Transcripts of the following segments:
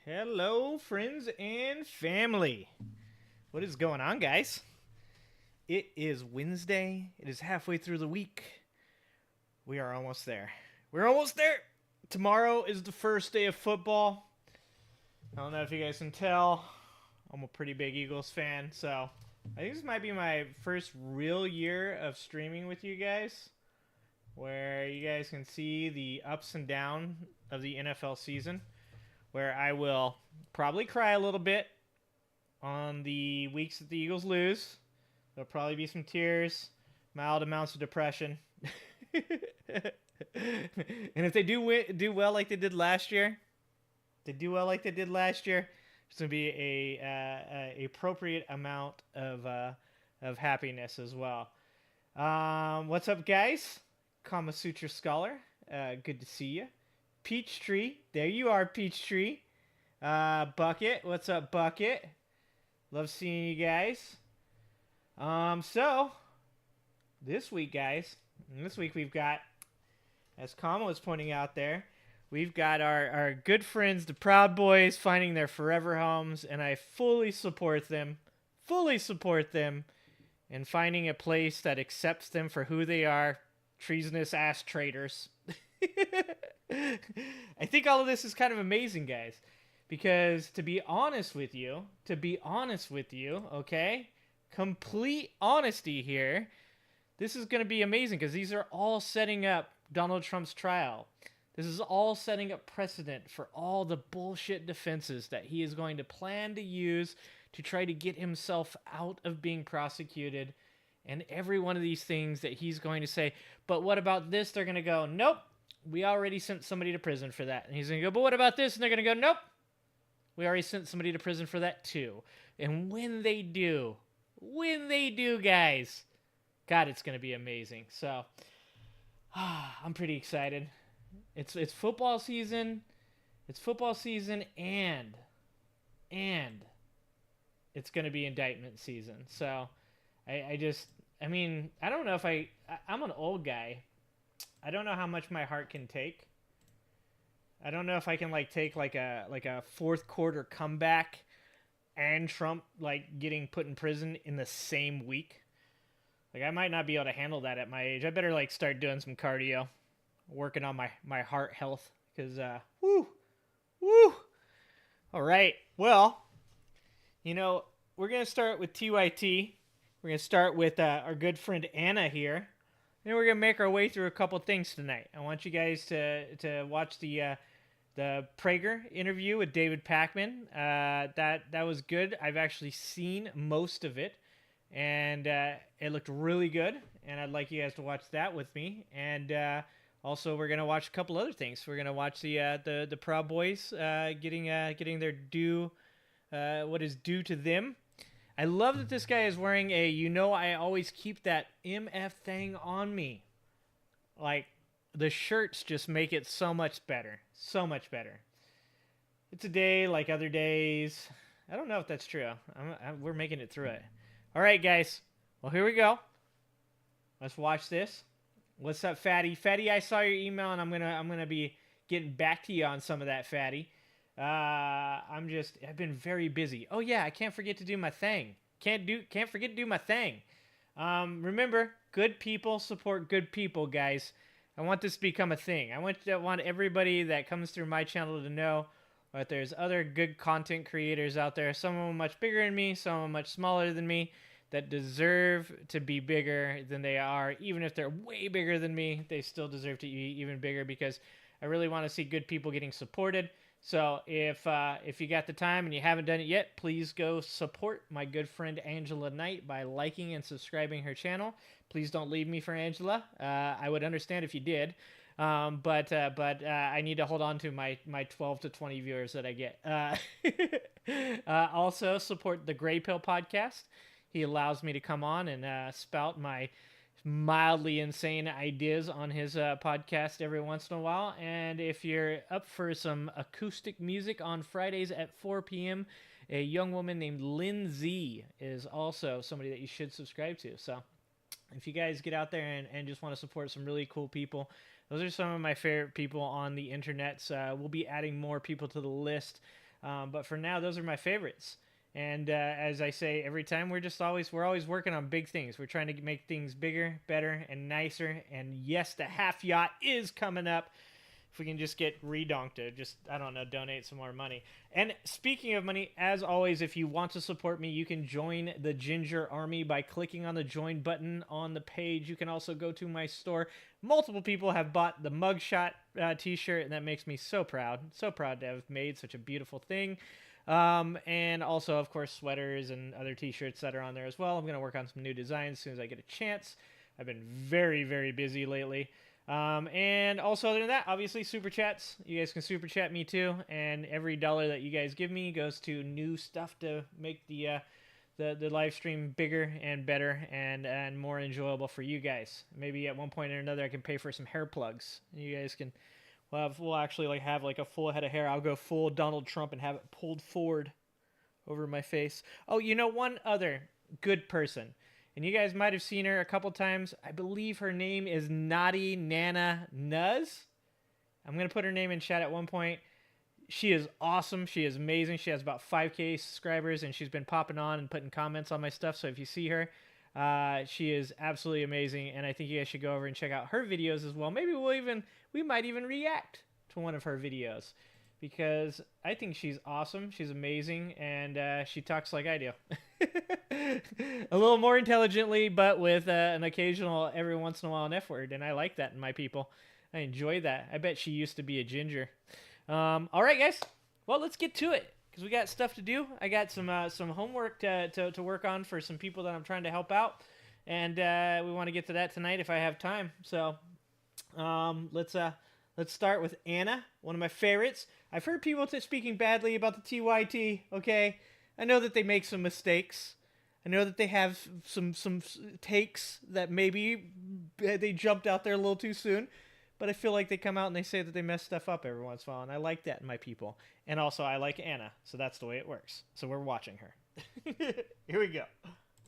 Hello, friends and family. What is going on, guys? It is Wednesday. It is halfway through the week. We are almost there. We're almost there. Tomorrow is the first day of football. I don't know if you guys can tell. I'm a pretty big Eagles fan, so I think this might be my first real year of streaming with you guys, where you guys can see the ups and downs of the NFL season, where I will probably cry a little bit on the weeks that the Eagles lose. There'll probably be some tears, mild amounts of depression. And if they do well like they did last year, there's going to be a appropriate amount of happiness as well. What's up, guys? Kama Sutra Scholar, good to see you. Peachtree, there you are, Peachtree. Bucket, what's up, Bucket? Love seeing you guys. So this week, guys, we've got, as Kama was pointing out there, we've got our good friends, the Proud Boys, finding their forever homes, and I fully support them in finding a place that accepts them for who they are, treasonous ass traitors. I think all of this is kind of amazing, guys, because to be honest with you, okay, complete honesty here, this is going to be amazing because these are all setting up Donald Trump's trial. This is all setting up precedent for all the bullshit defenses that he is going to plan to use to try to get himself out of being prosecuted. And every one of these things that he's going to say, but what about this? They're going to go, nope, we already sent somebody to prison for that. And he's going to go, but what about this? And they're going to go, nope, we already sent somebody to prison for that too. And when they do, guys, God, it's going to be amazing. So I'm pretty excited. It's football season. It's football season and it's going to be indictment season. So I don't know if I'm an old guy. I don't know how much my heart can take. I don't know if I can take a fourth quarter comeback and Trump getting put in prison in the same week. I might not be able to handle that at my age. I better start doing some cardio, working on my heart health, because woo. All right. Well, we're going to start with TYT. We're going to start with our good friend Anna here. Then we're going to make our way through a couple things tonight. I want you guys to watch the Praeger interview with David Pakman. That was good. I've actually seen most of it, and it looked really good, and I'd like you guys to watch that with me. And also, we're going to watch a couple other things. We're going to watch the Proud Boys getting their due, what is due to them. I love that this guy is wearing I always keep that MF thing on me. The shirts just make it so much better. So much better. It's a day like other days. I don't know if that's true. We're making it through it. All right, guys. Well, here we go. Let's watch this. What's up, Fatty? Fatty, I saw your email, and I'm gonna be getting back to you on some of that, Fatty. I've been very busy. Oh yeah, I can't forget to do my thing. Can't forget to do my thing. Remember, good people support good people, guys. I want this to become a thing. I want everybody that comes through my channel to know that there's other good content creators out there. Some of them much bigger than me, some of them much smaller than me, that deserve to be bigger than they are. Even if they're way bigger than me, they still deserve to be even bigger, because I really want to see good people getting supported. So if you got the time and you haven't done it yet, please go support my good friend Angela Knight by liking and subscribing her channel. Please don't leave me for Angela. I would understand if you did, but I need to hold on to my 12 to 20 viewers that I get. Also support the Gray Pill podcast. He allows me to come on and spout my mildly insane ideas on his podcast every once in a while. And if you're up for some acoustic music on Fridays at 4 p.m., a young woman named Lindsay is also somebody that you should subscribe to. So if you guys get out there and just want to support some really cool people, those are some of my favorite people on the internet. So we'll be adding more people to the list. But for now, those are my favorites. And as I say every time, we're always working on big things. We're trying to make things bigger, better, and nicer. And yes, the half yacht is coming up. If we can just get redonked to just, I don't know, donate some more money. And speaking of money, as always, if you want to support me, you can join the Ginger Army by clicking on the join button on the page. You can also go to my store. Multiple people have bought the mugshot t-shirt, and that makes me so proud. So proud to have made such a beautiful thing. And also, of course, sweaters and other t-shirts that are on there as well. I'm going to work on some new designs as soon as I get a chance. I've been very, very busy lately. And also, other than that, obviously, super chats. You guys can super chat me too, and every dollar that you guys give me goes to new stuff to make the live stream bigger and better and more enjoyable for you guys. Maybe at one point or another, I can pay for some hair plugs. You guys can. We'll actually have a full head of hair. I'll go full Donald Trump and have it pulled forward over my face. Oh, you know, one other good person. And you guys might have seen her a couple times. I believe her name is Naughty Nana Nuz. I'm going to put her name in chat at one point. She is awesome. She is amazing. She has about 5K subscribers, and she's been popping on and putting comments on my stuff. So if you see her, she is absolutely amazing. And I think you guys should go over and check out her videos as well. Maybe we might even react to one of her videos, because I think she's awesome. She's amazing, and she talks like I do. A little more intelligently, but with an occasional, every once in a while, an F word, and I like that in my people. I enjoy that. I bet she used to be a ginger. All right, guys. Well, let's get to it, because we got stuff to do. I got some homework to work on for some people that I'm trying to help out, and we want to get to that tonight if I have time. So let's start with Anna, one of my favorites. I've heard people speaking badly about the TYT, okay? I know that they make some mistakes. I know that they have some takes that maybe they jumped out there a little too soon, but I feel like they come out and they say that they mess stuff up every once in a while, and I like that in my people. And also, I like Anna, so that's the way it works. So we're watching her. Here we go.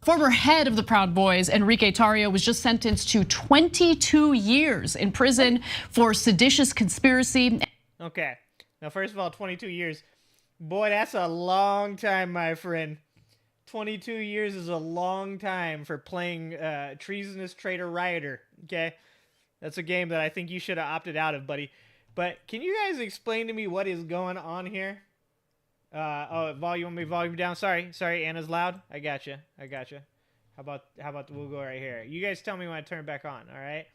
Former head of the Proud Boys, Enrique Tarrio, was just sentenced to 22 years in prison for seditious conspiracy. Okay. Now, first of all, 22 years. Boy, that's a long time, my friend. 22 years is a long time for playing treasonous traitor rioter, okay? That's a game that I think you should have opted out of, buddy. But can you guys explain to me what is going on here? Volume down. Sorry, Anna's loud. I gotcha. How about we'll go right here. You guys tell me when I turn it back on, all right?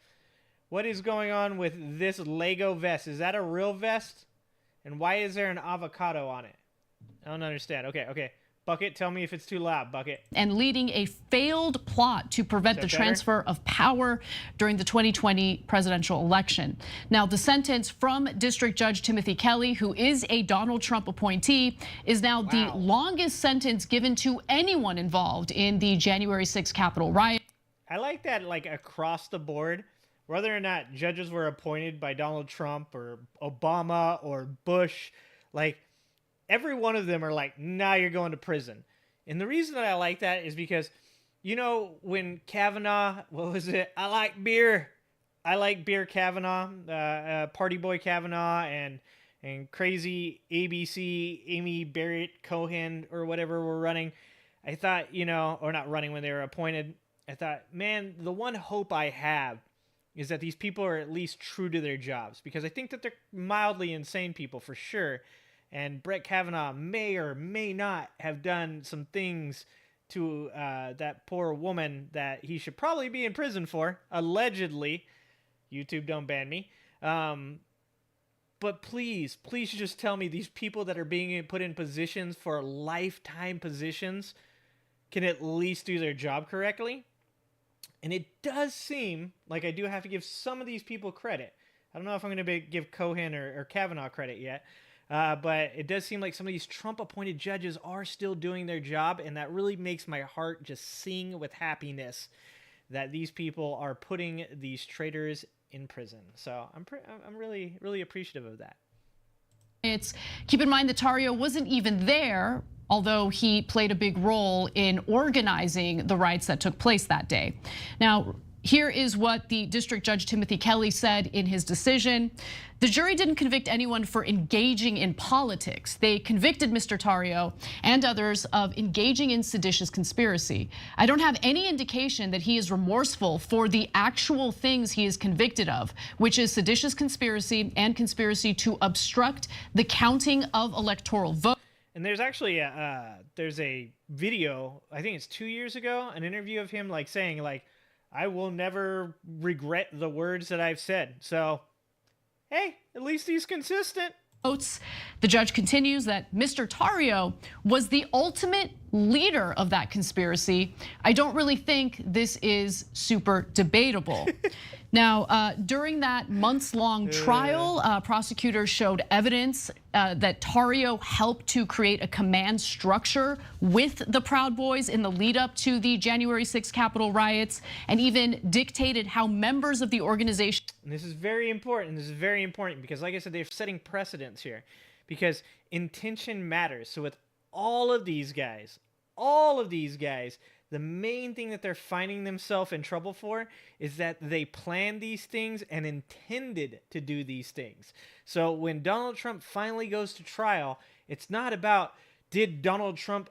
What is going on with this Lego vest? Is that a real vest? And why is there an avocado on it? I don't understand. Okay. Bucket, tell me if it's too loud, Bucket. And leading a failed plot to prevent the transfer of power during the 2020 presidential election. Now, the sentence from District Judge Timothy Kelly, who is a Donald Trump appointee, is now the longest sentence given to anyone involved in the January 6th Capitol riot. I like that, like, across the board, whether or not judges were appointed by Donald Trump or Obama or Bush, like, every one of them are like, nah, you're going to prison. And the reason that I like that is because, you know, when Kavanaugh, what was it? I like beer Kavanaugh, Party Boy Kavanaugh, and crazy ABC, Amy Barrett Cohen, or whatever were running. I thought, you know, or not running when they were appointed. I thought, man, the one hope I have is that these people are at least true to their jobs, because I think that they're mildly insane people for sure. And Brett Kavanaugh may or may not have done some things to that poor woman that he should probably be in prison for, allegedly. YouTube, don't ban me. But please just tell me these people that are being put in positions for lifetime positions can at least do their job correctly. And it does seem like I do have to give some of these people credit. I don't know if I'm going to give Cohen or Kavanaugh credit yet. But it does seem like some of these Trump-appointed judges are still doing their job, and that really makes my heart just sing with happiness that these people are putting these traitors in prison. So I'm really, really appreciative of that. Keep in mind that Tarrio wasn't even there, although he played a big role in organizing the riots that took place that day. Now, Here is what the District Judge Timothy Kelly said in his decision. The jury didn't convict anyone for engaging in politics. They convicted Mr. Tarrio and others of engaging in seditious conspiracy. I don't have any indication that he is remorseful for the actual things he is convicted of, which is seditious conspiracy and conspiracy to obstruct the counting of electoral votes. And there's actually there's a video, I think it's 2 years ago, an interview of him saying I will never regret the words that I've said. So, hey, at least he's consistent. The judge continues that Mr. Tarrio was the ultimate leader of that conspiracy. I don't really think this is super debatable. Now, during that months-long trial, prosecutors showed evidence that Tarrio helped to create a command structure with the Proud Boys in the lead up to the January 6th Capitol riots, and even dictated how members of the organization. And this is very important. This is very important because, like I said, they're setting precedents here because intention matters. So with all of these guys, the main thing that they're finding themselves in trouble for is that they planned these things and intended to do these things. So when Donald Trump finally goes to trial, it's not about did Donald Trump,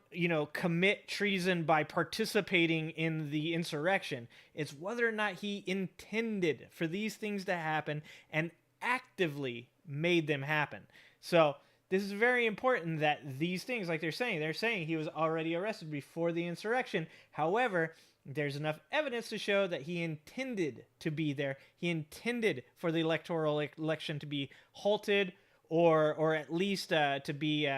commit treason by participating in the insurrection. It's whether or not he intended for these things to happen and actively made them happen. So this is very important that these things, like they're saying he was already arrested before the insurrection. However, there's enough evidence to show that he intended to be there. He intended for the electoral election to be halted or at least to be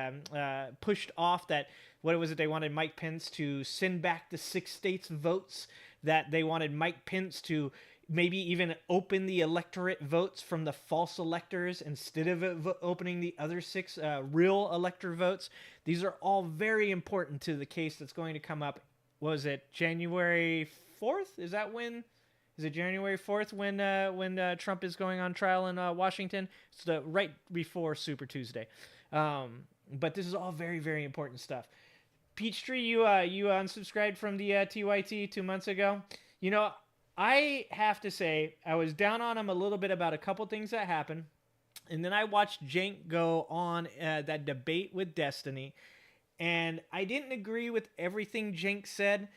pushed off. That what was it? They wanted Mike Pence to send back the 6 states' votes. That they wanted Mike Pence to maybe even open the electorate votes from the false electors instead of opening the other 6 real elector votes. These are all very important to the case that's going to come up. Was it January 4th? Is it January 4th when Trump is going on trial in Washington? It's right before Super Tuesday. But this is all very, very important stuff. Peachtree, you unsubscribed from the TYT 2 months ago. I have to say, I was down on him a little bit about a couple things that happened. And then I watched Cenk go on that debate with Destiny. And I didn't agree with everything Cenk said,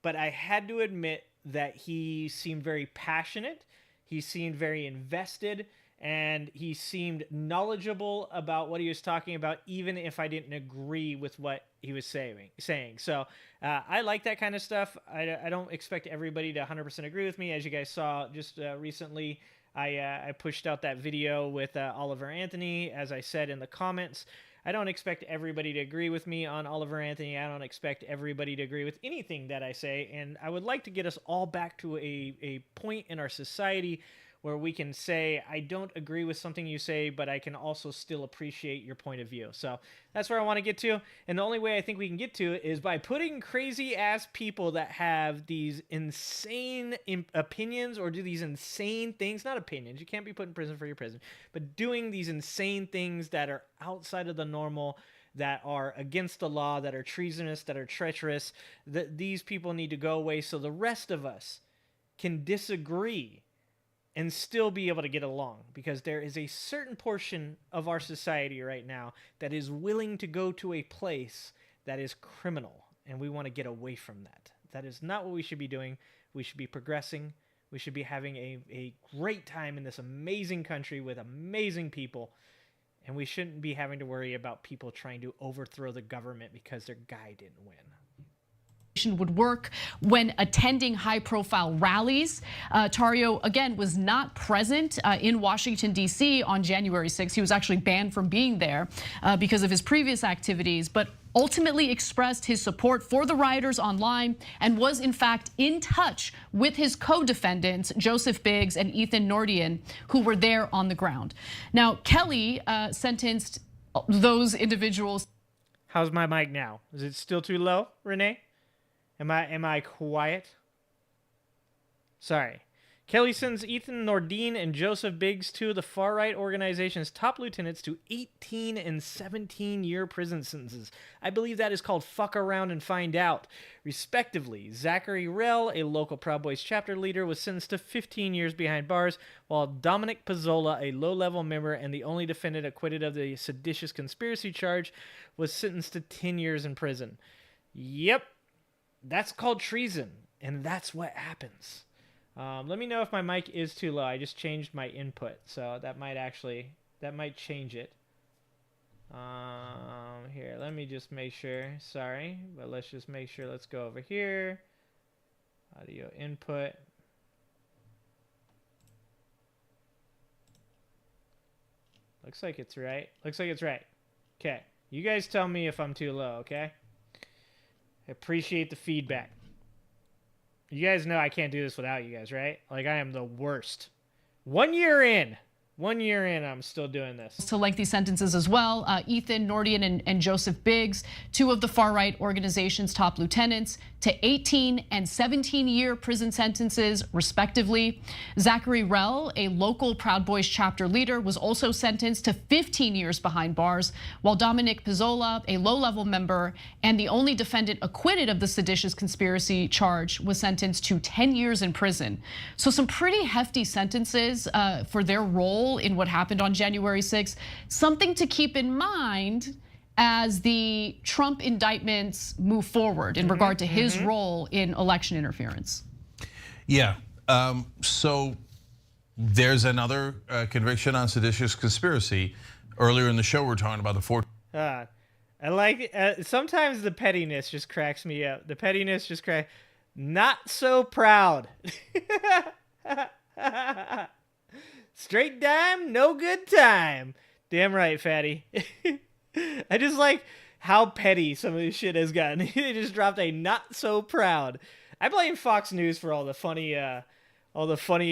but I had to admit that he seemed very passionate. He seemed very invested. And he seemed knowledgeable about what he was talking about, even if I didn't agree with what he was saying. So I like that kind of stuff. I don't expect everybody to 100% agree with me. As you guys saw just recently, I pushed out that video with Oliver Anthony. As I said in the comments, I don't expect everybody to agree with me on Oliver Anthony. I don't expect everybody to agree with anything that I say. And I would like to get us all back to a point in our society where we can say, I don't agree with something you say, but I can also still appreciate your point of view. So that's where I want to get to. And the only way I think we can get to it is by putting crazy-ass people that have these insane opinions or do these insane things. Not opinions. You can't be put in prison for your prison. But doing these insane things that are outside of the normal, that are against the law, that are treasonous, that are treacherous. These people need to go away so the rest of us can disagree and still be able to get along, because there is a certain portion of our society right now that is willing to go to a place that is criminal, and we want to get away from that. That is not what we should be doing. We should be progressing. We should be having a great time in this amazing country with amazing people, and we shouldn't be having to worry about people trying to overthrow the government because their guy didn't win. Would work when attending high-profile rallies. Tarrio, again, was not present in Washington, D.C. on January 6th. He was actually banned from being there because of his previous activities, but ultimately expressed his support for the rioters online and was, in fact, in touch with his co-defendants, Joseph Biggs and Ethan Nordian, who were there on the ground. Now, Kelly sentenced those individuals. How's my mic now? Is it still too low, Renee? Am I quiet? Sorry. Kelly sends Ethan Nordine and Joseph Biggs, two of the far-right organization's top lieutenants, to 18 and 17-year prison sentences. I believe that is called fuck around and find out, respectively. Zachary Rell, a local Proud Boys chapter leader, was sentenced to 15 years behind bars, while Dominic Pizzola, a low-level member and the only defendant acquitted of the seditious conspiracy charge, was sentenced to 10 years in prison. Yep, that's called treason, and that's what happens. Let me know if my mic is too low. I just changed my input, so that might change it. Here, let me just make sure. Sorry, but let's just make sure. Let's go over here. Audio input. Looks like it's right. Looks like it's right. Okay, you guys tell me if I'm too low, okay? I appreciate the feedback. You guys know I can't do this without you guys, right? Like, I am the worst. 1 year in, I'm still doing this. To lengthy sentences as well. Ethan Nordian and Joseph Biggs, two of the far-right organization's top lieutenants, to 18 and 17-year prison sentences, respectively. Zachary Rell, a local Proud Boys chapter leader, was also sentenced to 15 years behind bars, while Dominic Pizzola, a low-level member and the only defendant acquitted of the seditious conspiracy charge, was sentenced to 10 years in prison. So some pretty hefty sentences for their role in what happened on January 6th. Something to keep in mind as the Trump indictments move forward in regard to his role in election interference. Yeah, so there's another conviction on seditious conspiracy. Earlier in the show, we're talking about the 14th. I like sometimes the pettiness just cracks me up. The pettiness just cracks. Not so proud. Straight dime, no good time. Damn right, fatty. I just like how petty some of this shit has gotten. They just dropped a not so proud. I blame Fox News for all the funny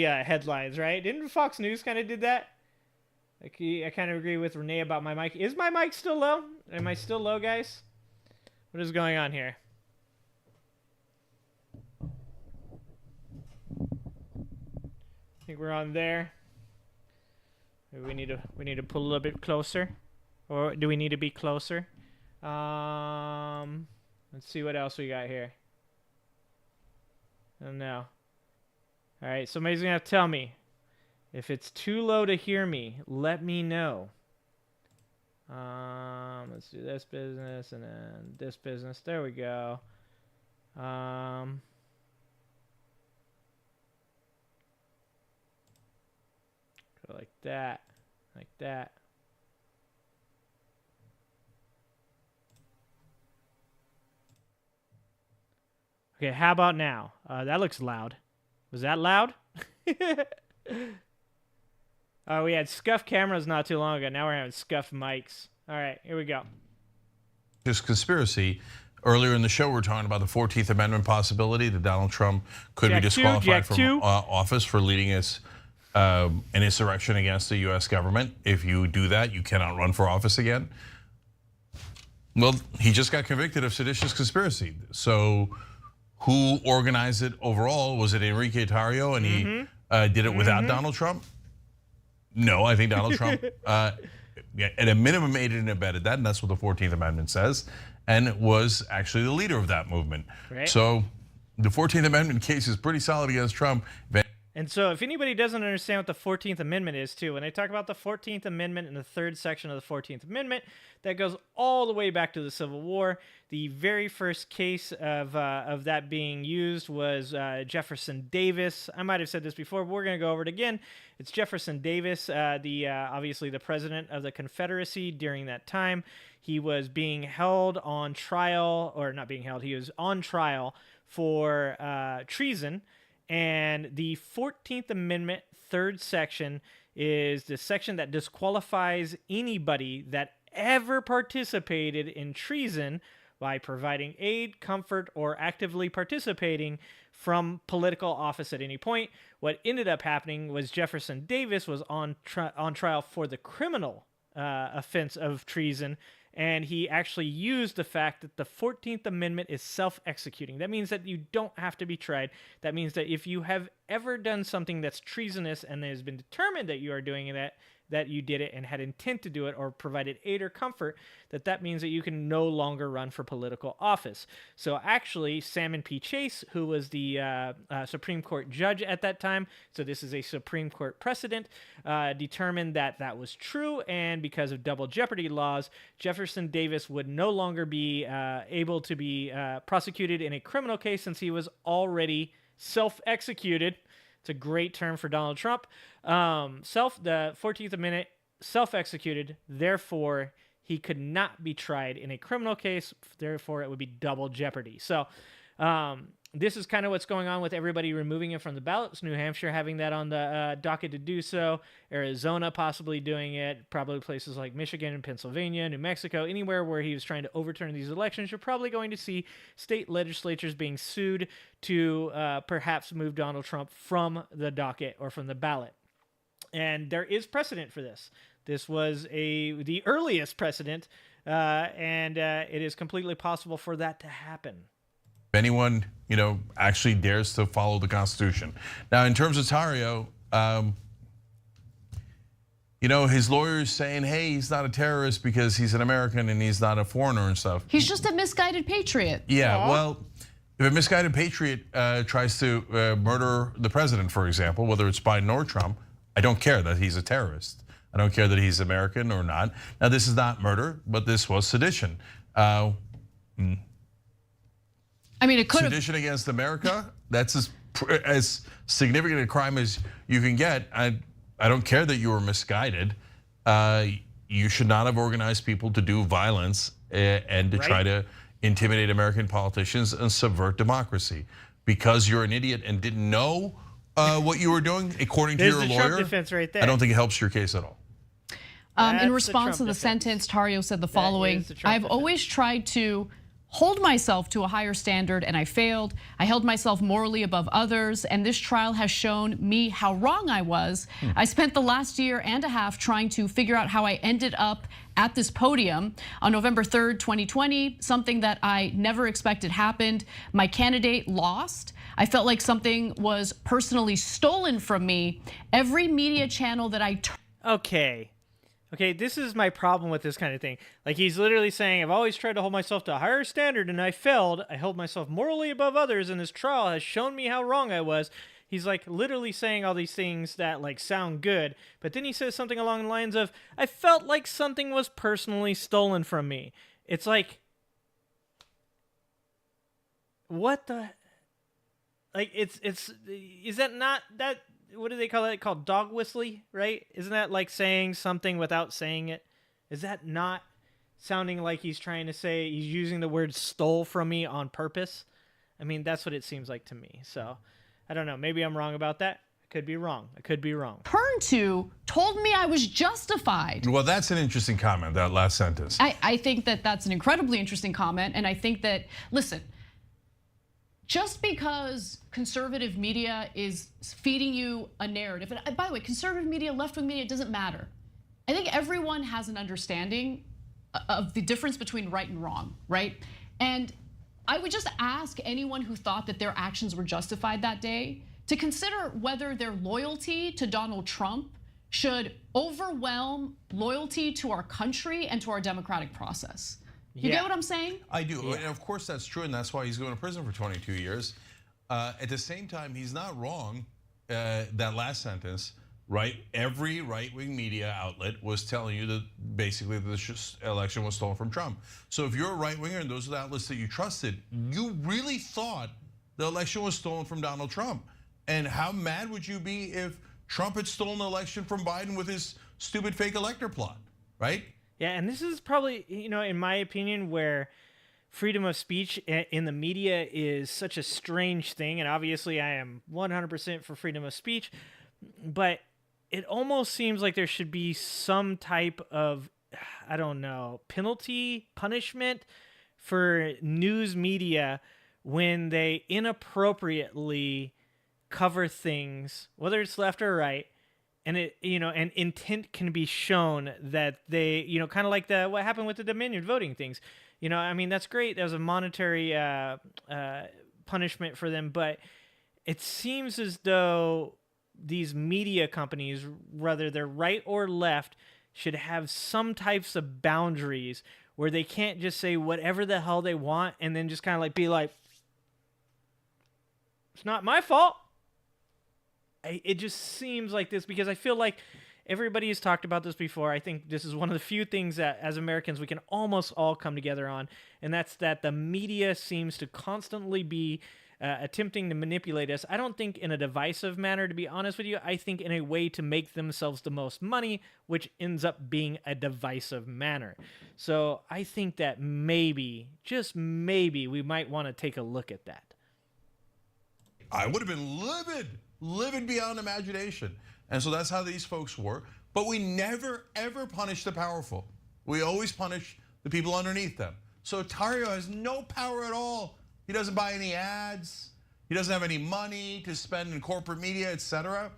headlines, right? Didn't Fox News kind of did that? I kind of agree with Renee about my mic. Is my mic still low? Am I still low, guys? What is going on here? I think we're on there. Maybe we need to pull a little bit closer, or do we need to be closer? Let's see what else we got here. I don't know. All right, somebody's gonna have to tell me if it's too low to hear me. Let me know. Let's do this business and then this business. There we go. Go like that, like that. Okay, how about now? That looks loud. Was that loud? We had scuffed cameras not too long ago. Now we're having scuffed mics. All right, here we go. This conspiracy. Earlier in the show, we're talking about the 14th Amendment possibility that Donald Trump could be disqualified from office for leading an insurrection against the U.S. government. If you do that, you cannot run for office again. Well, he just got convicted of seditious conspiracy. So who organized it overall? Was it Enrique Tarrio, and he did it without Donald Trump? No, I think Donald Trump, at a minimum, aided and abetted that, and that's what the 14th Amendment says, and was actually the leader of that movement. Right. So the 14th Amendment case is pretty solid against Trump. And so if anybody doesn't understand what the 14th Amendment is too, when they talk about the 14th Amendment in the third section of the 14th Amendment, that goes all the way back to the Civil War. The very first case of that being used was Jefferson Davis. I might have said this before, but we're going to go over it again. It's Jefferson Davis, obviously the president of the Confederacy during that time. He was being held on trial, or not being held, he was on trial for treason. And the 14th Amendment, third section, is the section that disqualifies anybody that ever participated in treason by providing aid, comfort, or actively participating from political office at any point. What ended up happening was Jefferson Davis was on trial for the criminal offense of treason, and he actually used the fact that the 14th Amendment is self-executing. That means that you don't have to be tried. That means that if you have ever done something that's treasonous and it has been determined that you are doing that you did it and had intent to do it or provided aid or comfort, that means that you can no longer run for political office. So actually, Salmon P. Chase, who was the Supreme Court judge at that time, so this is a Supreme Court precedent, determined that that was true, and because of double jeopardy laws, Jefferson Davis would no longer be able to be prosecuted in a criminal case since he was already self-executed. It's a great term for Donald Trump. The 14th Amendment self-executed, therefore he could not be tried in a criminal case, therefore it would be double jeopardy. So this is kind of what's going on with everybody removing it from the ballots. New Hampshire having that on the docket to do so. Arizona possibly doing it. Probably places like Michigan and Pennsylvania, New Mexico, anywhere where he was trying to overturn these elections. You're probably going to see state legislatures being sued to perhaps move Donald Trump from the docket or from the ballot. And there is precedent for this. This was the earliest precedent, and it is completely possible for that to happen. If anyone, actually dares to follow the Constitution. Now, in terms of Tarrio, his lawyer's saying, hey, he's not a terrorist because he's an American and he's not a foreigner and stuff. He's just a misguided patriot. Yeah, well, if a misguided patriot tries to murder the president, for example, whether it's Biden or Trump, I don't care that he's a terrorist. I don't care that he's American or not. Now, this is not murder, but this was sedition. I mean, it could have. Sedition against America, that's as significant a crime as you can get. I don't care that you were misguided. You should not have organized people to do violence and to try to intimidate American politicians and subvert democracy. Because you're an idiot and didn't know what you were doing, according to your lawyer, Trump defense right there. I don't think it helps your case at all. In response to the sentence, Tarrio said the following: I've always tried to hold myself to a higher standard and I failed. I held myself morally above others, and this trial has shown me how wrong I was. I spent the last year and a half trying to figure out how I ended up at this podium. On November 3rd, 2020, something that I never expected happened. My candidate lost. I felt like something was personally stolen from me. Every media channel that I Okay, this is my problem with this kind of thing. Like, he's literally saying, I've always tried to hold myself to a higher standard and I failed. I held myself morally above others and this trial has shown me how wrong I was. He's like literally saying all these things that like sound good, but then he says something along the lines of, I felt like something was personally stolen from me. It's like, what the, like, is that not that, what do they call it? Called dog whistly, right? Isn't that like saying something without saying it? Is that not sounding like he's trying to say, he's using the word stole from me on purpose? I mean, that's what it seems like to me. So I don't know. Maybe I'm wrong about that. I could be wrong. Turn to told me I was justified. Well, that's an interesting comment, that last sentence. I think that that's an incredibly interesting comment. And I think that, listen, just because conservative media is feeding you a narrative, and by the way, conservative media, left-wing media, it doesn't matter. I think everyone has an understanding of the difference between right and wrong, right? And I would just ask anyone who thought that their actions were justified that day to consider whether their loyalty to Donald Trump should overwhelm loyalty to our country and to our democratic process. You get what I'm saying? I do, and of course that's true, and that's why he's going to prison for 22 years. At the same time, he's not wrong. That last sentence, right? Every right-wing media outlet was telling you that basically the election was stolen from Trump. So if you're a right-winger and those are the outlets that you trusted, you really thought the election was stolen from Donald Trump. And how mad would you be if Trump had stolen the election from Biden with his stupid fake elector plot, right? Yeah, and this is probably, in my opinion, where freedom of speech in the media is such a strange thing. And obviously I am 100% for freedom of speech, but it almost seems like there should be some type of, I don't know, punishment for news media when they inappropriately cover things, whether it's left or right, and and intent can be shown that they, kind of like what happened with the Dominion voting things. I mean, that's great. That was a monetary punishment for them, but it seems as though these media companies, whether they're right or left, should have some types of boundaries where they can't just say whatever the hell they want and then just kind of like be like, it's not my fault. It just seems like this, because I feel like everybody has talked about this before. I think this is one of the few things that as Americans we can almost all come together on, and that's that the media seems to constantly be attempting to manipulate us. I don't think in a divisive manner, to be honest with you. I think in a way to make themselves the most money, which ends up being a divisive manner. So I think that maybe, just maybe, we might want to take a look at that. I would have been livid beyond imagination. And so that's how these folks were. But we never, ever punish the powerful. We always punish the people underneath them. So Tario has no power at all. He doesn't buy any ads. He doesn't have any money to spend in corporate media, etc.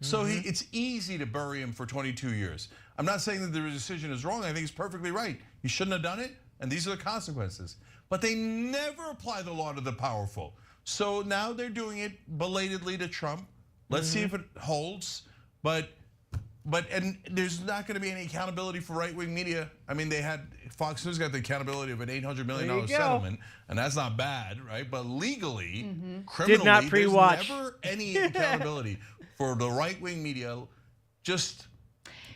So it's easy to bury him for 22 years. I'm not saying that the decision is wrong. I think it's perfectly right. He shouldn't have done it, and these are the consequences. But they never apply the law to the powerful. So now they're doing it belatedly to Trump. Let's see if it holds. But there's not going to be any accountability for right-wing media. I mean, Fox News got the accountability of an $800 million settlement, and that's not bad, right? But legally, criminally, did not pre-watch. There's never any accountability for the right-wing media just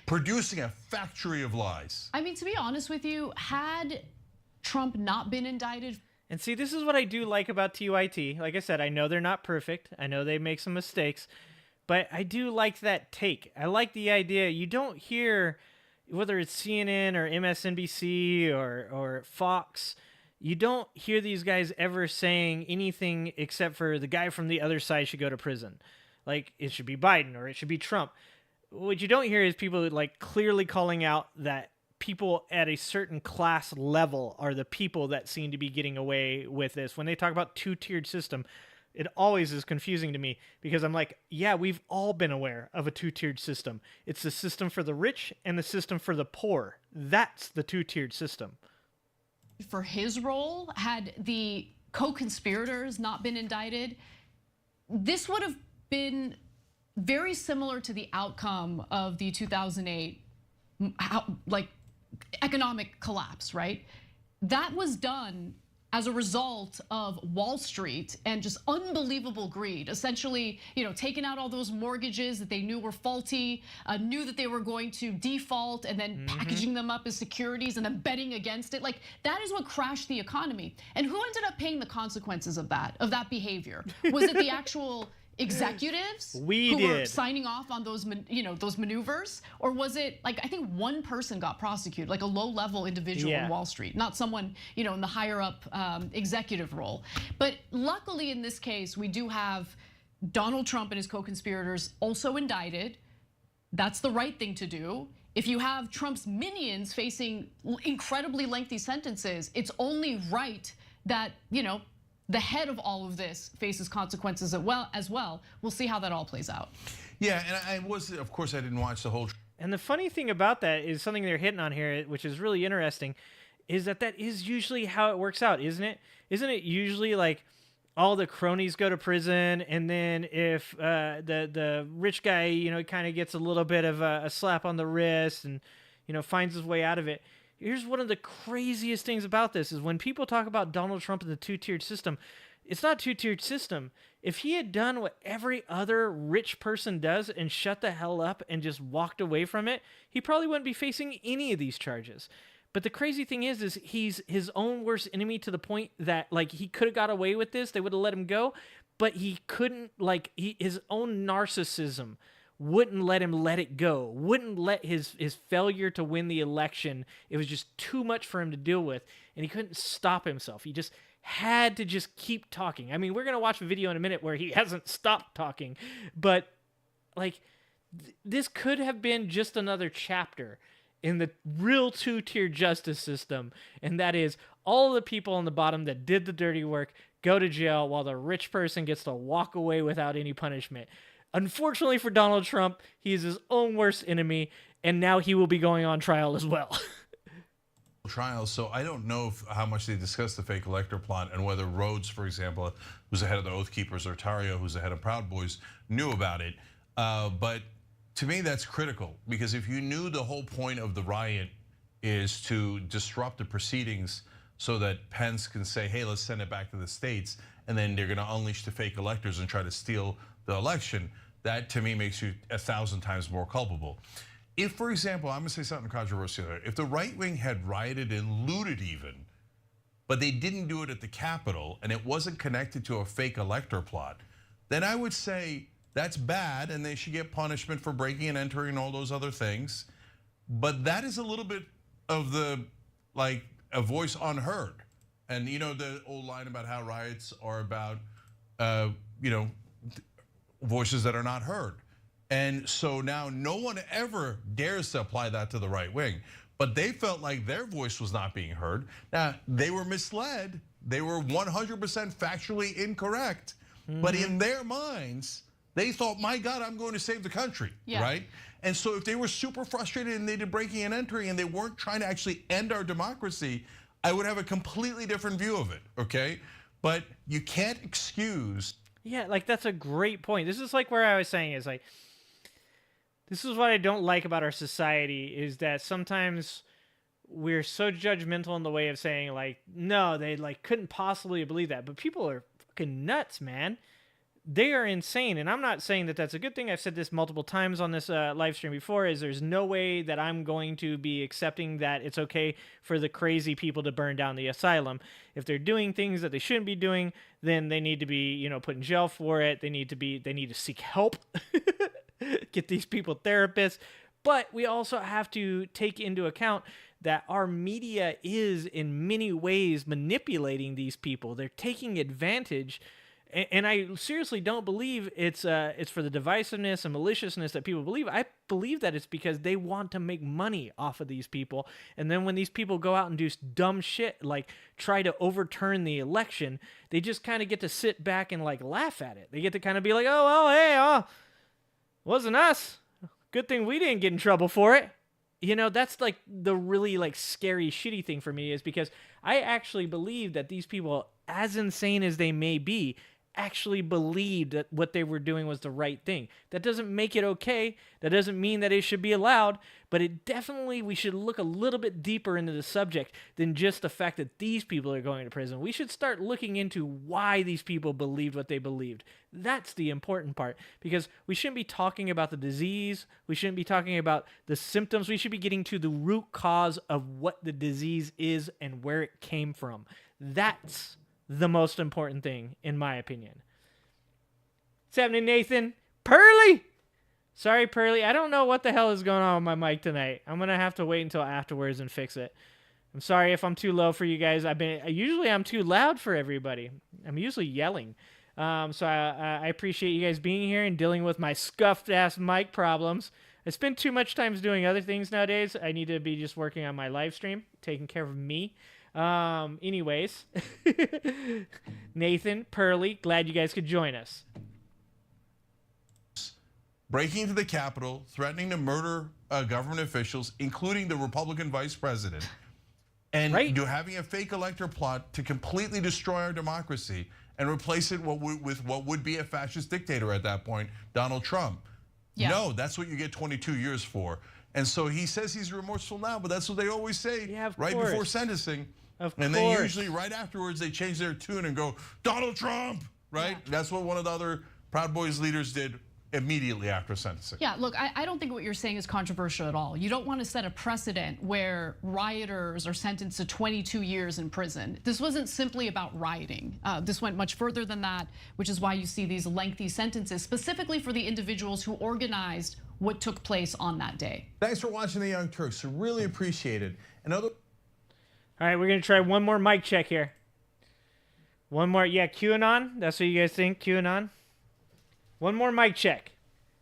producing a factory of lies. I mean, to be honest with you, had Trump not been indicted. And see, this is what I do like about TYT. Like I said, I know they're not perfect. I know they make some mistakes. But I do like that take. I like the idea. You don't hear, whether it's CNN or MSNBC or Fox, you don't hear these guys ever saying anything except for the guy from the other side should go to prison. Like, it should be Biden or it should be Trump. What you don't hear is people like clearly calling out that people at a certain class level are the people that seem to be getting away with this. When they talk about two-tiered system, it always is confusing to me, because I'm like, yeah, we've all been aware of a two-tiered system. It's the system for the rich and the system for the poor. That's the two-tiered system. For his role, had the co-conspirators not been indicted, this would have been very similar to the outcome of the 2008 economic collapse, right? That was done as a result of Wall Street and just unbelievable greed, essentially, taking out all those mortgages that they knew were faulty, knew that they were going to default, and then packaging them up as securities and then betting against it. Like, that is what crashed the economy. And who ended up paying the consequences of that behavior? Was it the actual executives who were signing off on those, those maneuvers, or was it like, I think one person got prosecuted, like a low-level individual in Wall Street, not someone in the higher-up executive role. But luckily, in this case, we do have Donald Trump and his co-conspirators also indicted. That's the right thing to do. If you have Trump's minions facing incredibly lengthy sentences, it's only right that the head of all of this faces consequences as well. We'll see how that all plays out. Yeah, and of course, I didn't watch the whole. And the funny thing about that is something they're hitting on here, which is really interesting, is that is usually how it works out, isn't it? Isn't it usually like all the cronies go to prison, and then if the rich guy, kind of gets a little bit of a slap on the wrist and finds his way out of it. Here's one of the craziest things about this is when people talk about Donald Trump and the two-tiered system, it's not a two-tiered system. If he had done what every other rich person does and shut the hell up and just walked away from it, he probably wouldn't be facing any of these charges. But the crazy thing is he's his own worst enemy, to the point that like he could have got away with this, they would have let him go, but he couldn't. His own narcissism wouldn't let him let it go, wouldn't let his failure to win the election. It was just too much for him to deal with, and he couldn't stop himself. He just had to just keep talking. I mean, we're going to watch a video in a minute where he hasn't stopped talking, but this could have been just another chapter in the real two-tier justice system, and that is all the people on the bottom that did the dirty work go to jail while the rich person gets to walk away without any punishment. Unfortunately for Donald Trump, he is his own worst enemy, and now he will be going on trial as well. Trials. So I don't know how much they discussed the fake elector plot and whether Rhodes, for example, who's the head of the Oath Keepers, or Tario, who's the head of Proud Boys, knew about it. But to me, that's critical, because if you knew the whole point of the riot is to disrupt the proceedings so that Pence can say, hey, let's send it back to the states, and then they're going to unleash the fake electors and try to steal the election, that to me makes you 1,000 times more culpable. If, for example, I'm gonna say something controversial here. If the right wing had rioted and looted even, but they didn't do it at the Capitol and it wasn't connected to a fake elector plot, then I would say that's bad and they should get punishment for breaking and entering and all those other things. But that is a little bit of the, like, a voice unheard. And you know the old line about how riots are about, voices that are not heard. And so now no one ever dares to apply that to the right wing. But they felt like their voice was not being heard. Now, they were misled. They were 100% factually incorrect. But in their minds, they thought, my God, I'm going to save the country, right? And so if they were super frustrated and they did breaking and entering and they weren't trying to actually end our democracy, I would have a completely different view of it, okay? But you can't excuse. Yeah, like that's a great point. This is like where I was saying is like, this is what I don't like about our society, is that sometimes we're so judgmental in the way of saying like, no, they like couldn't possibly believe that. But people are fucking nuts, man. They are insane. And I'm not saying that that's a good thing. I've said this multiple times on this live stream before, is there's no way that I'm going to be accepting that it's okay for the crazy people to burn down the asylum. If they're doing things that they shouldn't be doing, then they need to be, put in jail for it. They need to seek help. Get these people therapists. But we also have to take into account that our media is in many ways manipulating these people. They're taking advantage. And I seriously don't believe it's for the divisiveness and maliciousness that people believe. I believe that it's because they want to make money off of these people. And then when these people go out and do dumb shit, like try to overturn the election, they just kind of get to sit back and like laugh at it. They get to kind of be like, oh, well, hey, wasn't us. Good thing we didn't get in trouble for it. That's like the really like scary, shitty thing for me, is because I actually believe that these people, as insane as they may be, actually believed that what they were doing was the right thing. That doesn't make it okay. That doesn't mean that it should be allowed, but it definitely, we should look a little bit deeper into the subject than just the fact that these people are going to prison. We should start looking into why these people believed what they believed. That's the important part, because we shouldn't be talking about the disease. We shouldn't be talking about the symptoms. We should be getting to the root cause of what the disease is and where it came from. That's the most important thing, in my opinion. What's happening, Nathan? Pearly! Sorry, Pearly. I don't know what the hell is going on with my mic tonight. I'm going to have to wait until afterwards and fix it. I'm sorry if I'm too low for you guys. Usually I'm too loud for everybody. I'm usually yelling. So I appreciate you guys being here and dealing with my scuffed-ass mic problems. I spend too much time doing other things nowadays. I need to be just working on my live stream, taking care of me. Anyways, Nathan, Pearly, glad you guys could join us. Breaking into the Capitol, threatening to murder government officials, including the Republican vice president, and having a fake elector plot to completely destroy our democracy and replace it with what would be a fascist dictator at that point, Donald Trump. Yeah. No, that's what you get 22 years for. And so he says he's remorseful now, but that's what they always say before sentencing. And then usually right afterwards they change their tune and go, Donald Trump, right? Yeah. That's what one of the other Proud Boys leaders did immediately after sentencing. Yeah, look, I don't think what you're saying is controversial at all. You don't want to set a precedent where rioters are sentenced to 22 years in prison. This wasn't simply about rioting. This went much further than that, which is why you see these lengthy sentences, specifically for the individuals who organized what took place on that day. Thanks for watching The Young Turks. We really appreciate it. All right, we're going to try one more mic check here. One more. Yeah, QAnon. That's what you guys think, QAnon? One more mic check.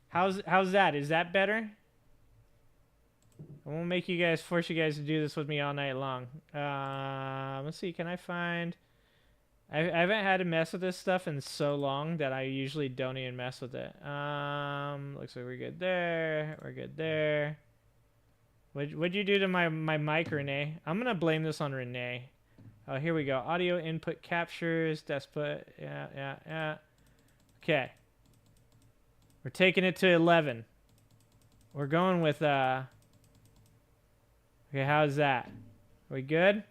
How's that? Is that better? I won't force you guys to do this with me all night long. Let's see. Can I find I haven't had to mess with this stuff in so long that I usually don't even mess with it. Looks like we're good there. We're good there. What'd you do to my mic, Renee? I'm gonna blame this on Renee. Oh, here we go. Audio input captures. Despot. Yeah. Okay. We're taking it to 11. We're going with okay, how's that? Are we good?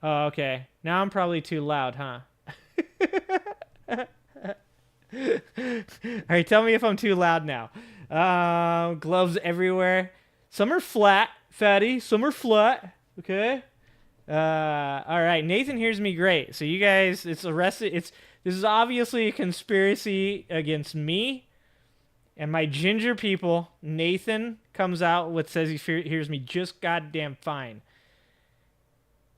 Oh, okay. Now I'm probably too loud, huh? All right, tell me if I'm too loud now. Gloves everywhere. Some are flat, fatty. Some are flat. Okay. All right. Nathan hears me great. So you guys, this is obviously a conspiracy against me and my ginger people. Nathan comes out says he hears me just goddamn fine.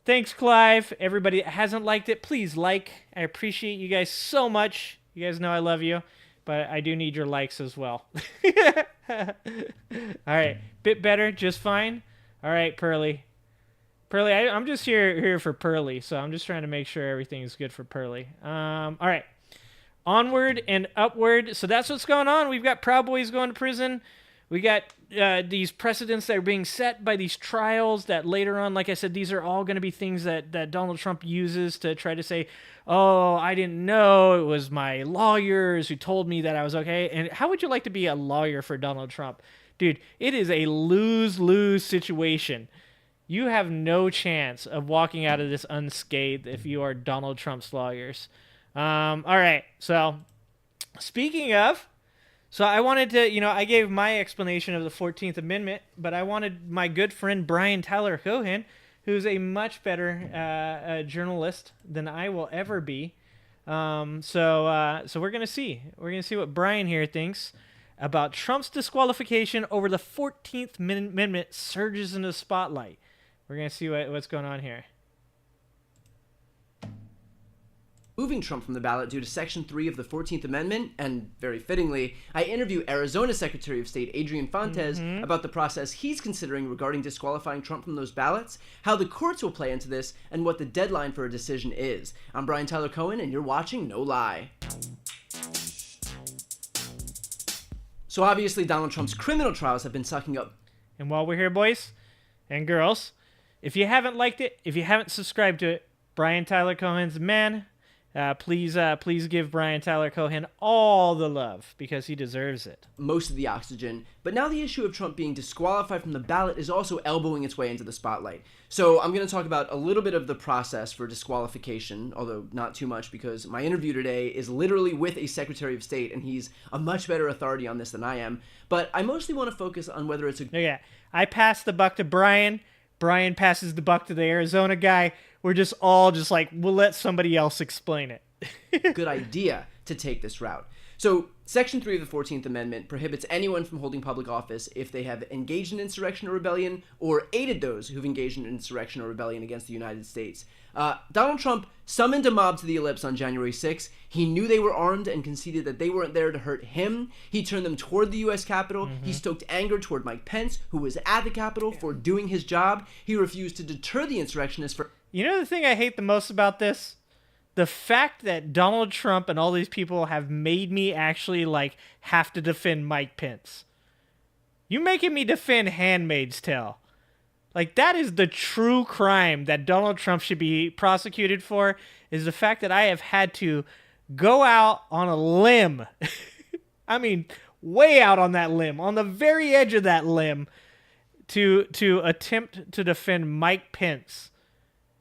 Thanks, Clive. Everybody that hasn't liked it, please like. I appreciate you guys so much. You guys know I love you, but I do need your likes as well. All right. Bit better, just fine. All right, Pearly. Pearly, I'm just here for Pearly, so I'm just trying to make sure everything's good for Pearly. All right. Onward and upward. So that's what's going on. We've got Proud Boys going to prison. We got these precedents that are being set by these trials that later on, like I said, these are all going to be things that Donald Trump uses to try to say, oh, I didn't know. It was my lawyers who told me that I was okay. And how would you like to be a lawyer for Donald Trump? Dude, it is a lose-lose situation. You have no chance of walking out of this unscathed if you are Donald Trump's lawyers. All right, so speaking of... So I wanted to, I gave my explanation of the 14th Amendment, but I wanted my good friend Brian Tyler Cohen, who's a much better journalist than I will ever be. So we're going to see. We're going to see what Brian here thinks about Trump's disqualification over the 14th Amendment surges into the spotlight. We're going to see what's going on here. Moving Trump from the ballot due to Section 3 of the 14th Amendment, and very fittingly, I interview Arizona Secretary of State Adrian Fontes about the process he's considering regarding disqualifying Trump from those ballots, how the courts will play into this, and what the deadline for a decision is. I'm Brian Tyler Cohen, and you're watching No Lie. So obviously, Donald Trump's criminal trials have been sucking up. And while we're here, boys and girls, if you haven't liked it, if you haven't subscribed to it, Brian Tyler Cohen's man. Please give Brian Tyler Cohen all the love because he deserves it. Most of the oxygen, but now the issue of Trump being disqualified from the ballot is also elbowing its way into the spotlight. So I'm going to talk about a little bit of the process for disqualification, although not too much because my interview today is literally with a Secretary of State and he's a much better authority on this than I am. But I mostly want to focus on whether it's a... Yeah, I pass the buck to Brian. Brian passes the buck to the Arizona guy. We're just all like, we'll let somebody else explain it. good idea to take this route. So Section 3 of the 14th Amendment prohibits anyone from holding public office if they have engaged in insurrection or rebellion or aided those who've engaged in insurrection or rebellion against the United States. Donald Trump summoned a mob to the ellipse on January 6th. He knew they were armed and conceded that they weren't there to hurt him. He turned them toward the U.S. Capitol. He stoked anger toward Mike Pence, who was at the Capitol for doing his job. He refused to deter the insurrectionists for... You know the thing I hate the most about this? The fact that Donald Trump and all these people have made me actually have to defend Mike Pence. You making me defend Handmaid's Tale. That is the true crime that Donald Trump should be prosecuted for, is the fact that I have had to go out on a limb. I mean, way out on that limb, on the very edge of that limb, to attempt to defend Mike Pence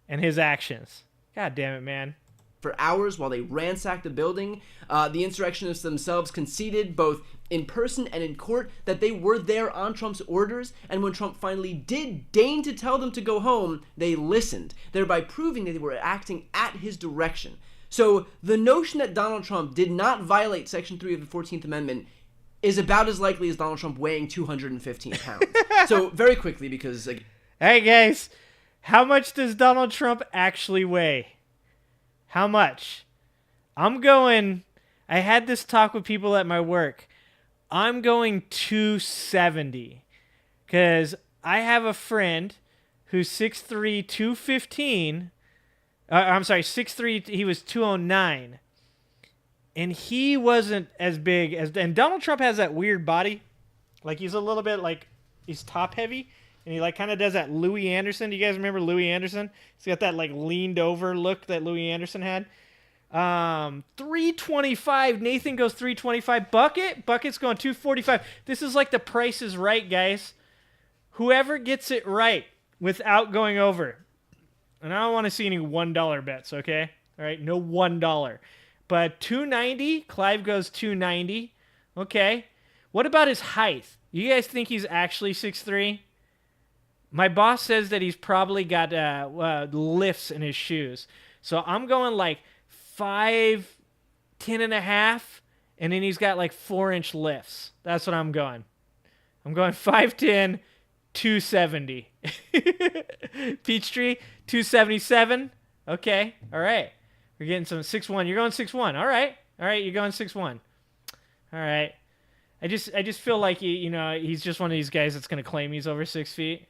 and his actions. God damn it, man. For hours while they ransacked the building. The insurrectionists themselves conceded, both in person and in court, that they were there on Trump's orders, and when Trump finally did deign to tell them to go home, they listened, thereby proving that they were acting at his direction. So the notion that Donald Trump did not violate Section 3 of the 14th Amendment is about as likely as Donald Trump weighing 215 pounds. So very quickly, because... Hey guys, how much does Donald Trump actually weigh? How much? I had this talk with people at my work. I'm going 270 because I have a friend who's 6'3", 215. I'm sorry, 6'3", he was 209. And he wasn't as big as... And Donald Trump has that weird body. Like, he's a little bit, like, he's top-heavy. And he, like, kind of does that Louis Anderson. Do you guys remember Louis Anderson? He's got that, like, leaned-over look that Louis Anderson had. 325. Nathan goes 325. Bucket's going 245. This is like the Price is Right, guys. Whoever gets it right without going over. And I don't want to see any $1 bets, okay? All right, no $1. But 290, Clive goes 290. Okay. What about his height? You guys think he's actually 6'3"? My boss says that he's probably got lifts in his shoes. So I'm going like 5'10 and a half, and then he's got like 4-inch lifts. That's what I'm going. I'm going 5'10", 270. Peachtree, 277. Okay. All right. We're getting some 6'1". You're going 6'1". All right. You're going 6'1". All right. I just feel like he's just one of these guys that's going to claim he's over 6 feet.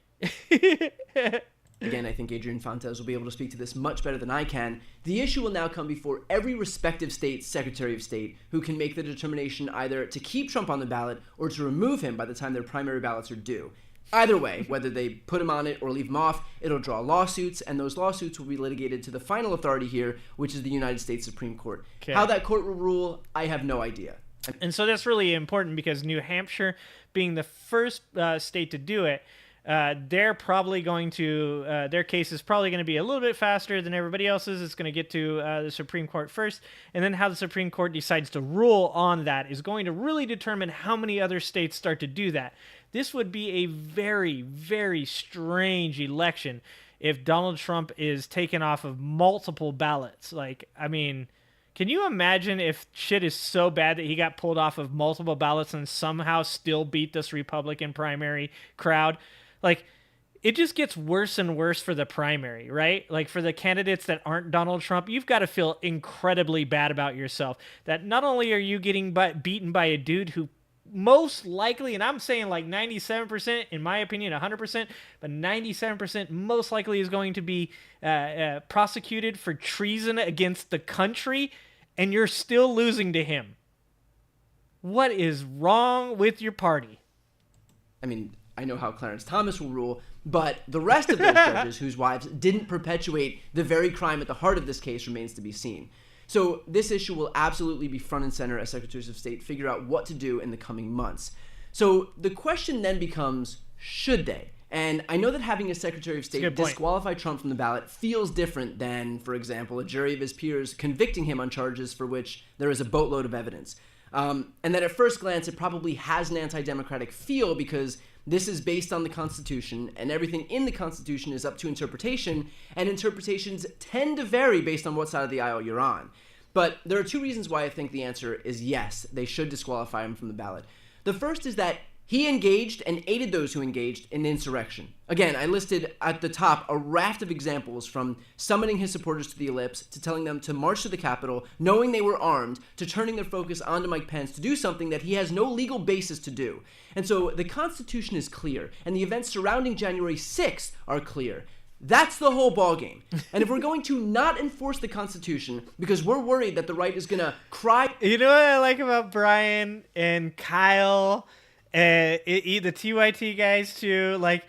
Again, I think Adrian Fontes will be able to speak to this much better than I can. The issue will now come before every respective state's Secretary of State, who can make the determination either to keep Trump on the ballot or to remove him by the time their primary ballots are due. Either way, whether they put him on it or leave him off, it'll draw lawsuits, and those lawsuits will be litigated to the final authority here, which is the United States Supreme Court. Okay. How that court will rule, I have no idea. And so that's really important because New Hampshire, being the first state to do it, they're probably going to, their case is probably going to be a little bit faster than everybody else's. It's going to get to the Supreme Court first, and then how the Supreme Court decides to rule on that is going to really determine how many other states start to do that. This would be a very, very strange election if Donald Trump is taken off of multiple ballots. Like, I mean, can you imagine if shit is so bad that he got pulled off of multiple ballots and somehow still beat this Republican primary crowd? Like, it just gets worse and worse for the primary, right? Like, for the candidates that aren't Donald Trump, you've got to feel incredibly bad about yourself. That not only are you getting beaten by a dude who most likely, and I'm saying like 97%, in my opinion, 100%, but 97% most likely is going to be prosecuted for treason against the country, and you're still losing to him. What is wrong with your party? I mean, I know how Clarence Thomas will rule, but the rest of those judges whose wives didn't perpetuate the very crime at the heart of this case remains to be seen. So this issue will absolutely be front and center as Secretaries of State figure out what to do in the coming months. So the question then becomes, should they? And I know that having a Secretary of State disqualify Trump from the ballot feels different than, for example, a jury of his peers convicting him on charges for which there is a boatload of evidence. And that at first glance, it probably has an anti-democratic feel because this is based on the Constitution, and everything in the Constitution is up to interpretation, and interpretations tend to vary based on what side of the aisle you're on. But there are two reasons why I think the answer is yes, they should disqualify him from the ballot. The first is that he engaged and aided those who engaged in insurrection. Again, I listed at the top a raft of examples from summoning his supporters to the ellipse, to telling them to march to the Capitol, knowing they were armed, to turning their focus onto Mike Pence to do something that he has no legal basis to do. And so the Constitution is clear, and the events surrounding January 6th are clear. That's the whole ballgame. And if we're going to not enforce the Constitution because we're worried that the right is going to cry... You know what I like about Brian and Kyle... the TYT guys too, like,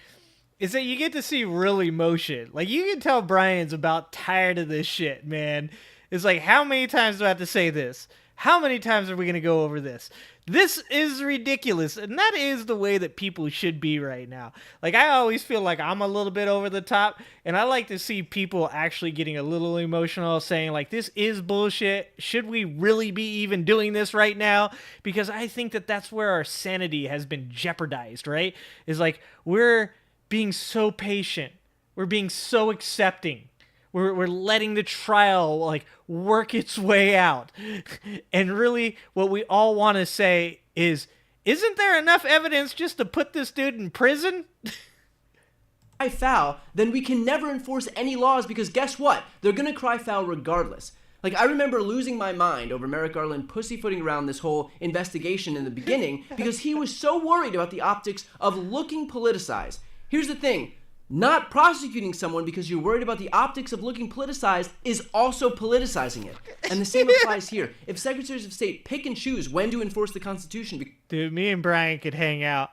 is that you get to see real emotion. Like, you can tell Brian's about tired of this shit, man. It's like, how many times do I have to say this? How many times are we going to go over this? This is ridiculous, and that is the way that people should be right now. Like, I always feel like I'm a little bit over the top, and I like to see people actually getting a little emotional, saying, like, this is bullshit. Should we really be even doing this right now? Because I think that that's where our sanity has been jeopardized, right? Is like, we're being so patient. We're being so accepting. We're letting the trial, like, work its way out. And really, what we all want to say is, isn't there enough evidence just to put this dude in prison? Cry foul, then we can never enforce any laws because guess what? They're going to cry foul regardless. Like, I remember losing my mind over Merrick Garland pussyfooting around this whole investigation in the beginning because he was so worried about the optics of looking politicized. Here's the thing. Not prosecuting someone because you're worried about the optics of looking politicized is also politicizing it. And the same applies here. If secretaries of state pick and choose when to enforce the Constitution dude, me and Brian could hang out.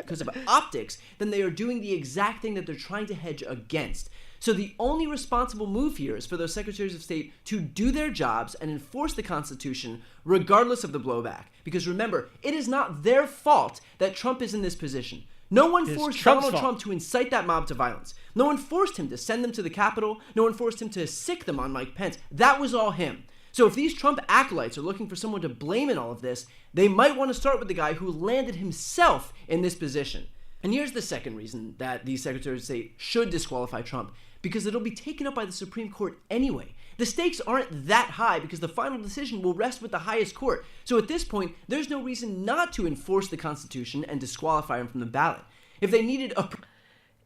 because of optics, then they are doing the exact thing that they're trying to hedge against. So the only responsible move here is for those secretaries of state to do their jobs and enforce the Constitution regardless of the blowback. Because remember, it is not their fault that Trump is in this position. No one forced Donald Trump to incite that mob to violence. No one forced him to send them to the Capitol. No one forced him to sic them on Mike Pence. That was all him. So if these Trump acolytes are looking for someone to blame in all of this, they might want to start with the guy who landed himself in this position. And here's the second reason that these secretaries of state should disqualify Trump, because it'll be taken up by the Supreme Court anyway. The stakes aren't that high because the final decision will rest with the highest court. So at this point, there's no reason not to enforce the Constitution and disqualify him from the ballot. If they needed a...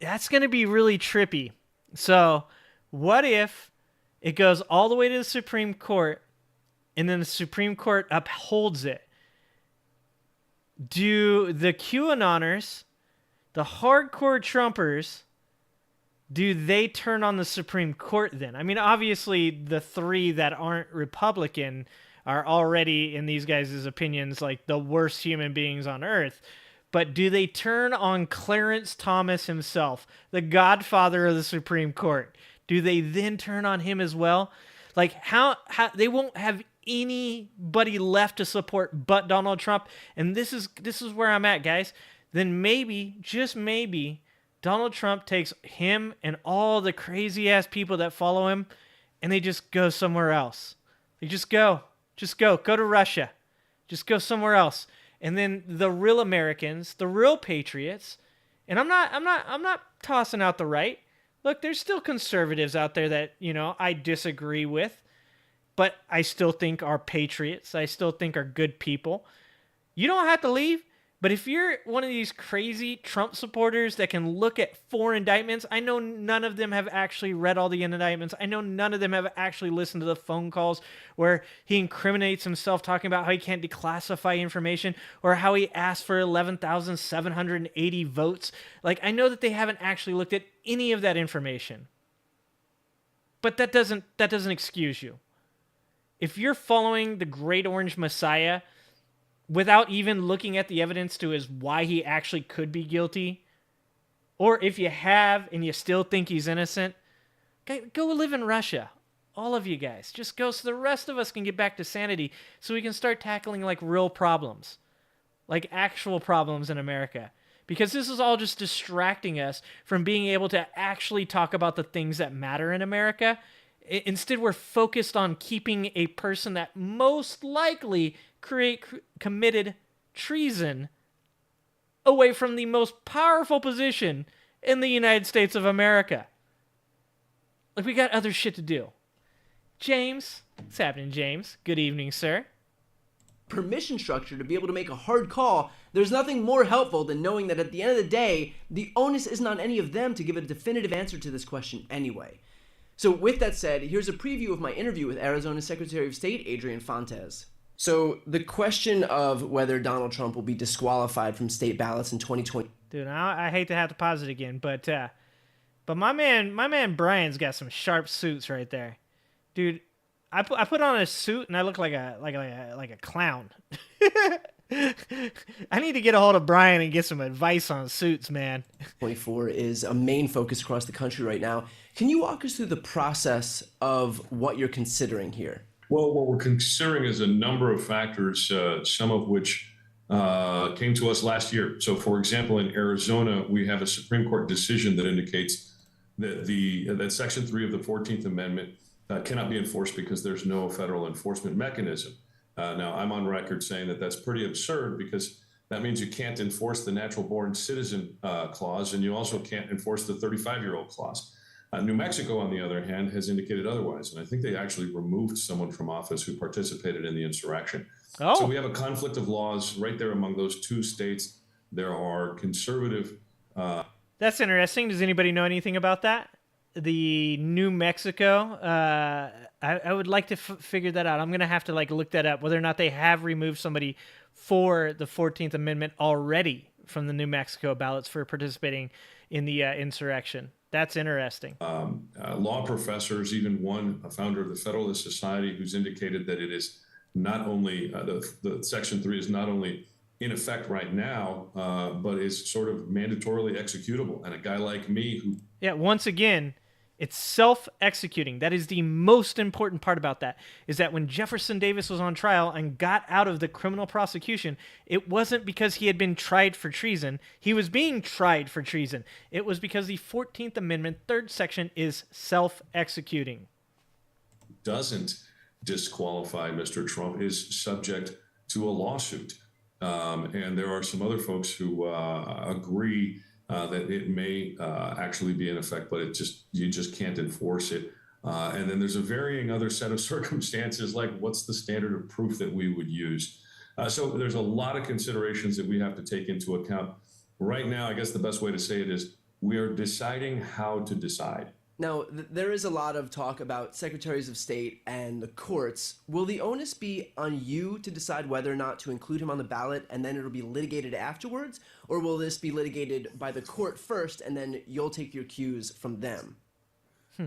That's going to be really trippy. So what if it goes all the way to the Supreme Court and then the Supreme Court upholds it? Do the QAnoners, the hardcore Trumpers, do they turn on the Supreme Court then? I mean, obviously, the three that aren't Republican are already, in these guys' opinions, like the worst human beings on earth. But do they turn on Clarence Thomas himself, the godfather of the Supreme Court? Do they then turn on him as well? Like, how they won't have anybody left to support but Donald Trump. And this is where I'm at, guys. Then maybe, just maybe, Donald Trump takes him and all the crazy-ass people that follow him, and they just go somewhere else. They just go to Russia. Just go somewhere else. And then the real Americans, the real patriots, and I'm not tossing out the right. Look, there's still conservatives out there that, I disagree with, but I still think are patriots. I still think are good people. You don't have to leave. But if you're one of these crazy Trump supporters that can look at 4 indictments, I know none of them have actually read all the indictments. I know none of them have actually listened to the phone calls where he incriminates himself talking about how he can't declassify information or how he asked for 11,780 votes. Like, I know that they haven't actually looked at any of that information. But that doesn't excuse you. If you're following the Great Orange Messiah without even looking at the evidence to his why he actually could be guilty, or if you have and you still think he's innocent, go live in Russia. All of you guys. Just go so the rest of us can get back to sanity so we can start tackling like real problems, like actual problems in America. Because this is all just distracting us from being able to actually talk about the things that matter in America. Instead, we're focused on keeping a person that most likely committed treason away from the most powerful position in the United States of America. Like, we got other shit to do. James, what's happening, James? Good evening, sir. Permission structure to be able to make a hard call, there's nothing more helpful than knowing that at the end of the day, the onus isn't on any of them to give a definitive answer to this question anyway. So with that said, here's a preview of my interview with Arizona Secretary of State Adrian Fontes. So the question of whether Donald Trump will be disqualified from state ballots in 2020. Dude, I hate to have to pause it again, but my man Brian's got some sharp suits right there, dude. I put on a suit and I look like a clown. I need to get a hold of Brian and get some advice on suits, man. 24 is a main focus across the country right now. Can you walk us through the process of what you're considering here? Well, what we're considering is a number of factors, some of which came to us last year. So, for example, in Arizona, we have a Supreme Court decision that indicates that that Section 3 of the 14th Amendment cannot be enforced because there's no federal enforcement mechanism. Now, I'm on record saying that that's pretty absurd because that means you can't enforce the natural-born citizen clause, and you also can't enforce the 35-year-old clause. New Mexico, on the other hand, has indicated otherwise, and I think they actually removed someone from office who participated in the insurrection. Oh. So we have a conflict of laws right there among those two states. There are conservative... That's interesting. Does anybody know anything about that? The New Mexico, I would like to figure that out. I'm going to have to look that up, whether or not they have removed somebody for the 14th Amendment already. from the New Mexico ballots for participating in the insurrection. That's interesting. Law professors, even one, a founder of the Federalist Society, who's indicated that it is not only, the Section 3 is not only in effect right now, but is sort of mandatorily executable. And a guy like me who... Yeah, once again, it's self-executing. That is the most important part about that, is that when Jefferson Davis was on trial and got out of the criminal prosecution, it wasn't because he had been tried for treason. He was being tried for treason. It was because the 14th Amendment, third section, is self-executing. Doesn't disqualify Mr. Trump is subject to a lawsuit. And there are some other folks who agree that it may actually be in effect, but you just can't enforce it. And then there's a varying other set of circumstances, like what's the standard of proof that we would use. So there's a lot of considerations that we have to take into account. Right now, I guess the best way to say it is we are deciding how to decide. Now, there is a lot of talk about secretaries of state and the courts. Will the onus be on you to decide whether or not to include him on the ballot and then it'll be litigated afterwards? Or will this be litigated by the court first and then you'll take your cues from them?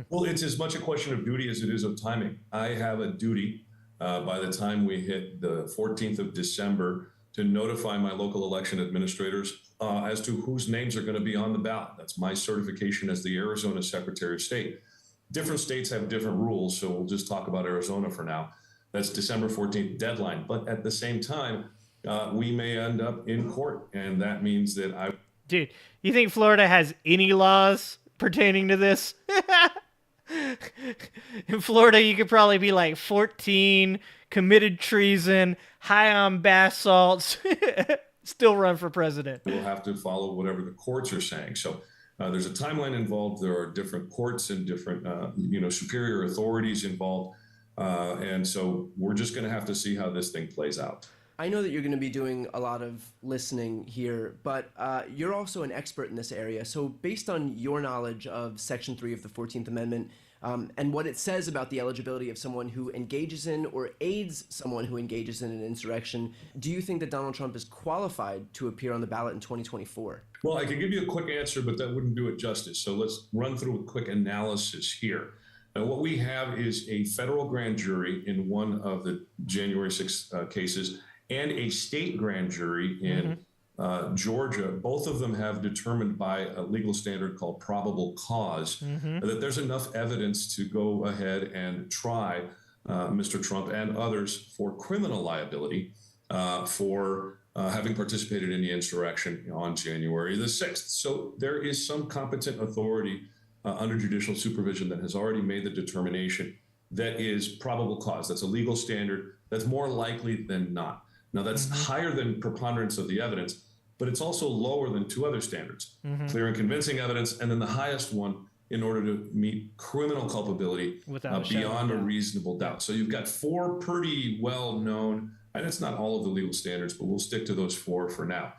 Well, it's as much a question of duty as it is of timing. I have a duty by the time we hit the 14th of December to notify my local election administrators as to whose names are going to be on the ballot. That's my certification as the Arizona Secretary of State. Different states have different rules, so we'll just talk about Arizona for now. That's December 14th deadline. But at the same time, we may end up in court, and that means that I... Dude, you think Florida has any laws pertaining to this? In Florida, you could probably be like 14, committed treason, high on bath salts, still run for president. We'll have to follow whatever the courts are saying. So there's a timeline involved. There are different courts and different, superior authorities involved. And so we're just going to have to see how this thing plays out. I know that you're going to be doing a lot of listening here, but you're also an expert in this area. So based on your knowledge of Section 3 of the 14th Amendment and what it says about the eligibility of someone who engages in or aids someone who engages in an insurrection, do you think that Donald Trump is qualified to appear on the ballot in 2024? Well, I could give you a quick answer, but that wouldn't do it justice. So let's run through a quick analysis here. Now, what we have is a federal grand jury in one of the January 6th cases and a state grand jury in Georgia. Both of them have determined by a legal standard called probable cause that there's enough evidence to go ahead and try Mr. Trump and others for criminal liability for having participated in the insurrection on January the 6th. So there is some competent authority under judicial supervision that has already made the determination that is probable cause. That's a legal standard that's more likely than not. Now, that's higher than preponderance of the evidence, but it's also lower than two other standards, clear and convincing evidence, and then the highest one in order to meet criminal culpability beyond a reasonable doubt. So you've got four pretty well-known, and it's not all of the legal standards, but we'll stick to those four for now.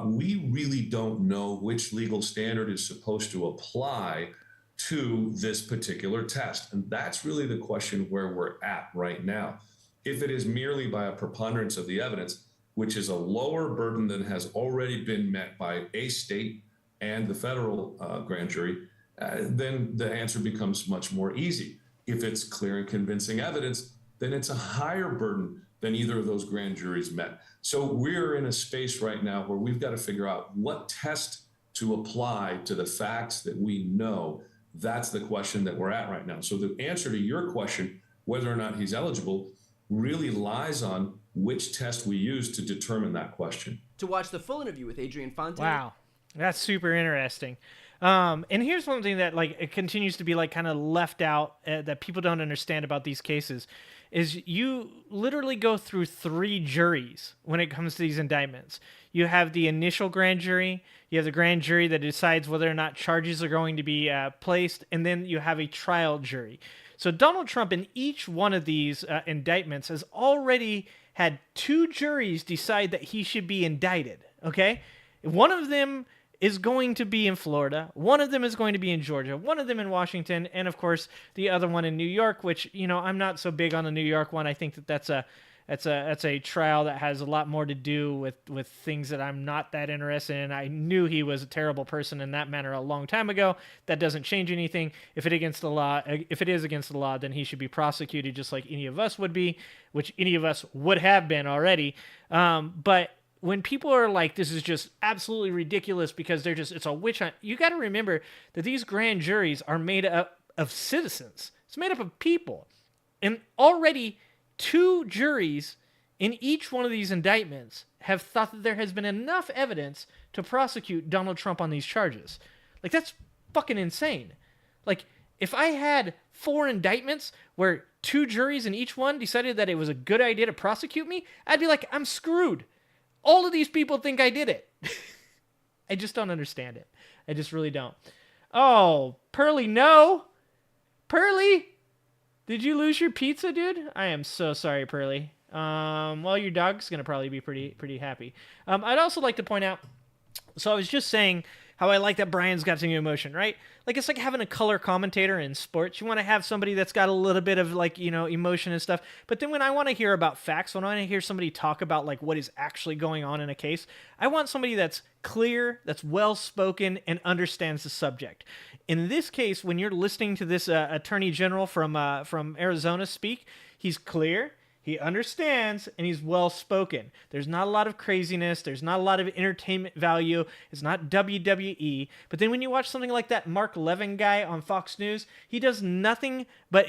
We really don't know which legal standard is supposed to apply to this particular test. And that's really the question where we're at right now. If it is merely by a preponderance of the evidence, which is a lower burden than has already been met by a state and the federal grand jury, then the answer becomes much more easy. If it's clear and convincing evidence, then it's a higher burden than either of those grand juries met. So we're in a space right now where we've got to figure out what test to apply to the facts that we know. That's the question that we're at right now. So the answer to your question, whether or not he's eligible, really lies on which test we use to determine that question. To watch the full interview with Adrian Fonte. Wow, that's super interesting. And here's one thing that it continues to be kind of left out that people don't understand about these cases is you literally go through three juries when it comes to these indictments. You have the initial grand jury, you have the grand jury that decides whether or not charges are going to be placed, and then you have a trial jury. So Donald Trump in each one of these indictments has already had two juries decide that he should be indicted, okay? One of them is going to be in Florida, one of them is going to be in Georgia, one of them in Washington, and of course the other one in New York, which, I'm not so big on the New York one. I think that that's That's a trial that has a lot more to do with things that I'm not that interested in. I knew he was a terrible person in that manner a long time ago. That doesn't change anything. If it is against the law, then he should be prosecuted just like any of us would be, which any of us would have been already. But when people are like, this is just absolutely ridiculous because it's a witch hunt, you got to remember that these grand juries are made up of citizens. It's made up of people. And already 2 juries in each one of these indictments have thought that there has been enough evidence to prosecute Donald Trump on these charges. Like, that's fucking insane. Like, if I had 4 indictments where 2 juries in each one decided that it was a good idea to prosecute me, I'd be like, I'm screwed. All of these people think I did it. I just don't understand it. I just really don't. Oh, Pearly, no. Pearly, did you lose your pizza, dude? I am so sorry, Pearly. Well, your dog's going to probably be pretty happy. I'd also like to point out, so I was just saying how I like that Brian's got some emotion, right? Like, it's like having a color commentator in sports. You want to have somebody that's got a little bit of, like, you know, emotion and stuff. But then when I want to hear about facts, when I want to hear somebody talk about, like, what is actually going on in a case, I want somebody that's clear, that's well-spoken, and understands the subject. In this case, when you're listening to this attorney general from Arizona speak, he's clear, he understands, and he's well-spoken. There's not a lot of craziness. There's not a lot of entertainment value. It's not WWE. But then when you watch something like that Mark Levin guy on Fox News, he does nothing but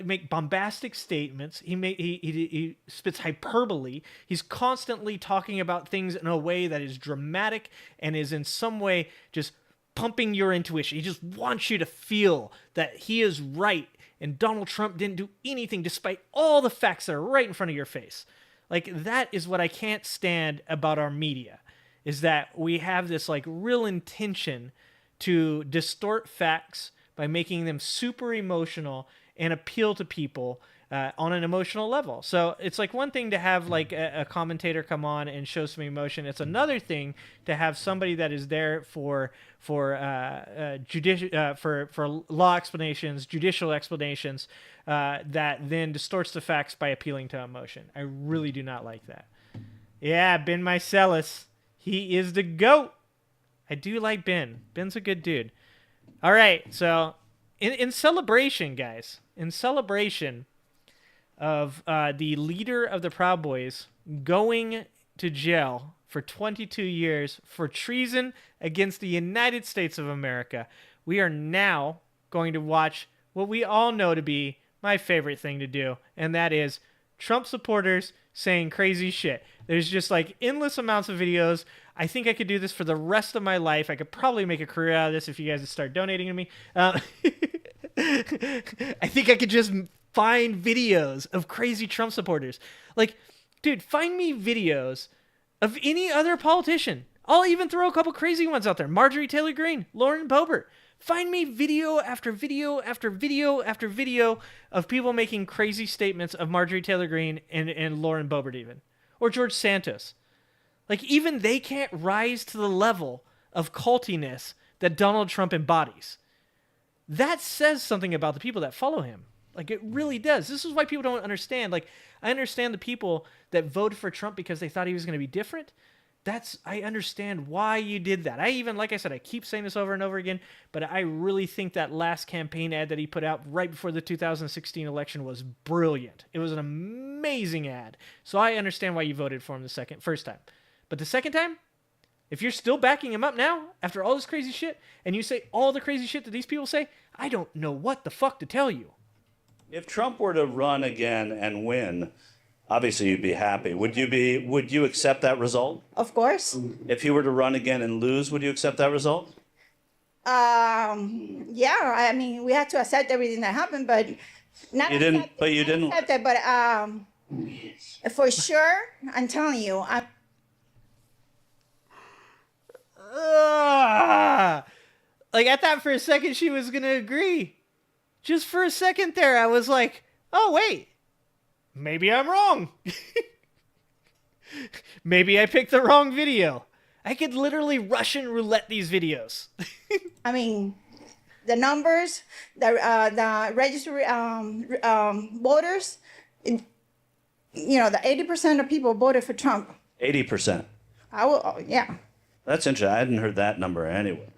make bombastic statements. He spits hyperbole. He's constantly talking about things in a way that is dramatic and is in some way just pumping your intuition. He just wants you to feel that he is right and Donald Trump didn't do anything despite all the facts that are right in front of your face. Like, that is what I can't stand about our media, is that we have this, like, real intention to distort facts by making them super emotional and appeal to people on an emotional level. So it's like one thing to have like a commentator come on and show some emotion. It's another thing to have somebody that is there for law explanations, judicial explanations, that then distorts the facts by appealing to emotion. I really do not like that. Yeah, Ben Mycelis, he is the GOAT. I do like Ben. Ben's a good dude. All right, so in celebration, guys, in celebration of the leader of the Proud Boys going to jail for 22 years for treason against the United States of America, we are now going to watch what we all know to be my favorite thing to do, and that is Trump supporters saying crazy shit. There's just like endless amounts of videos. I think I could do this for the rest of my life. I could probably make a career out of this if you guys start donating to me. I think I could just find videos of crazy Trump supporters. Like, dude, find me videos of any other politician. I'll even throw a couple crazy ones out there. Marjorie Taylor Greene, Lauren Boebert. Find me video after video after video after video of people making crazy statements of Marjorie Taylor Greene and Lauren Boebert even. Or George Santos. Like, even they can't rise to the level of cultiness that Donald Trump embodies. That says something about the people that follow him. Like, it really does. This is why people don't understand. Like, I understand the people that voted for Trump because they thought he was going to be different. I understand why you did that. I even, like I said, I keep saying this over and over again, but I really think that last campaign ad that he put out right before the 2016 election was brilliant. It was an amazing ad. So I understand why you voted for him the first time. But the second time, if you're still backing him up now, after all this crazy shit, and you say all the crazy shit that these people say, I don't know what the fuck to tell you. If Trump were to run again and win, obviously you'd be happy. Would you accept that result? Of course. If he were to run again and lose, would you accept that result? Yeah, I mean, we had to accept everything that happened, but not you didn't. But you didn't. Accept it, but for sure, I'm telling you, like, I thought for a second she was gonna agree. Just for a second there, I was like, oh, wait, maybe I'm wrong. Maybe I picked the wrong video. I could literally Russian roulette these videos. I mean, the numbers, the registered voters, the 80% of people voted for Trump. 80%. Yeah. That's interesting. I hadn't heard that number anyway.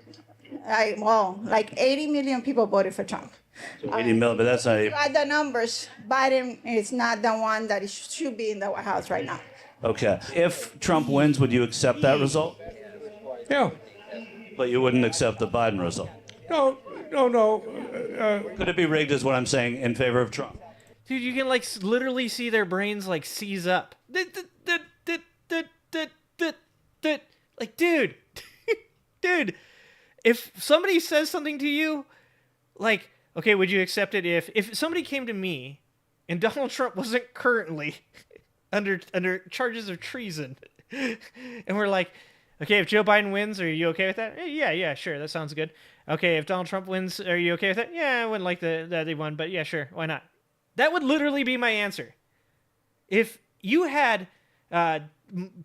Like 80 million people voted for Trump. So 80 million, but that's not. You add the numbers, Biden is not the one that should be in the White House right now. Okay. If Trump wins, would you accept that result? Yeah. But you wouldn't accept the Biden result? No. Could it be rigged, is what I'm saying, in favor of Trump? Dude, you can like literally see their brains like seize up. Like, dude, dude, if somebody says something to you, like, okay, would you accept it if somebody came to me and Donald Trump wasn't currently under charges of treason, and we're like, okay, if Joe Biden wins, are you okay with that? Yeah, sure, that sounds good. Okay, if Donald Trump wins, are you okay with that? Yeah, I wouldn't like that they won, but yeah, sure, why not? That would literally be my answer. If you had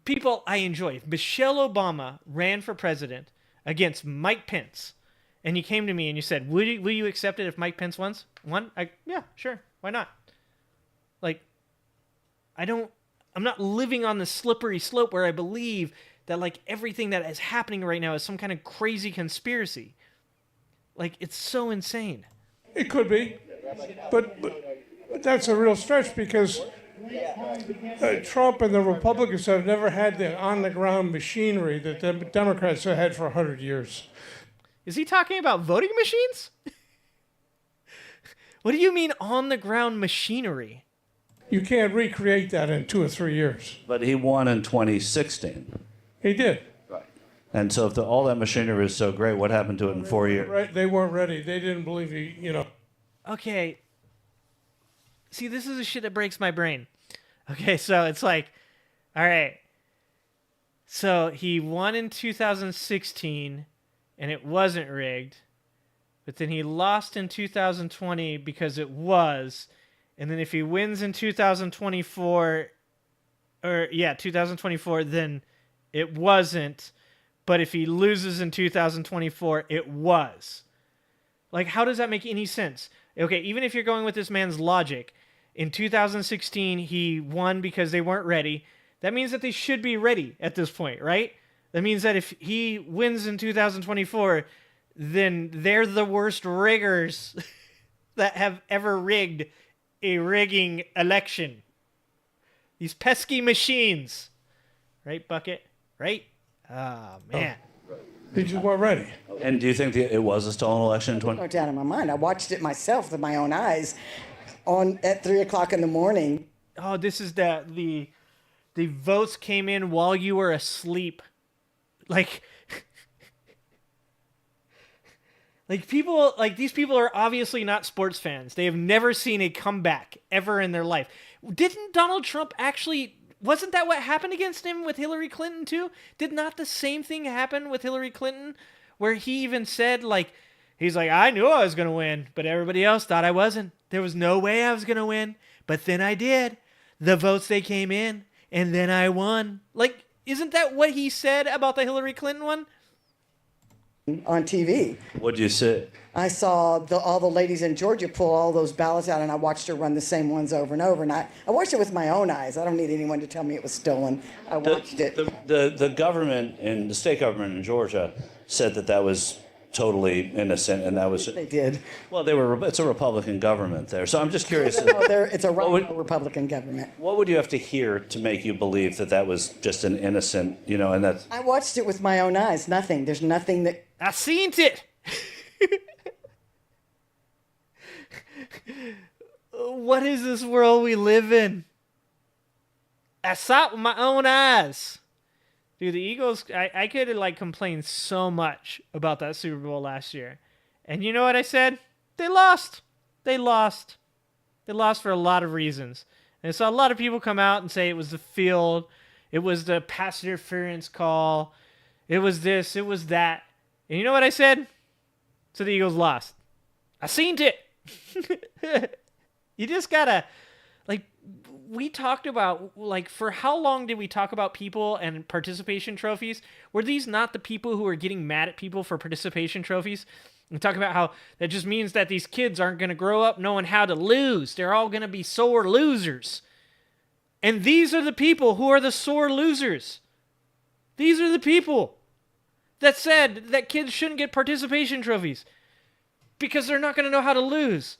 people I enjoy, if Michelle Obama ran for president against Mike Pence, and you came to me and you said, will you accept it if Mike Pence won? Yeah, sure, why not? Like, I'm not living on the slippery slope where I believe that like everything that is happening right now is some kind of crazy conspiracy. Like, it's so insane. It could be, but that's a real stretch because Trump and the Republicans have never had the on-the-ground machinery that the Democrats have had for 100 years. Is he talking about voting machines? What do you mean on-the-ground machinery? You can't recreate that in 2 or 3 years. But he won in 2016. He did. Right. And so if all that machinery is so great, what happened to it in 4 years? Right, they weren't ready. They didn't believe he. Okay. See, this is the shit that breaks my brain. Okay, so it's like, all right. So he won in 2016, and it wasn't rigged. But then he lost in 2020 because it was. And then if he wins in 2024, 2024, then it wasn't. But if he loses in 2024, it was. Like, how does that make any sense? Okay, even if you're going with this man's logic, in 2016, he won because they weren't ready. That means that they should be ready at this point, right? That means that if he wins in 2024, then they're the worst riggers that have ever rigged a rigging election. These pesky machines. Right, Bucket? Right? Oh, man. They just weren't ready. And do you think it was a stolen election in 20? No doubt in my mind. I watched it myself with my own eyes at 3 o'clock in the morning. Oh, this is the votes came in while you were asleep. Like people, like these people are obviously not sports fans. They have never seen a comeback ever in their life. Didn't Donald Trump actually, wasn't that what happened against him with Hillary Clinton too? Did not the same thing happen with Hillary Clinton where he even said he's like, I knew I was going to win, but everybody else thought I wasn't. There was no way I was going to win, but then I did. The votes, they came in, and then I won. Like, isn't that what he said about the Hillary Clinton one? On TV. What did you see? I saw all the ladies in Georgia pull all those ballots out, and I watched her run the same ones over and over. And I watched it with my own eyes. I don't need anyone to tell me it was stolen. I watched it. The government, the state government in Georgia, said that was totally innocent, and that was. They did. Well, it's a Republican government there, so I'm just curious. No, it's a Republican government. What would you have to hear to make you believe that was just an innocent, and that's? I watched it with my own eyes. Nothing. There's nothing that. I seen it. What is this world we live in? I saw it with my own eyes. Dude, the Eagles, I could have complained so much about that Super Bowl last year. And you know what I said? They lost. They lost. They lost for a lot of reasons. And I saw a lot of people come out and say it was the field, it was the pass interference call, it was this, it was that. And you know what I said? So the Eagles lost. I seen it. You just gotta, we talked about, for how long did we talk about people and participation trophies? Were these not the people who were getting mad at people for participation trophies? We talk about how that just means that these kids aren't going to grow up knowing how to lose. They're all going to be sore losers. And these are the people who are the sore losers. These are the people that said that kids shouldn't get participation trophies because they're not going to know how to lose.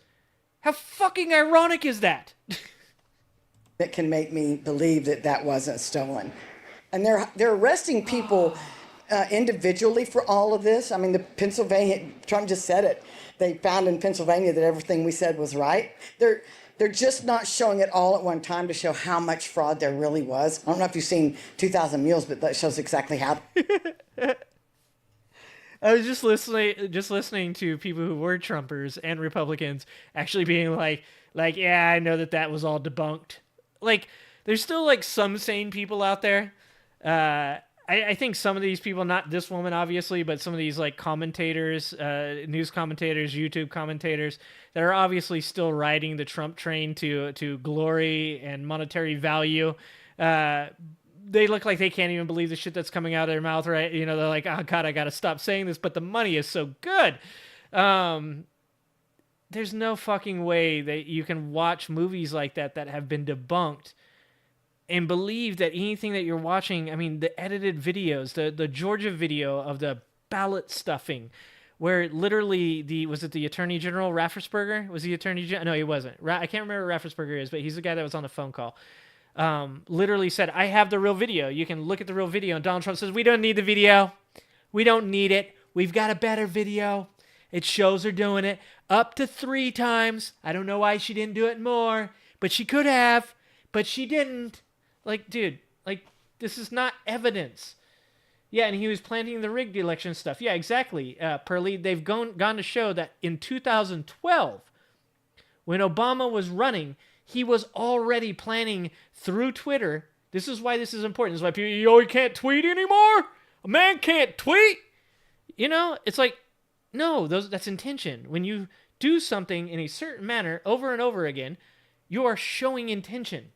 How fucking ironic is that? That can make me believe that that wasn't stolen. And they're arresting people individually for all of this. I mean, the Pennsylvania, Trump just said it. They found in Pennsylvania that everything we said was right. They're just not showing it all at one time to show how much fraud there really was. I don't know if you've seen 2,000 Mules, but that shows exactly how. I was just listening to people who were Trumpers and Republicans actually being like, yeah, I know that was all debunked. Like, there's still like some sane people out there. I think some of these people, not this woman obviously, but some of these like commentators, news commentators, YouTube commentators that are obviously still riding the Trump train to glory and monetary value. They look like they can't even believe the shit that's coming out of their mouth, right? You know, they're like, oh God, I got to stop saying this, but the money is so good. There's no fucking way that you can watch movies like that have been debunked and believe that anything that you're watching, I mean, the edited videos, the Georgia video of the ballot stuffing, where literally was it the Attorney General, Raffensperger? Was he Attorney General? No, he wasn't. I can't remember what Raffensperger is, but he's the guy that was on the phone call. Literally said, I have the real video. You can look at the real video. And Donald Trump says, we don't need the video. We don't need it. We've got a better video. It shows her doing it up to 3 times. I don't know why she didn't do it more, but she could have, but she didn't. Like, dude, like, this is not evidence. Yeah, and he was planting the rigged election stuff. Yeah, exactly, Pearly. They've gone to show that in 2012, when Obama was running, he was already planning through Twitter. This is why this is important. This is why people, you can't tweet anymore? A man can't tweet? You know, it's like, no, that's intention. When you do something in a certain manner over and over again, you are showing intention.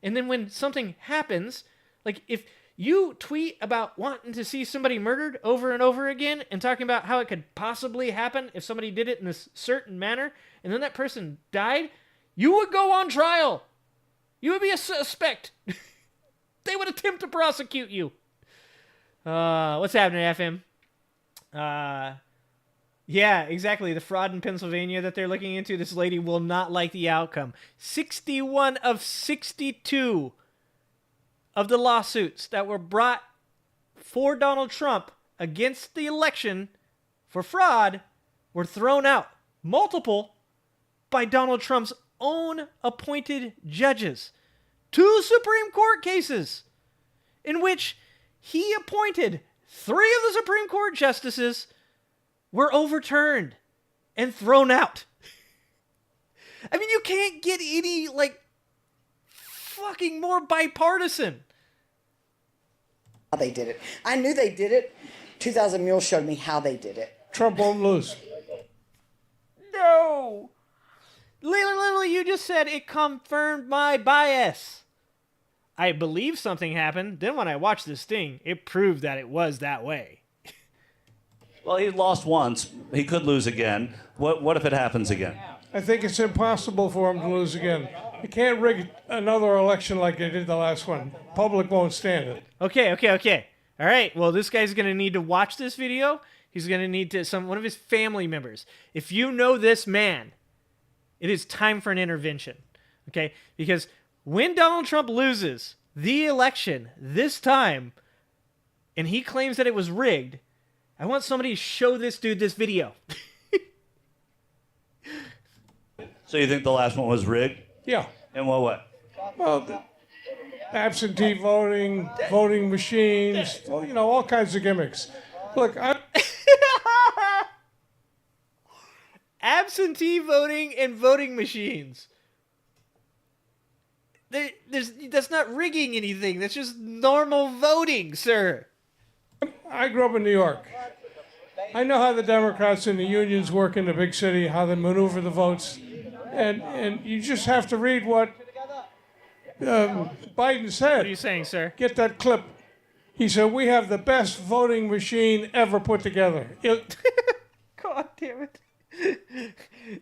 And then when something happens, like if you tweet about wanting to see somebody murdered over and over again and talking about how it could possibly happen if somebody did it in this certain manner, and then that person died, you would go on trial. You would be a suspect. They would attempt to prosecute you. What's happening, FM? Yeah, exactly. The fraud in Pennsylvania that they're looking into, this lady will not like the outcome. 61 of 62 of the lawsuits that were brought for Donald Trump against the election for fraud were thrown out. Multiple by Donald Trump's own appointed judges. 2 Supreme Court cases in which he appointed 3 of the Supreme Court justices were overturned and thrown out. I mean, you can't get any, like, fucking more bipartisan. How they did it. I knew they did it. 2,000 Mules showed me how they did it. Trump won't lose. No! Literally, you just said it confirmed my bias. I believe something happened. Then when I watched this thing, it proved that it was that way. Well, he lost once. He could lose again. What if it happens again? I think it's impossible for him to lose again. You can't rig another election like they did the last one. Public won't stand it. Okay. All right. Well, this guy's going to need to watch this video. He's going to need to one of his family members. If you know this man, it is time for an intervention. Okay? Because when Donald Trump loses the election this time, and he claims that it was rigged, I want somebody to show this dude this video. So you think the last one was rigged? Yeah. And what? Well, absentee voting, voting machines, well, you know, all kinds of gimmicks. Look, Absentee voting and voting machines. That's not rigging anything. That's just normal voting, sir. I grew up in New York. I know how the Democrats and the unions work in the big city, how they maneuver the votes. And you just have to read what Biden said. What are you saying, sir? Get that clip. He said, we have the best voting machine ever put together. God damn it.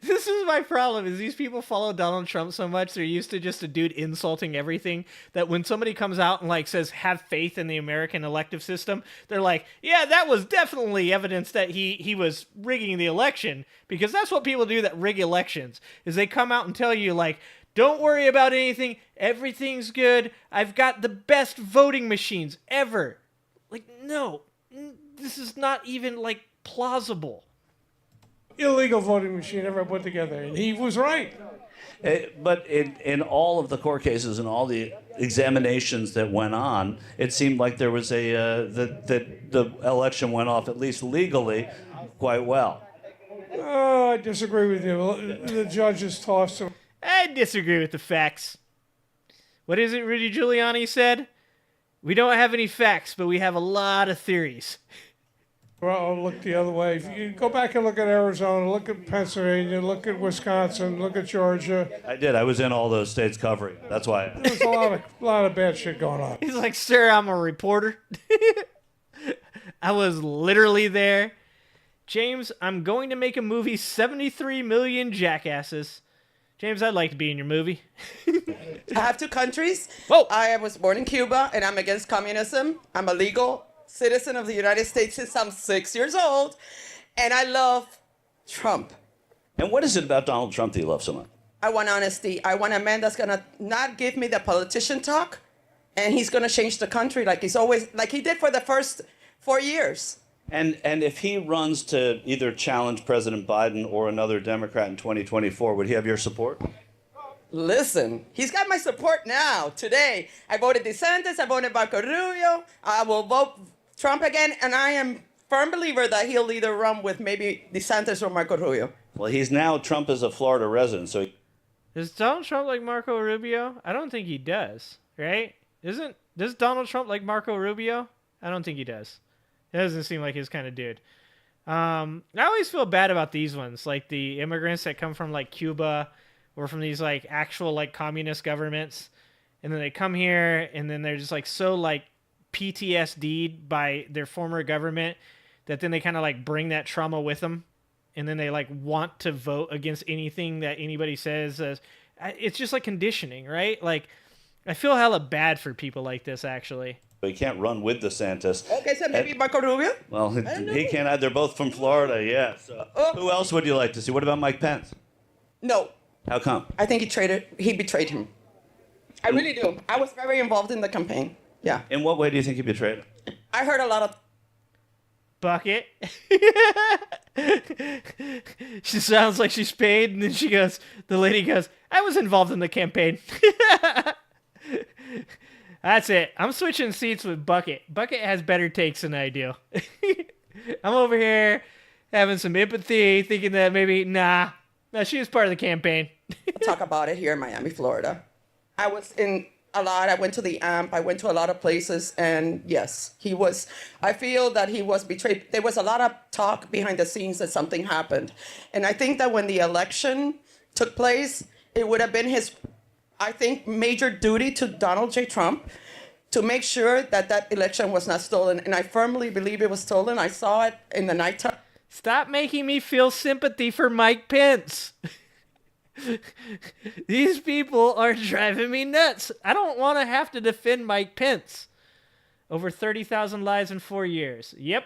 This is my problem, is these people follow Donald Trump so much, they're used to just a dude insulting everything, that when somebody comes out and like says, have faith in the American elective system, they're like, yeah, that was definitely evidence that he was rigging the election, because that's what people do that rig elections, is they come out and tell you like, don't worry about anything, everything's good, I've got the best voting machines ever. Like, no, this is not even like plausible. Illegal voting machine ever put together, and he was right. But in all of the court cases and all the examinations that went on, it seemed like there was that the election went off, at least legally, quite well. I disagree with you. The judges tossed him. I disagree with the facts. What is it Rudy Giuliani said? We don't have any facts, but we have a lot of theories. Well, I'll look the other way. If you go back and look at Arizona, look at Pennsylvania, look at Wisconsin, look at Georgia. I did. I was in all those states covering. That's why. There's a lot of bad shit going on. He's like, sir, I'm a reporter. I was literally there. James, I'm going to make a movie, 73 million jackasses. James, I'd like to be in your movie. I have two countries. Whoa. I was born in Cuba, and I'm against communism. I'm a legal citizen of the United States since I'm 6 years old, and I love Trump. And what is it about Donald Trump that you love so much? I want honesty. I want a man that's gonna not give me the politician talk, and he's gonna change the country like he did for the first 4 years. And if he runs to either challenge President Biden or another Democrat in 2024, would he have your support? Listen, he's got my support now, today. I voted DeSantis, I voted Marco Rubio, I will vote Trump again, and I am firm believer that he'll either run with maybe DeSantis or Marco Rubio. Well, Trump is a Florida resident, so... Does Donald Trump like Marco Rubio? I don't think he does, right? Does Donald Trump like Marco Rubio? I don't think he does. It doesn't seem like his kind of dude. I always feel bad about these ones, like the immigrants that come from like Cuba or from these like actual like communist governments, and then they come here and then they're just like so like PTSD'd by their former government that then they kind of like bring that trauma with them, and then they like want to vote against anything that anybody says. It's just like conditioning, right? Like I feel hella bad for people like this, actually. He can't run with DeSantis. Okay, so maybe Marco Rubio? Well, he can't. They're both from Florida, yeah. So who else would you like to see? What about Mike Pence? No. How come? I think he betrayed him. I really do. I was very involved in the campaign. Yeah. In what way do you think he betrayed him? I heard a lot of... Bucket. She sounds like she's paid, and then the lady goes, I was involved in the campaign. That's it. I'm switching seats with Bucket. Bucket has better takes than I do. I'm over here having some empathy, thinking that maybe, no, she was part of the campaign. I'll talk about it here in Miami, Florida. I was in a lot. I went to the AMP. I went to a lot of places. And yes, I feel that he was betrayed. There was a lot of talk behind the scenes that something happened. And I think that when the election took place, it would have been his, I think, major duty to Donald J. Trump to make sure that election was not stolen. And I firmly believe it was stolen. I saw it in the nighttime. Stop making me feel sympathy for Mike Pence. These people are driving me nuts. I don't want to have to defend Mike Pence. Over 30,000 lies in 4 years. Yep.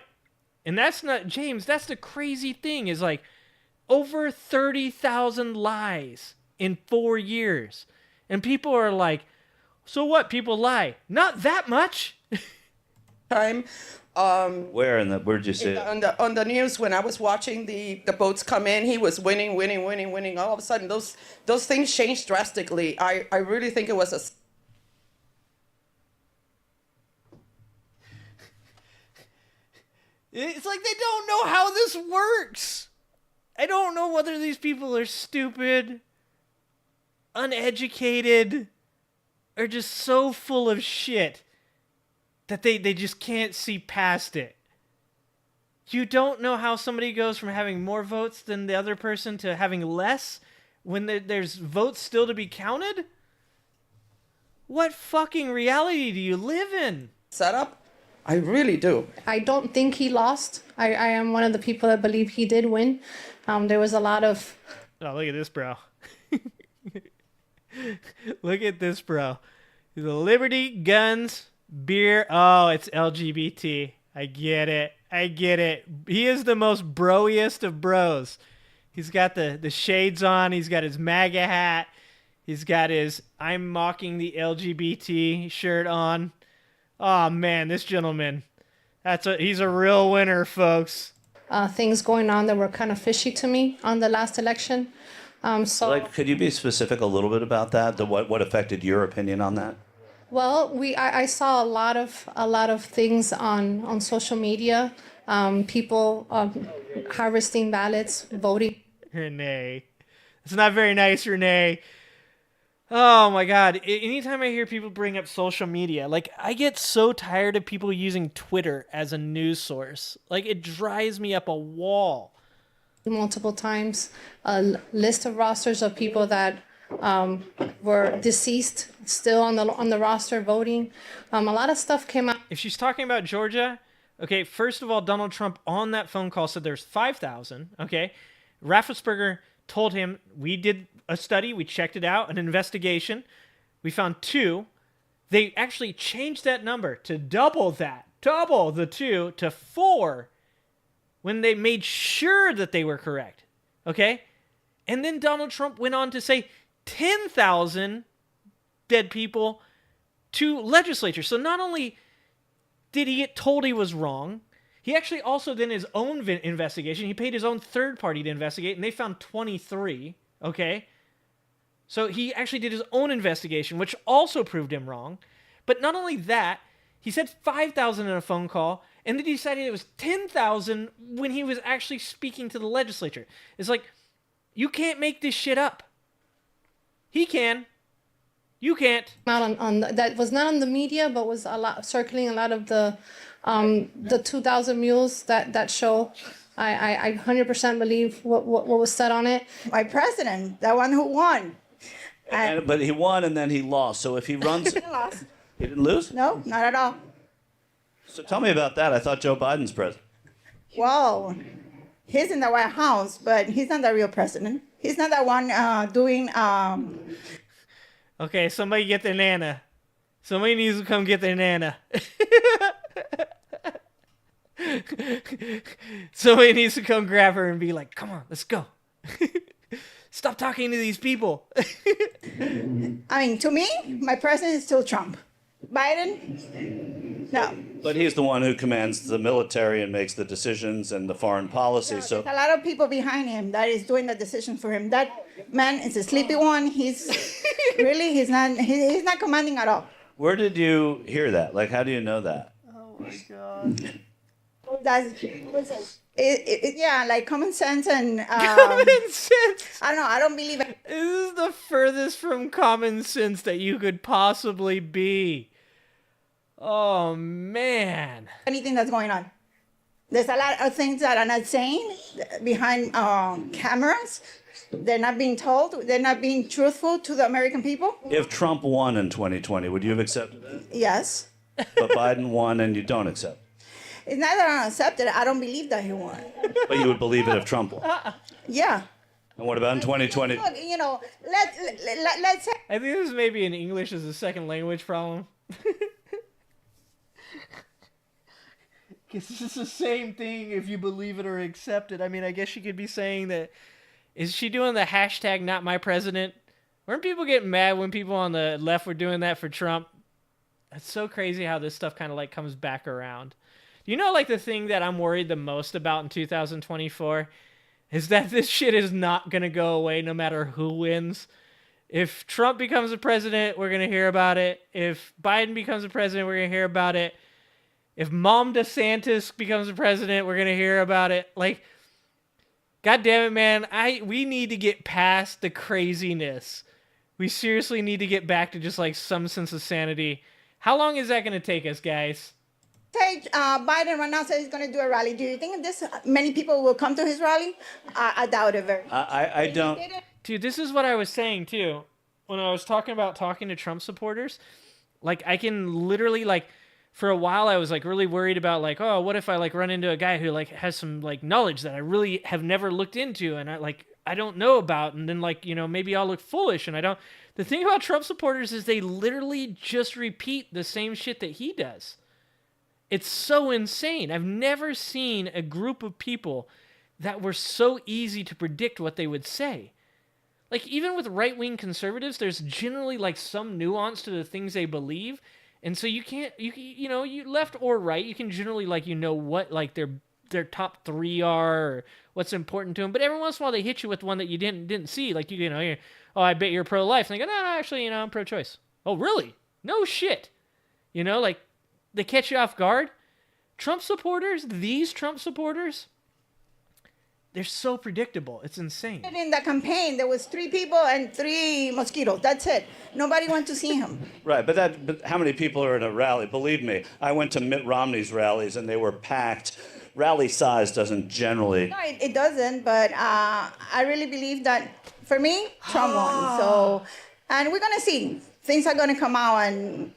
And that's not, James, that's the crazy thing is like over 30,000 lies in 4 years. And people are like, so what? People lie. Not that much. Time. Where'd you see it? On the news, when I was watching the votes come in, he was winning. All of a sudden, those things changed drastically. I really think it was a... It's like they don't know how this works. I don't know whether these people are stupid, uneducated, or just so full of shit that they just can't see past it. You don't know how somebody goes from having more votes than the other person to having less when there's votes still to be counted? What fucking reality do you live in? Setup, I really do. I don't think he lost. I am one of the people that believe he did win. There was a lot of... Oh, look at this, bro. Look at this, bro. The liberty, guns, beer. Oh, it's LGBT. I get it. I get it. He is the most broiest of bros. He's got the shades on. He's got his MAGA hat. He's got his I'm mocking the LGBT shirt on. Oh, man, this gentleman. He's a real winner, folks. Things going on that were kind of fishy to me on the last election. Could you be specific a little bit about that? What affected your opinion on that? Well, I saw a lot of things on social media. People harvesting ballots, voting. Renee, it's not very nice, Renee. Oh my God! Anytime I hear people bring up social media, like I get so tired of people using Twitter as a news source. Like it drives me up a wall. Multiple times, a list of rosters of people that were deceased still on the roster voting. A lot of stuff came out. If she's talking about Georgia, okay, first of all, Donald Trump on that phone call said there's 5,000, okay? Raffensperger told him, we did a study, we checked it out, an investigation. We found 2. They actually changed that number to double the 2 to 4 when they made sure that they were correct, okay? And then Donald Trump went on to say 10,000 dead people to legislature. So not only did he get told he was wrong, he actually also did his own investigation. He paid his own third party to investigate, and they found 23, okay? So he actually did his own investigation, which also proved him wrong. But not only that, he said 5,000 in a phone call, and then he decided it was 10,000 when he was actually speaking to the legislature. It's like, you can't make this shit up. He can. You can't. On that was not on the media, but was circling a lot of the 2,000 Mules that show. I 100% believe what was said on it. My president, the one who won. But he won and then he lost. So if he runs, He lost. he didn't lose. No, not at all. So tell me about that. I thought Joe Biden's president. Well, he's in the White House, but he's not the real president. He's not the one doing. Okay, somebody get their nana. Somebody needs to come get their nana. Somebody needs to come grab her and be like, come on, let's go. Stop talking to these people. I mean, to me, my president is still Trump. Biden, no. But he's the one who commands the military and makes the decisions and the foreign policy. So There's a lot of people behind him that is doing the decisions for him. That man is a sleepy one. He's not commanding at all. where did you hear that? Like, how do you know that? Oh my God. Yeah, like common sense and common sense. I don't know. I don't believe it. This is the furthest from common sense that you could possibly be. Oh man. Anything that's going on. There's a lot of things that are not saying behind cameras. They're not being told. They're not being truthful to the American people. If Trump won in 2020, would you have accepted it? Yes. But Biden won and you don't accept. It's not that I don't accept it. I don't believe that he won. But you would believe it if Trump won. Yeah. And what about in 2020? Look, you know, let's say. I think this is maybe an English as a second language problem. Because this is the same thing if you believe it or accept it. I mean, I guess she could be saying that. Is she doing the hashtag not my president? Weren't people getting mad when people on the left were doing that for Trump? It's so crazy how this stuff kind of like comes back around. You know, like the thing that I'm worried the most about in 2024 is that this shit is not going to go away no matter who wins. If Trump becomes the president, we're going to hear about it. If Biden becomes the president, we're going to hear about it. If Mom DeSantis becomes the president, we're going to hear about it. Like, God damn it, man. We need to get past the craziness. We seriously need to get back to just like some sense of sanity. How long is that going to take us, guys? Say Biden right now says he's going to do a rally. Do you think this many people will come to his rally? I doubt it very much. I don't. Dude, this is what I was saying too. When I was talking about talking to Trump supporters, like I can literally like for a while I was like really worried about like, oh, what if I like run into a guy who like has some like knowledge that I really have never looked into and I don't know about, and then like, you know, maybe I'll look foolish and I don't. The thing about Trump supporters is they literally just repeat the same shit that he does. It's so insane. I've never seen a group of people that were so easy to predict what they would say. Like, even with right-wing conservatives, there's generally like some nuance to the things they believe. And so you can't, you know, you left or right, you can generally like, you know, what like their top 3 are or what's important to them. But every once in a while they hit you with one that you didn't see. Like, you know, you're, oh, I bet you're pro-life. And they go, no, actually, you know, I'm pro-choice. Oh, really? No shit. You know, like, they catch you off guard. Trump supporters, these Trump supporters, they're so predictable. It's insane. In the campaign, there was 3 people and 3 mosquitoes. That's it. Nobody went to see him. Right, but how many people are in a rally? Believe me, I went to Mitt Romney's rallies and they were packed. Rally size doesn't generally. No, it doesn't, but I really believe that, for me, Trump won. So, and we're going to see. Things are going to come out and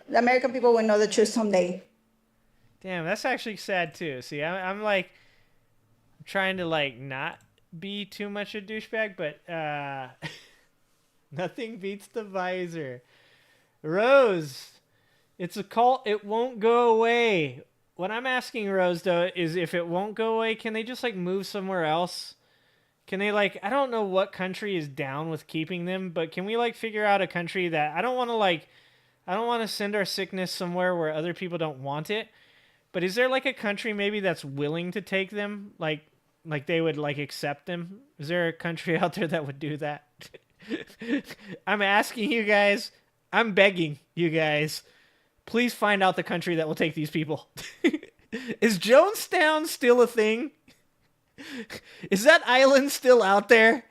the American people will know the truth someday. Damn, that's actually sad too. See, I'm like trying to like not be too much a douchebag, but nothing beats the visor. Rose, it's a cult. It won't go away. What I'm asking Rose though is if it won't go away, can they just like move somewhere else? Can they like, I don't know what country is down with keeping them, but can we like figure out a country that I don't want to send our sickness somewhere where other people don't want it. But is there like a country maybe that's willing to take them? Like they would like accept them? Is there a country out there that would do that? I'm asking you guys. I'm begging you guys. Please find out the country that will take these people. Is Jonestown still a thing? Is that island still out there?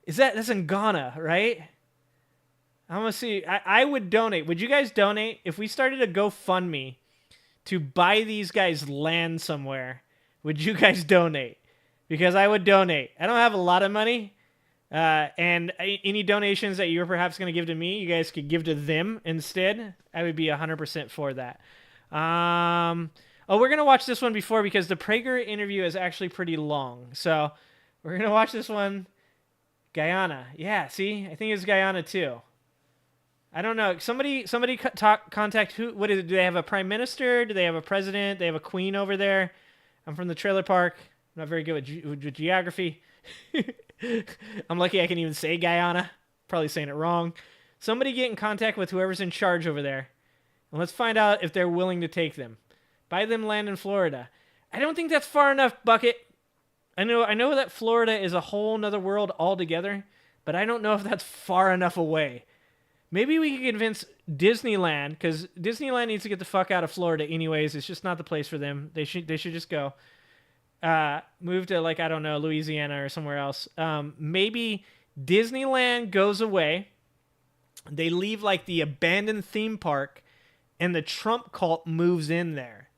That's in Ghana, right? I'm gonna see. I would donate. Would you guys donate if we started a GoFundMe to buy these guys land somewhere? Would you guys donate? Because I would donate. I don't have a lot of money, and any donations that you're perhaps going to give to me, you guys could give to them instead. I would be 100% for that. Oh, we're going to watch this one before because the Praeger interview is actually pretty long. So we're going to watch this one. Guyana. Yeah, see? I think it's Guyana too. I don't know. Somebody contact who? What is it? Do they have a prime minister? Do they have a president? They have a queen over there? I'm from the trailer park. I'm not very good with geography. I'm lucky I can even say Guyana. Probably saying it wrong. Somebody get in contact with whoever's in charge over there. And let's find out if they're willing to take them. Buy them land in Florida. I don't think that's far enough, Bucket. I know that Florida is a whole nother world altogether, but I don't know if that's far enough away. Maybe we can convince Disneyland, because Disneyland needs to get the fuck out of Florida anyways. It's just not the place for them. They should just go. Move to, like, I don't know, Louisiana or somewhere else. Maybe Disneyland goes away. They leave, like, the abandoned theme park, and the Trump cult moves in there.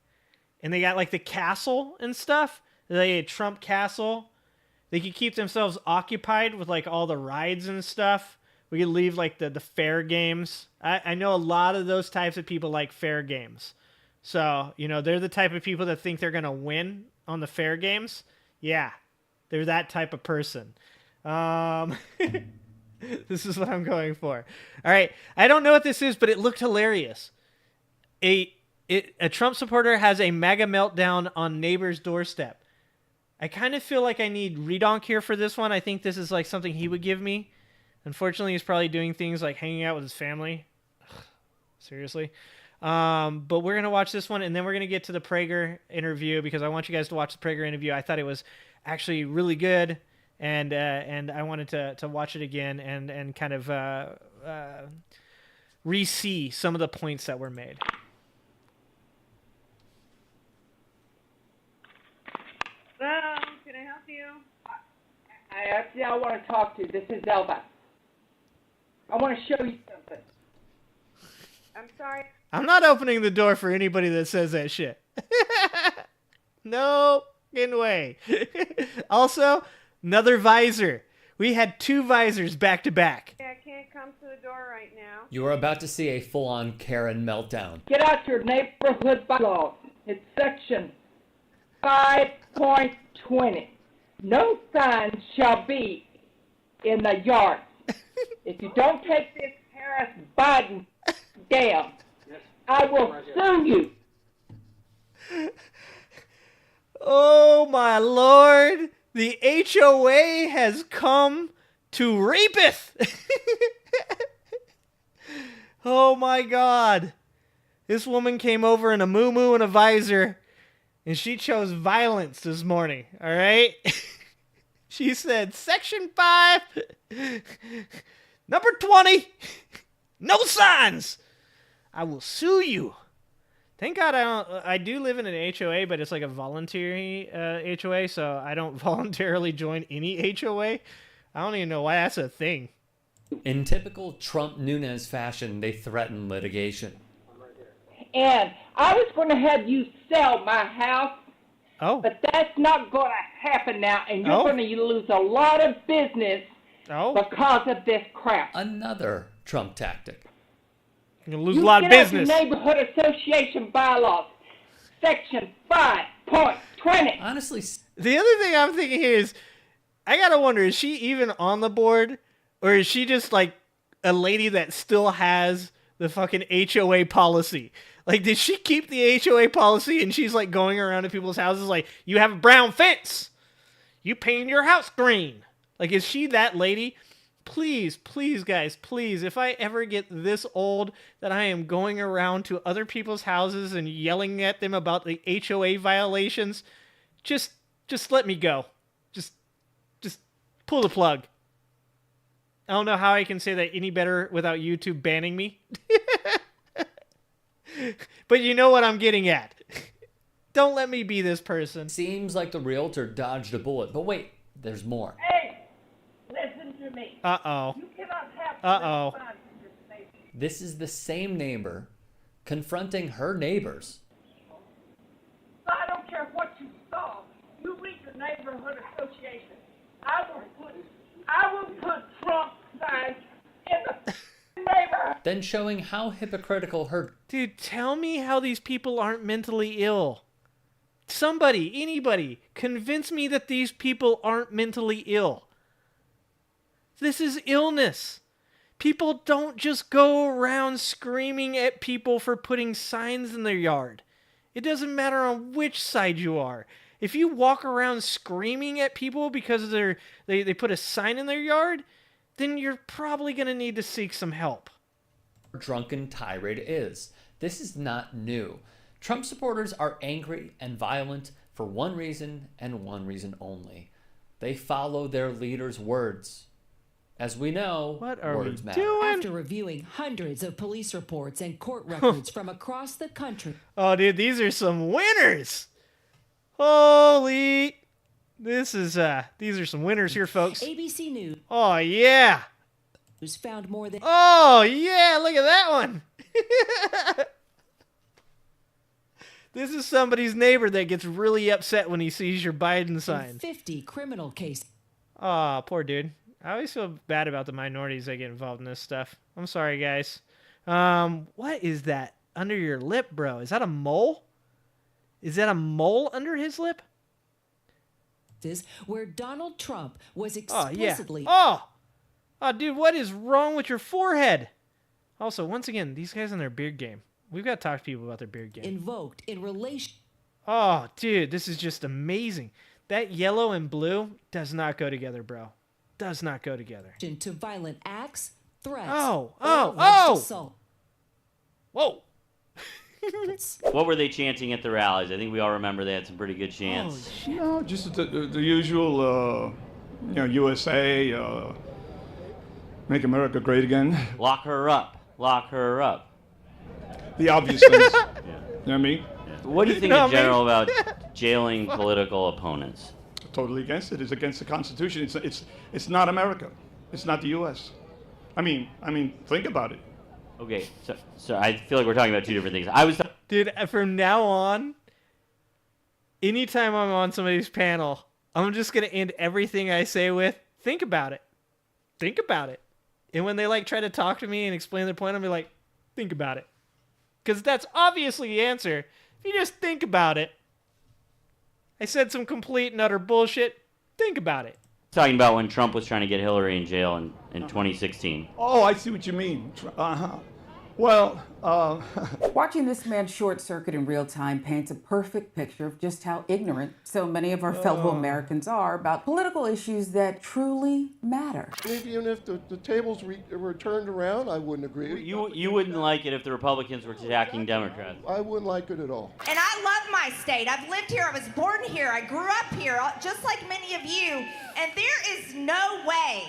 And they got, like, the castle and stuff. They had Trump Castle. They could keep themselves occupied with, like, all the rides and stuff. We could leave, like, the fair games. I know a lot of those types of people like fair games. So, you know, they're the type of people that think they're going to win on the fair games. Yeah, they're that type of person. This is what I'm going for. All right, I don't know what this is, but it looked hilarious. A Trump supporter has a MAGA meltdown on neighbor's doorstep. I kind of feel like I need Redonk here for this one. I think this is like something he would give me. Unfortunately, he's probably doing things like hanging out with his family. Ugh, seriously. But we're going to watch this one, and then we're going to get to the Praeger interview because I want you guys to watch the Praeger interview. I thought it was actually really good, and I wanted to watch it again and kind of re-see some of the points that were made. Hello, can I help you? I want to talk to you. This is Elba. I want to show you something. I'm sorry. I'm not opening the door for anybody that says that shit. No fucking way. Also, another visor. We had 2 visors back to back. I can't come to the door right now. You are about to see a full-on Karen meltdown. Get out your neighborhood bylaws. It's section 5.20. No signs shall be in the yard. If you don't take this Harris Biden down, I will sue you. Oh my Lord. The HOA has come to rapeth. Oh my God. This woman came over in a muumuu and a visor, and she chose violence this morning, all right? She said, Section 5, number 20, no signs. I will sue you. Thank God I do live in an HOA, but it's like a voluntary HOA, so I don't voluntarily join any HOA. I don't even know why that's a thing. In typical Trump-Nunes fashion, they threaten litigation. And I was going to have you sell my house, but that's not going to happen now, and you're going to lose a lot of business because of this crap. Another Trump tactic. You're going to lose a lot of business. Your neighborhood association bylaws, section 5.20. Honestly, the other thing I'm thinking here is, I got to wonder, is she even on the board? Or is she just like a lady that still has the fucking HOA policy? Like, did she keep the HOA policy and she's like going around to people's houses like, you have a brown fence. You paint your house green. Like, is she that lady? Please, please, guys, please, if I ever get this old that I am going around to other people's houses and yelling at them about the HOA violations, just let me go. Just pull the plug. I don't know how I can say that any better without YouTube banning me. But you know what I'm getting at. Don't let me be this person. Seems like the realtor dodged a bullet, but wait, there's more. Hey, listen to me. Uh-oh. You cannot have Uh-oh. This is the same neighbor confronting her neighbors. I don't care what you saw. You read the neighborhood association. I will put Trump signs in the neighborhood. Then showing how hypocritical her... Dude, tell me how these people aren't mentally ill. Somebody, anybody, convince me that these people aren't mentally ill. This is illness. People don't just go around screaming at people for putting signs in their yard. It doesn't matter on which side you are. If you walk around screaming at people because they put a sign in their yard, then you're probably going to need to seek some help. Drunken tirade is. This is not new. Trump supporters are angry and violent for one reason and one reason only. They follow their leader's words. As we know, what are words we matter. doing? After reviewing hundreds of police reports and court records from across the country. Oh, dude, these are some winners. Holy, these are some winners here, folks. ABC News. Oh yeah. Found more than. Oh yeah, look at that one. This is somebody's neighbor that gets really upset when he sees your Biden sign. 50 criminal cases. Oh, poor dude. I always feel bad about the minorities that get involved in this stuff. I'm sorry, guys. What is that under your lip, bro? Is that a mole? Is that a mole under his lip? Where Donald Trump was explicitly... Oh, dude, what is wrong with your forehead? Also, once again, these guys on their beard game. We've got to talk to people about their beard game. Invoked in relation... Oh, dude, this is just amazing. That yellow and blue does not go together, bro. Does not go together. ...to violent acts, threats... Oh! Whoa! What were they chanting at the rallies? I think we all remember they had some pretty good chants. No, just the usual, USA, make America great again. Lock her up. Lock her up. The obvious things. You know what I mean? What do you think in general about jailing political opponents? Totally against it. It's against the Constitution. It's not America. It's not the U.S. I mean, think about it. Okay, so I feel like we're talking about two different things. Dude, from now on, anytime I'm on somebody's panel, I'm just going to end everything I say with, think about it. think about it. And when they like try to talk to me and explain their point, I'll be like, think about it. Because that's obviously the answer. If you just think about it. I said some complete and utter bullshit. Think about it. Talking about when Trump was trying to get Hillary in jail in 2016. Oh, I see what you mean. Well, Watching this man short circuit in real time paints a perfect picture of just how ignorant so many of our fellow Americans are about political issues that truly matter. Even if the tables were turned around, I wouldn't agree. You wouldn't like it if the Republicans were attacking Democrats. I wouldn't like it at all. And I love my state. I've lived here. I was born here. I grew up here, just like many of you. And there is no way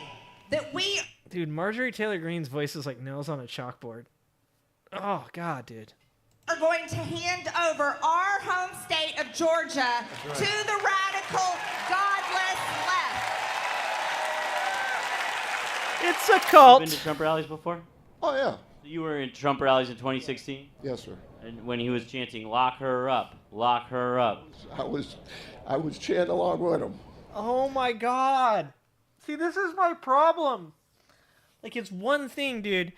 that we... Dude, Marjorie Taylor Greene's voice is like nails on a chalkboard. Oh, God, dude. Are going to hand over our home state of Georgia to the radical, godless left. It's a cult. You been to Trump rallies before? Oh, yeah. You were in Trump rallies in 2016? Yes, sir. And when he was chanting, lock her up, lock her up. I was chanting along with him. Oh, my God. See, this is my problem. Like, it's one thing, dude.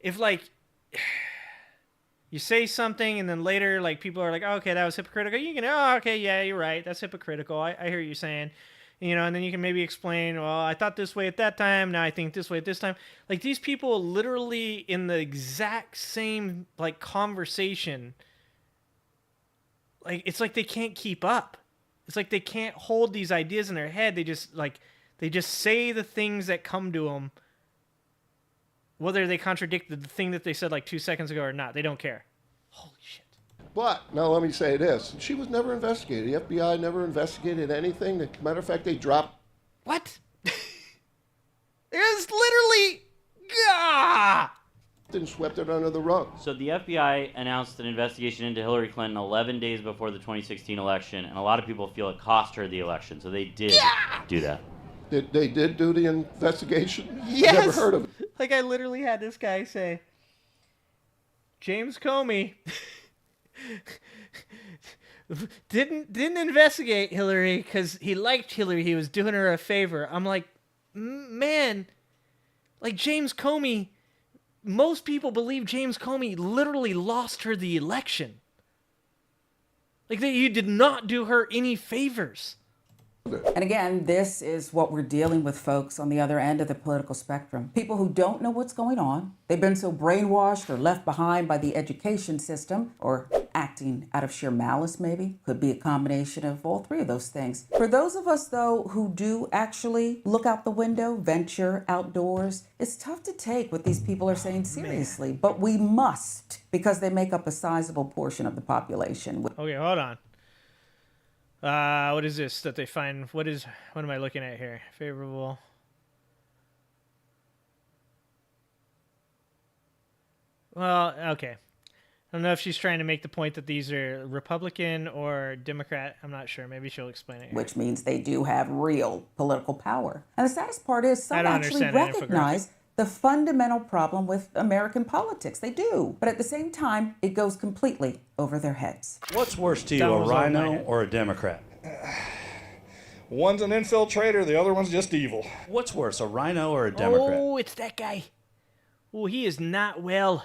If, like... you say something and then later like people are like, oh, okay, that was hypocritical, you can, oh, okay, yeah, you're right, that's hypocritical, I hear you saying, you know, and then you can maybe explain, well, I thought this way at that time, now I think this way at this time. Like, these people literally in the exact same like conversation, like it's like they can't keep up. It's like they can't hold these ideas in their head. They just say the things that come to them, whether they contradict the thing that they said like 2 seconds ago or not. They don't care. Holy shit. But, now let me say this. She was never investigated. The FBI never investigated anything. As a matter of fact, they dropped... What? It was literally... Gah! And swept it under the rug. So the FBI announced an investigation into Hillary Clinton 11 days before the 2016 election, and a lot of people feel it cost her the election, so they did do that. They did do the investigation? Yes. Never heard of it. Like, I literally had this guy say, James Comey didn't investigate Hillary because he liked Hillary. He was doing her a favor. I'm like, man, like James Comey, most people believe James Comey literally lost her the election. Like, that you did not do her any favors. And again, this is what we're dealing with, folks, on the other end of the political spectrum. People who don't know what's going on. They've been so brainwashed or left behind by the education system, or acting out of sheer malice, maybe. Could be a combination of all three of those things. For those of us, though, who do actually look out the window, venture outdoors, it's tough to take what these people are saying seriously. But we must, because they make up a sizable portion of the population. Okay, hold on. What is this that they find? What am I looking at here? Favorable. Well, okay. I don't know if she's trying to make the point that these are Republican or Democrat. I'm not sure. Maybe she'll explain it here. Which means they do have real political power. And the saddest part is some actually recognize the fundamental problem with American politics. They do. But at the same time, it goes completely over their heads. What's worse to you, a rhino or a Democrat? One's an infiltrator, the other one's just evil. What's worse, a rhino or a Democrat? Oh, it's that guy. Oh, he is not well.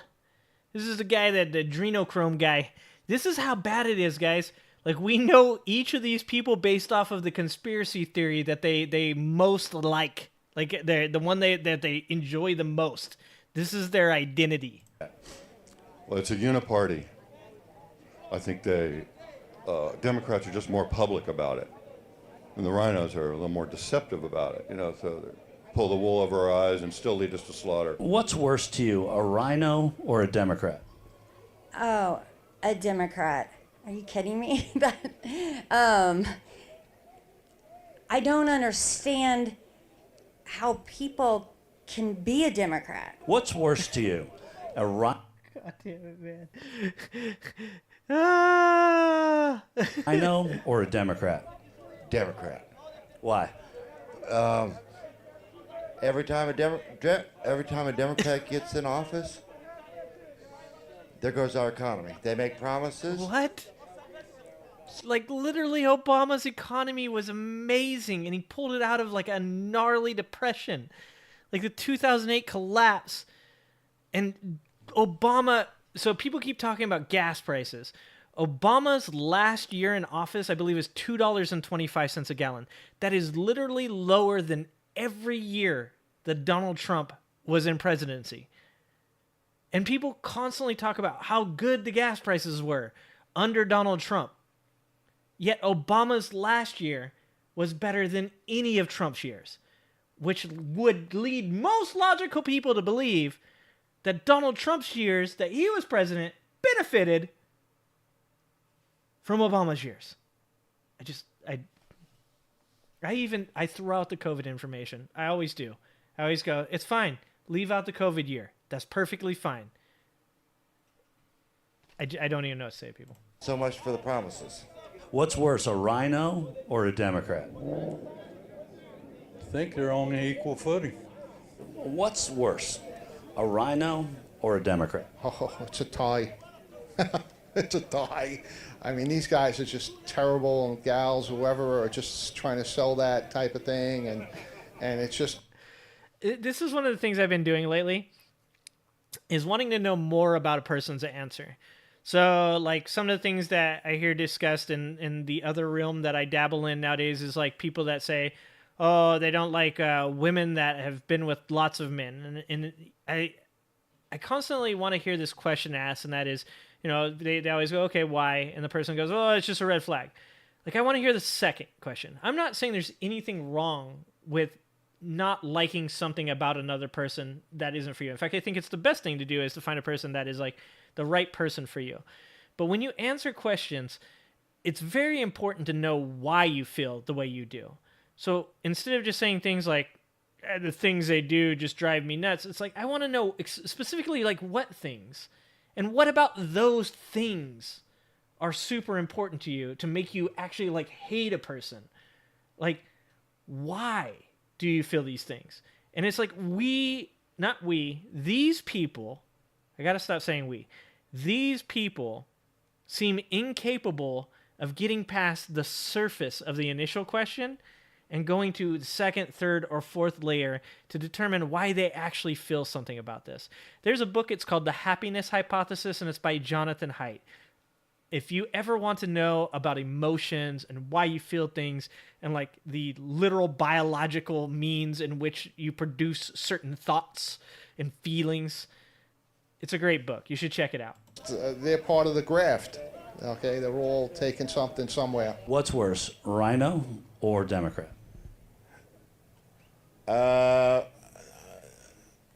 This is the guy, the adrenochrome guy. This is how bad it is, guys. Like, we know each of these people based off of the conspiracy theory that they most like. Like, they're the one that they enjoy the most. This is their identity. Well, it's a uniparty. I think Democrats are just more public about it. And the rhinos are a little more deceptive about it, you know, so they pull the wool over our eyes and still lead us to slaughter. What's worse to you, a rhino or a Democrat? Oh, a Democrat. Are you kidding me? I don't understand how people can be a Democrat. What's worse to you, a rhino? God damn it, man. Rhino or a Democrat? Democrat. Why? Every time a Democrat gets in office, there goes our economy. They make promises. What? Like, literally, Obama's economy was amazing, and he pulled it out of like a gnarly depression. Like the 2008 collapse. And Obama, so people keep talking about gas prices. Obama's last year in office, I believe, is $2.25 a gallon. That is literally lower than every year that Donald Trump was in presidency. And people constantly talk about how good the gas prices were under Donald Trump. Yet Obama's last year was better than any of Trump's years, which would lead most logical people to believe that Donald Trump's years that he was president benefited from Obama's years. I throw out the COVID information. I always do. I always go, it's fine. Leave out the COVID year. That's perfectly fine. I don't even know what to say to people. So much for the promises. What's worse, a rhino or a Democrat? I think they're on equal footing. What's worse, a rhino or a Democrat? Oh, it's a tie. It's a tie. I mean, these guys are just terrible, and gals, whoever, are just trying to sell that type of thing, and it's just... This is one of the things I've been doing lately, is wanting to know more about a person's answer. So, like, some of the things that I hear discussed in the other realm that I dabble in nowadays is, like, people that say, oh, they don't like women that have been with lots of men. And I constantly want to hear this question asked, and that is, you know, they always go, okay, why? And the person goes, oh, it's just a red flag. Like, I want to hear the second question. I'm not saying there's anything wrong with not liking something about another person that isn't for you. In fact, I think it's the best thing to do is to find a person that is, like, the right person for you. But when you answer questions, it's very important to know why you feel the way you do. So instead of just saying things like, the things they do just drive me nuts, it's like, I want to know specifically, like, what things. And what about those things are super important to you to make you actually, like, hate a person? Like, why do you feel these things? And it's like these people, I gotta stop saying we, these people seem incapable of getting past the surface of the initial question and going to the second, third, or fourth layer to determine why they actually feel something about this. There's a book, it's called The Happiness Hypothesis, and it's by Jonathan Haidt. If you ever want to know about emotions and why you feel things and, like, the literal biological means in which you produce certain thoughts and feelings, it's a great book. You should check it out. They're part of the graft. Okay, they're all taking something somewhere. What's worse, rhino or Democrat? To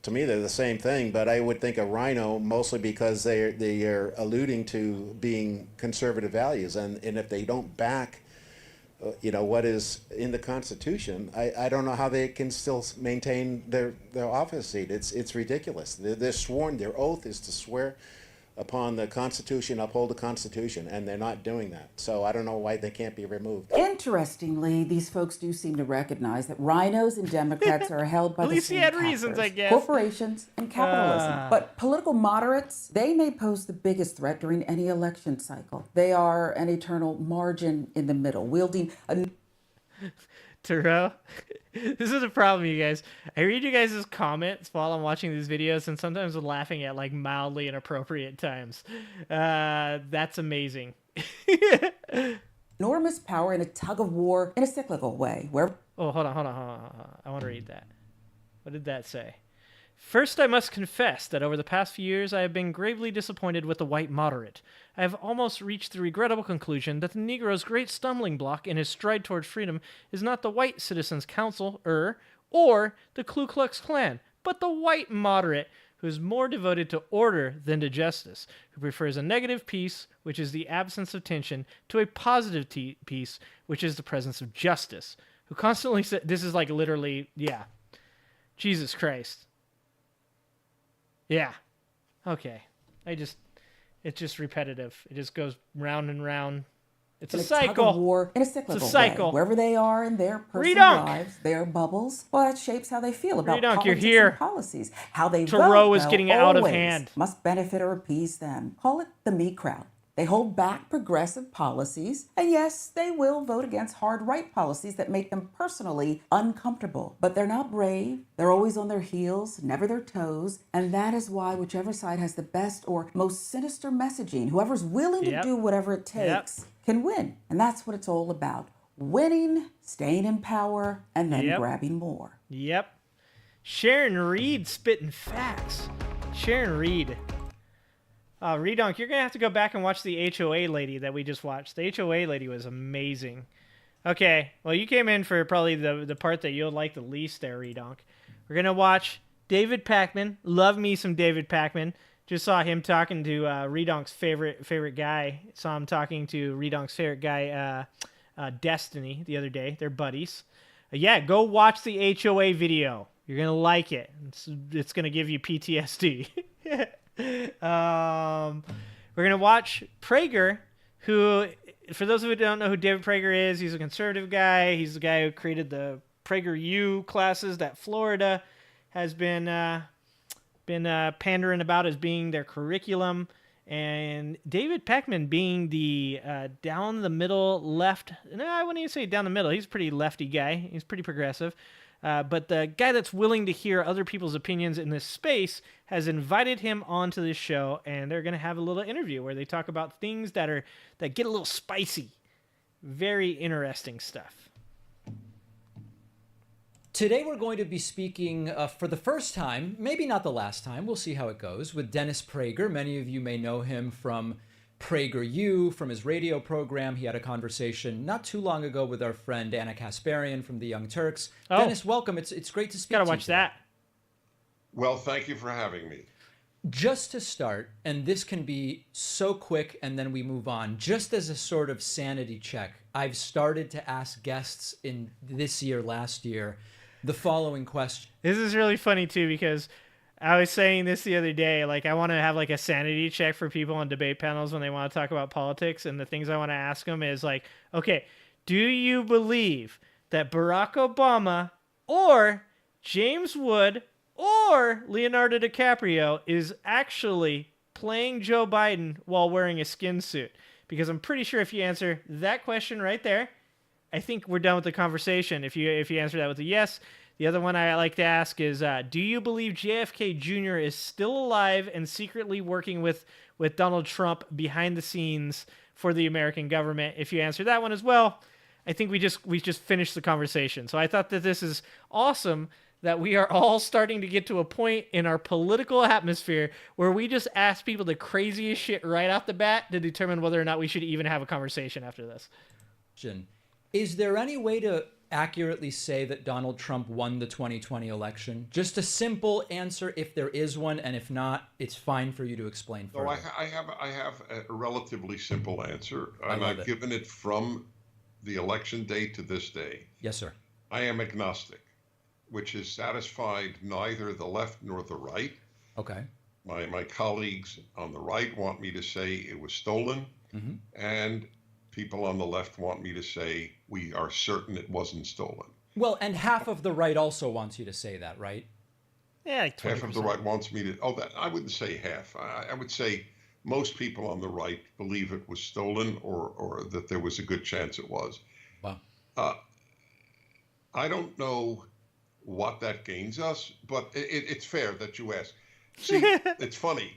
me, they're the same thing, but I would think a rhino mostly because they are alluding to being conservative values, and if they don't back, what is in the Constitution, I don't know how they can still maintain their office seat. It's ridiculous. They're sworn. Their oath is to swear upon the Constitution, uphold the Constitution, and they're not doing that. So I don't know why they can't be removed. Interestingly, these folks do seem to recognize that rhinos and Democrats are held by At the least same he had captors, reasons, I guess. corporations and capitalism. But political moderates, they may pose the biggest threat during any election cycle. They are an eternal margin in the middle, wielding a... Terrell, this is a problem, you guys. I read you guys' comments while I'm watching these videos, and sometimes I'm laughing at, like, mildly inappropriate times. That's amazing. enormous power in a tug of war in a cyclical way. Where... Oh, hold on. I want to read that. What did that say? First, I must confess that over the past few years, I have been gravely disappointed with the white moderate. I have almost reached the regrettable conclusion that the Negro's great stumbling block in his stride towards freedom is not the white Citizens Council, or the Ku Klux Klan, but the white moderate who is more devoted to order than to justice, who prefers a negative peace, which is the absence of tension, to a positive peace, which is the presence of justice, who constantly says, this is like literally, yeah, Jesus Christ. Yeah. Okay. It's just repetitive. It just goes round and round. It's a cycle. Tug of war in a cyclical it's a cycle. Way. Wherever they are in their personal lives, their bubbles, well, that shapes how they feel about politics and policies. How they Thoreau vote, is getting out of always hand. Must benefit or appease them. Call it the me crowd. They hold back progressive policies, and yes, they will vote against hard right policies that make them personally uncomfortable. But they're not brave, they're always on their heels, never their toes, and that is why whichever side has the best or most sinister messaging, whoever's willing to do whatever it takes, can win. And that's what it's all about. Winning, staying in power, and then grabbing more. Yep. Sharon Reed spitting facts. Sharon Reed. Redonk, you're going to have to go back and watch the HOA lady that we just watched. The HOA lady was amazing. Okay, well, you came in for probably the part that you'll like the least there, Redonk. We're going to watch David Pakman. Love me some David Pakman. Just saw him talking to Redonk's favorite guy. Saw him talking to Redonk's favorite guy, Destiny, the other day. They're buddies. Yeah, go watch the HOA video. You're going to like it. It's going to give you PTSD. We're going to watch Praeger, who, for those of you who don't know who David Praeger is, he's a conservative guy. He's the guy who created the PraegerU classes that Florida has been pandering about as being their curriculum. And David Pakman being the down the middle left. No, I wouldn't even say down the middle. He's a pretty lefty guy. He's pretty progressive. But the guy that's willing to hear other people's opinions in this space has invited him onto this show, and they're going to have a little interview where they talk about things that get a little spicy. Very interesting stuff. Today we're going to be speaking for the first time, maybe not the last time, we'll see how it goes, with Dennis Praeger. Many of you may know him from PraegerU, from his radio program. He had a conversation not too long ago with our friend Anna Kasparian from the Young Turks. Oh. Dennis, welcome. It's great to speak to you. Gotta watch that. Well, thank you for having me. Just to start, and this can be so quick and then we move on, just as a sort of sanity check, I've started to ask guests in this year, last year, the following question. This is really funny too, because I was saying this the other day, like I want to have like a sanity check for people on debate panels when they want to talk about politics, and the things I want to ask them is like, okay, do you believe that Barack Obama or James Wood or Leonardo DiCaprio is actually playing Joe Biden while wearing a skin suit? Because I'm pretty sure if you answer that question right there, I think we're done with the conversation. If you answer that with a yes. The other one I like to ask is, do you believe JFK Jr. is still alive and secretly working with Donald Trump behind the scenes for the American government? If you answer that one as well, I think we just finished the conversation. So I thought that this is awesome that we are all starting to get to a point in our political atmosphere where we just ask people the craziest shit right off the bat to determine whether or not we should even have a conversation after this. Is there any way to accurately say that Donald Trump won the 2020 election? Just a simple answer if there is one, and if not, it's fine for you to explain further. So I have a relatively simple answer, and I've given it from the election day to this day. Yes, sir. I am agnostic, which has satisfied neither the left nor the right. Okay. My colleagues on the right want me to say it was stolen, and people on the left want me to say we are certain it wasn't stolen. Well, and half of the right also wants you to say that, right? Yeah, like 20%. Half of the right wants me to. Oh, that I wouldn't say half. I would say most people on the right believe it was stolen, or that there was a good chance it was. Wow. I don't know what that gains us, but it's fair that you ask. See, it's funny.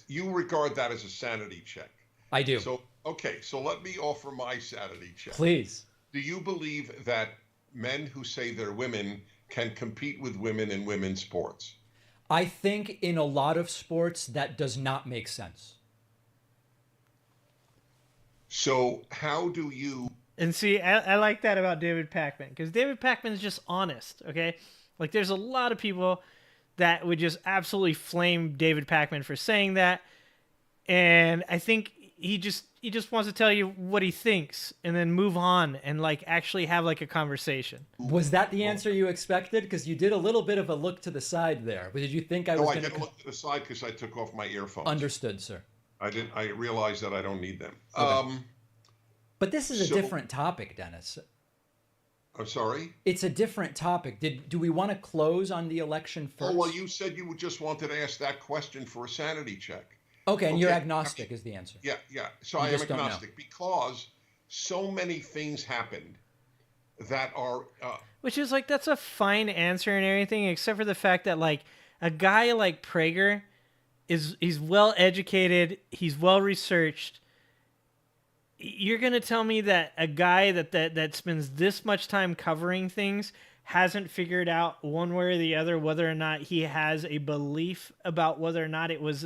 You regard that as a sanity check. I do. So, okay, so let me offer my sanity check. Please. Do you believe that men who say they're women can compete with women in women's sports? I think in a lot of sports that does not make sense. So how do you... And see, I like that about David Pakman, because David Pakman is just honest, okay? Like, there's a lot of people that would just absolutely flame David Pakman for saying that, and I think he just wants to tell you what he thinks and then move on and like actually have like a conversation. Was that the answer you expected? Because you did a little bit of a look to the side there. But did you think I was going to... No, I didn't look to the side because I took off my earphones. Understood, sir. I realized that I don't need them. Okay. But this is a different topic, Dennis. I'm sorry? It's a different topic. Do we want to close on the election first? Oh, well, you said you just wanted to ask that question for a sanity check. Okay, and you're Okay, agnostic is the answer. Yeah, yeah. So You I am just don't know. agnostic because so many things happened that are. Which is like, that's a fine answer and everything, except for the fact that like a guy like Praeger he's well educated, he's well researched. You're gonna tell me that a guy that spends this much time covering things hasn't figured out one way or the other whether or not he has a belief about whether or not it was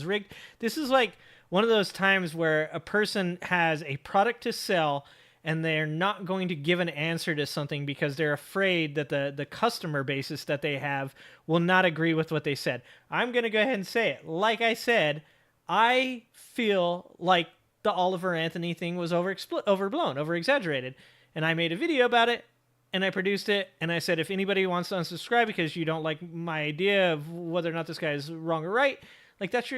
rigged? This is like one of those times where a person has a product to sell and they're not going to give an answer to something because they're afraid that the customer basis that they have will not agree with what they said. I'm going to go ahead and say it. Like I said, I feel like the Oliver Anthony thing was overblown, over-exaggerated. And I made a video about it, and I produced it, and I said, if anybody wants to unsubscribe because you don't like my idea of whether or not this guy is wrong or right, like that's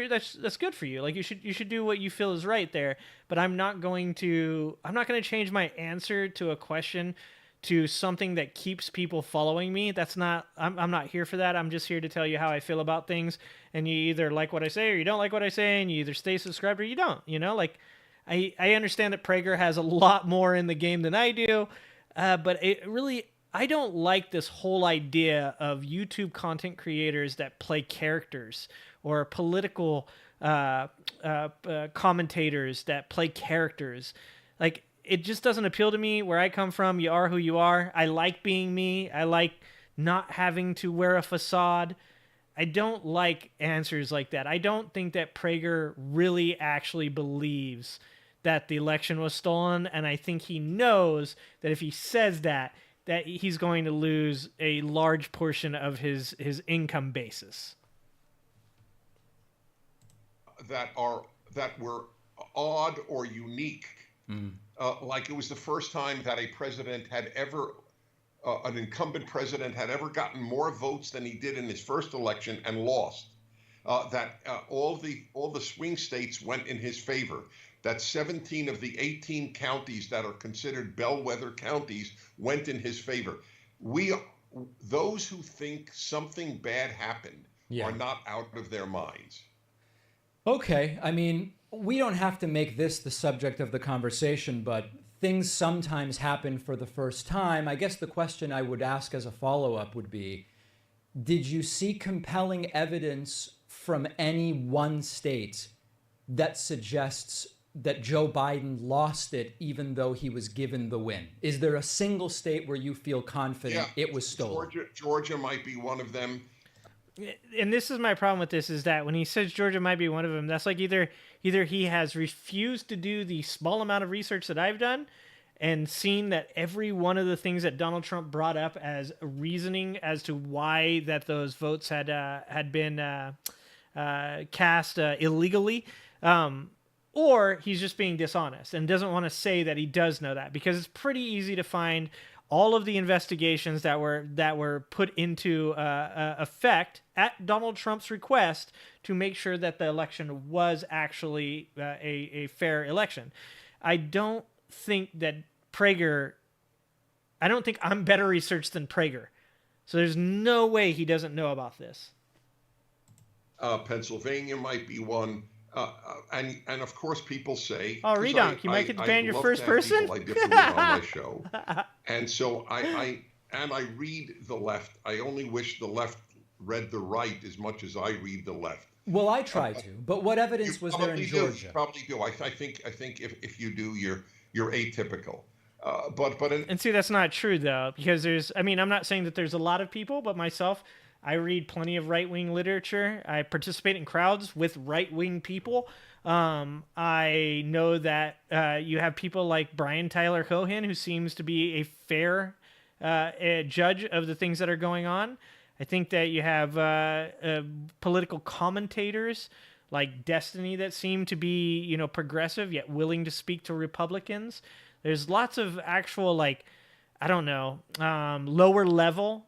good for you. Like you should do what you feel is right there. But I'm not going to change my answer to a question to something that keeps people following me. I'm not here for that. I'm just here to tell you how I feel about things, and you either like what I say or you don't like what I say, and you either stay subscribed or you don't. You know, like I understand that Praeger has a lot more in the game than I do, but I don't like this whole idea of YouTube content creators that play characters, or political commentators that play characters. Like, it just doesn't appeal to me. Where I come from, you are who you are. I like being me. I like not having to wear a facade. I don't like answers like that. I don't think that Praeger really actually believes that the election was stolen, and I think he knows that if he says that he's going to lose a large portion of his income basis. That were odd or unique. Like it was the first time that a president had ever, an incumbent president had ever gotten more votes than he did in his first election and lost. That all the swing states went in his favor. That 17 of the 18 counties that are considered bellwether counties went in his favor. Those who think something bad happened are not out of their minds. Okay, I mean, we don't have to make this the subject of the conversation, but things sometimes happen for the first time. I guess the question I would ask as a follow-up would be, did you see compelling evidence from any one state that suggests that Joe Biden lost it even though he was given the win? Is there a single state where you feel confident it was stolen? Georgia might be one of them. And this is my problem with this, is that when he says Georgia might be one of them, that's like either he has refused to do the small amount of research that I've done and seen that every one of the things that Donald Trump brought up as reasoning as to why that those votes had been cast illegally, or he's just being dishonest and doesn't want to say that he does know that, because it's pretty easy to find all of the investigations that were put into effect at Donald Trump's request to make sure that the election was actually a fair election. I don't think that I don't think I'm better researched than Praeger. So there's no way he doesn't know about this. Pennsylvania might be one. And of course, people say, "Oh, Redonk, you might get to ban your first person." I differ with on my show, and so I read the left. I only wish the left read the right as much as I read the left. Well, I try to, but what evidence was there in Georgia? You probably do. I think if you do, you're atypical. And see, that's not true though, because I'm not saying that there's a lot of people, but myself, I read plenty of right-wing literature. I participate in crowds with right-wing people. I know that you have people like Brian Tyler Cohen, who seems to be a fair judge of the things that are going on. I think that you have political commentators like Destiny that seem to be, progressive yet willing to speak to Republicans. There's lots of actual, lower level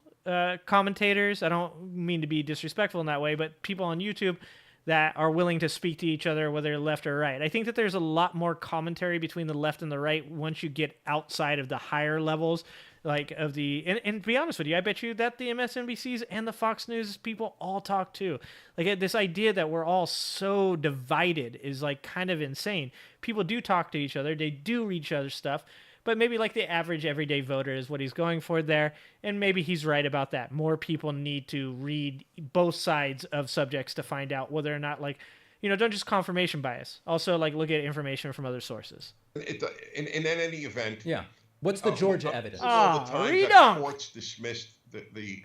commentators. I don't mean to be disrespectful in that way, but people on YouTube that are willing to speak to each other, whether left or right. I think that there's a lot more commentary between the left and the right once you get outside of the higher levels, like of the, and to be honest with you, I bet you that the MSNBCs and the Fox News people all talk too. Like this idea that we're all so divided is like kind of insane. People do talk to each other. They do read each other's stuff. But maybe like the average everyday voter is what he's going for there. And maybe he's right about that. More people need to read both sides of subjects to find out whether or not, like, don't just confirmation bias. Also, like, look at information from other sources. In any event. Yeah. What's the Georgia evidence? All the time that courts dismissed all these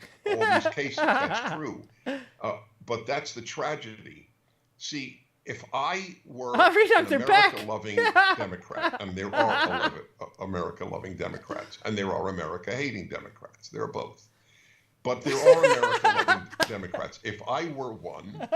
cases, that's true. But that's the tragedy. See, if I were an America-loving Democrat, and there are America-loving Democrats, and there are America-hating Democrats, there are both. But there are America-loving Democrats. If I were one,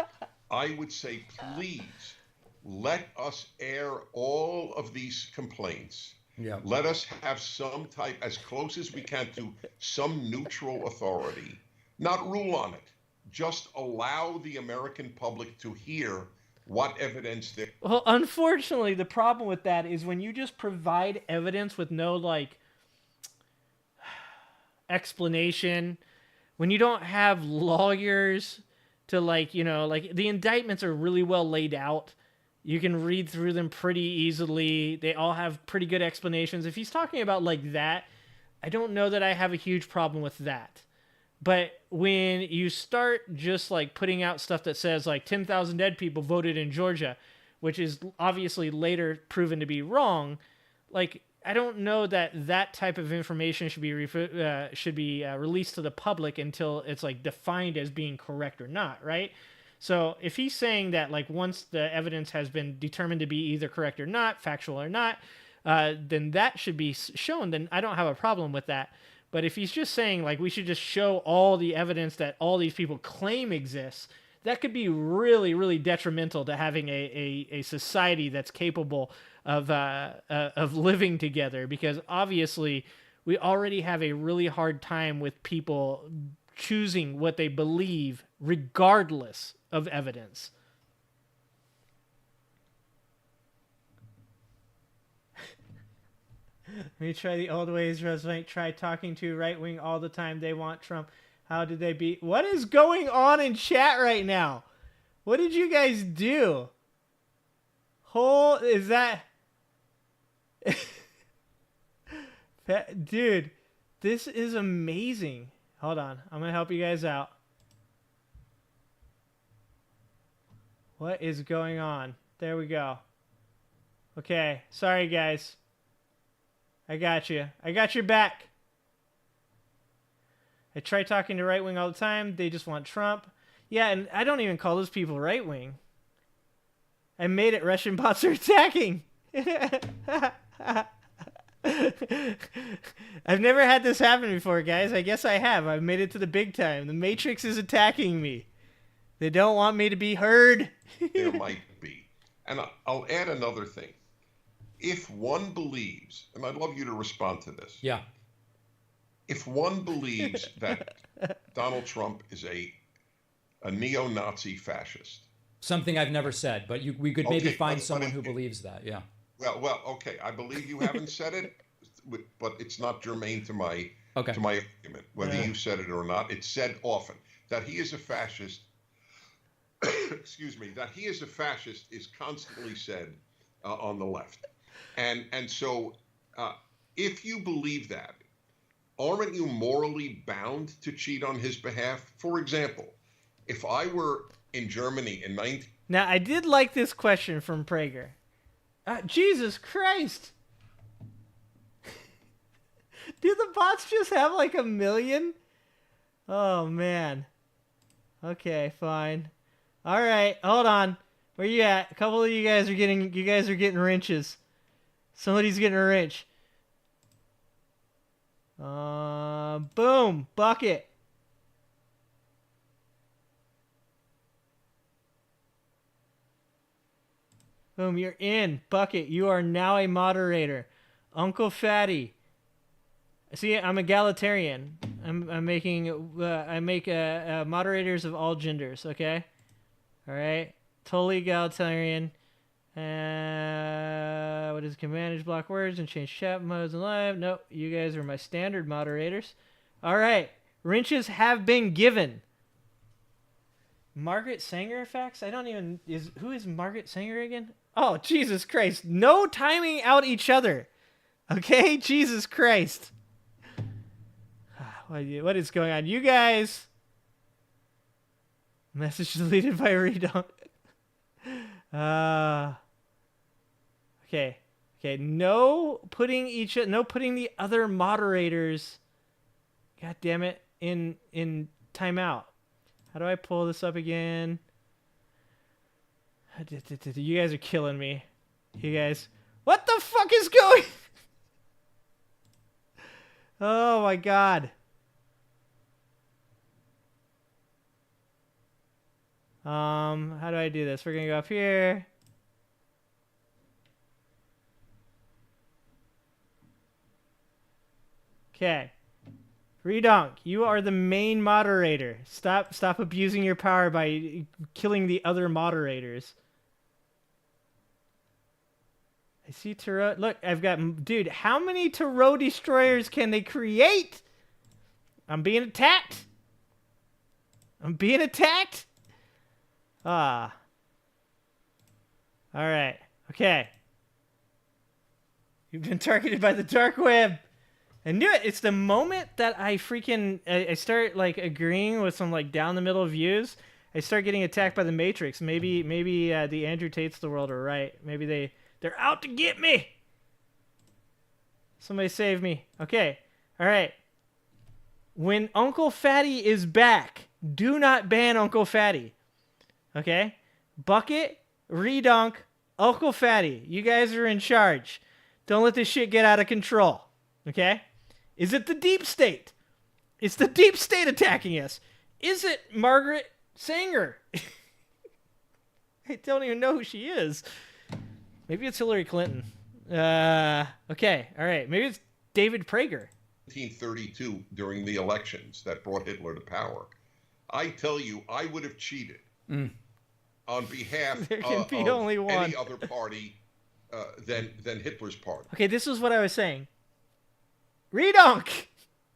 I would say, please, let us air all of these complaints. Yeah. Let us have some type, as close as we can, to some neutral authority. Not rule on it. Just allow the American public to hear what evidence there. Well, unfortunately, the problem with that is when you just provide evidence with no, like, explanation, when you don't have lawyers to, like, like, the indictments are really well laid out. You can read through them pretty easily. They all have pretty good explanations. If he's talking about like that, I don't know that I have a huge problem with that. But when you start just like putting out stuff that says like 10,000 dead people voted in Georgia, which is obviously later proven to be wrong, like I don't know that that type of information should be released to the public until it's like defined as being correct or not, right? So if he's saying that like once the evidence has been determined to be either correct or not, factual or not, then that should be shown, then I don't have a problem with that. But if he's just saying like we should just show all the evidence that all these people claim exists, that could be really, really detrimental to having a society that's capable of living together, because obviously we already have a really hard time with people choosing what they believe regardless of evidence. Let me try the old ways, Rosemary. Try talking to right wing all the time. They want Trump. How did they beat? What is going on in chat right now? What did you guys do? Is that... Dude, this is amazing. Hold on. I'm going to help you guys out. What is going on? There we go. Okay. Sorry, guys. I got you. I got your back. I try talking to right wing all the time. They just want Trump. Yeah, and I don't even call those people right wing. I made it. Russian bots are attacking. I've never had this happen before, guys. I guess I have. I've made it to the big time. The Matrix is attacking me. They don't want me to be heard. There might be. And I'll add another thing. If one believes, and I'd love you to respond to this. Yeah. If one believes that Donald Trump is a neo-Nazi fascist. Something I've never said, but we could maybe find someone who believes that, yeah. Well, okay. I believe you haven't said it, but it's not germane to my argument. Whether you said it or not, it's said often that he is a fascist. Excuse me. That he is a fascist is constantly said on the left, and so if you believe that, aren't you morally bound to cheat on his behalf? For example, if I were in Germany in 19... Now, I did like this question from Praeger. Jesus Christ. Do the bots just have like 1 million? Oh, man. Okay, fine. All right, hold on. Where you at? A couple of you guys are getting wrenches. Somebody's getting a wrench. Boom, bucket. Boom, you're in. Bucket, you are now a moderator. Uncle Fatty. See, I'm egalitarian. I make moderators of all genders, okay? All right? Totally egalitarian. What is can manage block words and change chat modes and live? Nope, you guys are my standard moderators. All right, wrenches have been given. Margaret Sanger facts? I don't even who is Margaret Sanger again? Oh, Jesus Christ. No timing out each other. Okay? Jesus Christ. What is going on? You guys. Message deleted by Redon. Okay. Okay, no putting the other moderators, god damn it, in timeout. How do I pull this up again? You guys are killing me. You guys. What the fuck is going? Oh my god. How do I do this? We're gonna go up here. Okay. Redonk, you are the main moderator. Stop abusing your power by killing the other moderators. I see Tarot. Look, I've got... Dude, how many Tarot destroyers can they create? I'm being attacked. I'm being attacked. Ah. Alright. Okay. You've been targeted by the dark web. I knew it. It's the moment that I start like agreeing with some like down the middle views. I start getting attacked by the Matrix. Maybe the Andrew Tates of the world are right. Maybe they're out to get me. Somebody save me. Okay. All right. When Uncle Fatty is back, do not ban Uncle Fatty. Okay? Bucket, Redonk, Uncle Fatty. You guys are in charge. Don't let this shit get out of control. Okay? Is it the deep state? It's the deep state attacking us. Is it Margaret Sanger? I don't even know who she is. Maybe it's Hillary Clinton. Okay. All right. Maybe it's David Praeger. 1932 during the elections that brought Hitler to power. I tell you, I would have cheated on behalf There can be of only one. any other party than Hitler's party. Okay, this is what I was saying. Redonk!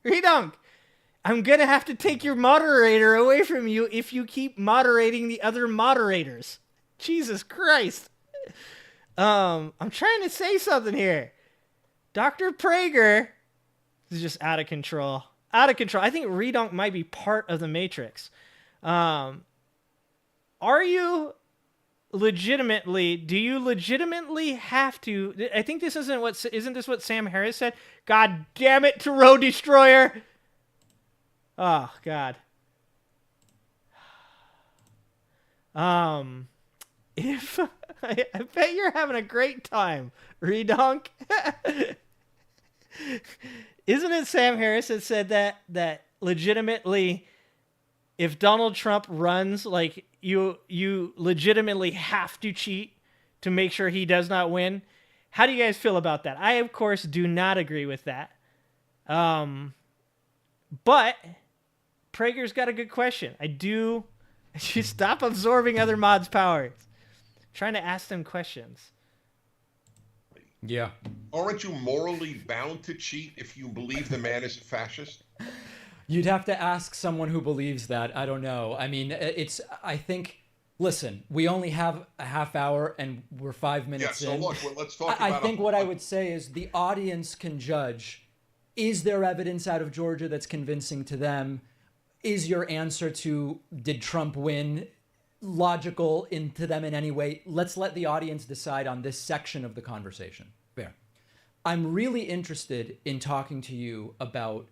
Redonk! I'm gonna have to take your moderator away from you if you keep moderating the other moderators. Jesus Christ. I'm trying to say something here. Dr. Praeger is just out of control. Out of control. I think Redonk might be part of the Matrix. Do you legitimately have to? I think this isn't this what Sam Harris said? God damn it, Tarot Destroyer! Oh God. If I bet you're having a great time, Redonk. Isn't it Sam Harris that said that legitimately, if Donald Trump runs, like you legitimately have to cheat to make sure he does not win? How do you guys feel about that? I, of course, do not agree with that. But Prager's got a good question. I do. You stop absorbing other mods' powers. Trying to ask them questions. Yeah. Aren't you morally bound to cheat if you believe the man is a fascist? You'd have to ask someone who believes that. I don't know. I mean, listen, we only have a half hour and we're 5 minutes in. Yeah, so look, let's talk about I think what I would say is the audience can judge. Is there evidence out of Georgia that's convincing to them? Is your answer to did Trump win logical to them in any way? Let's let the audience decide on this section of the conversation. Fair. I'm really interested in talking to you about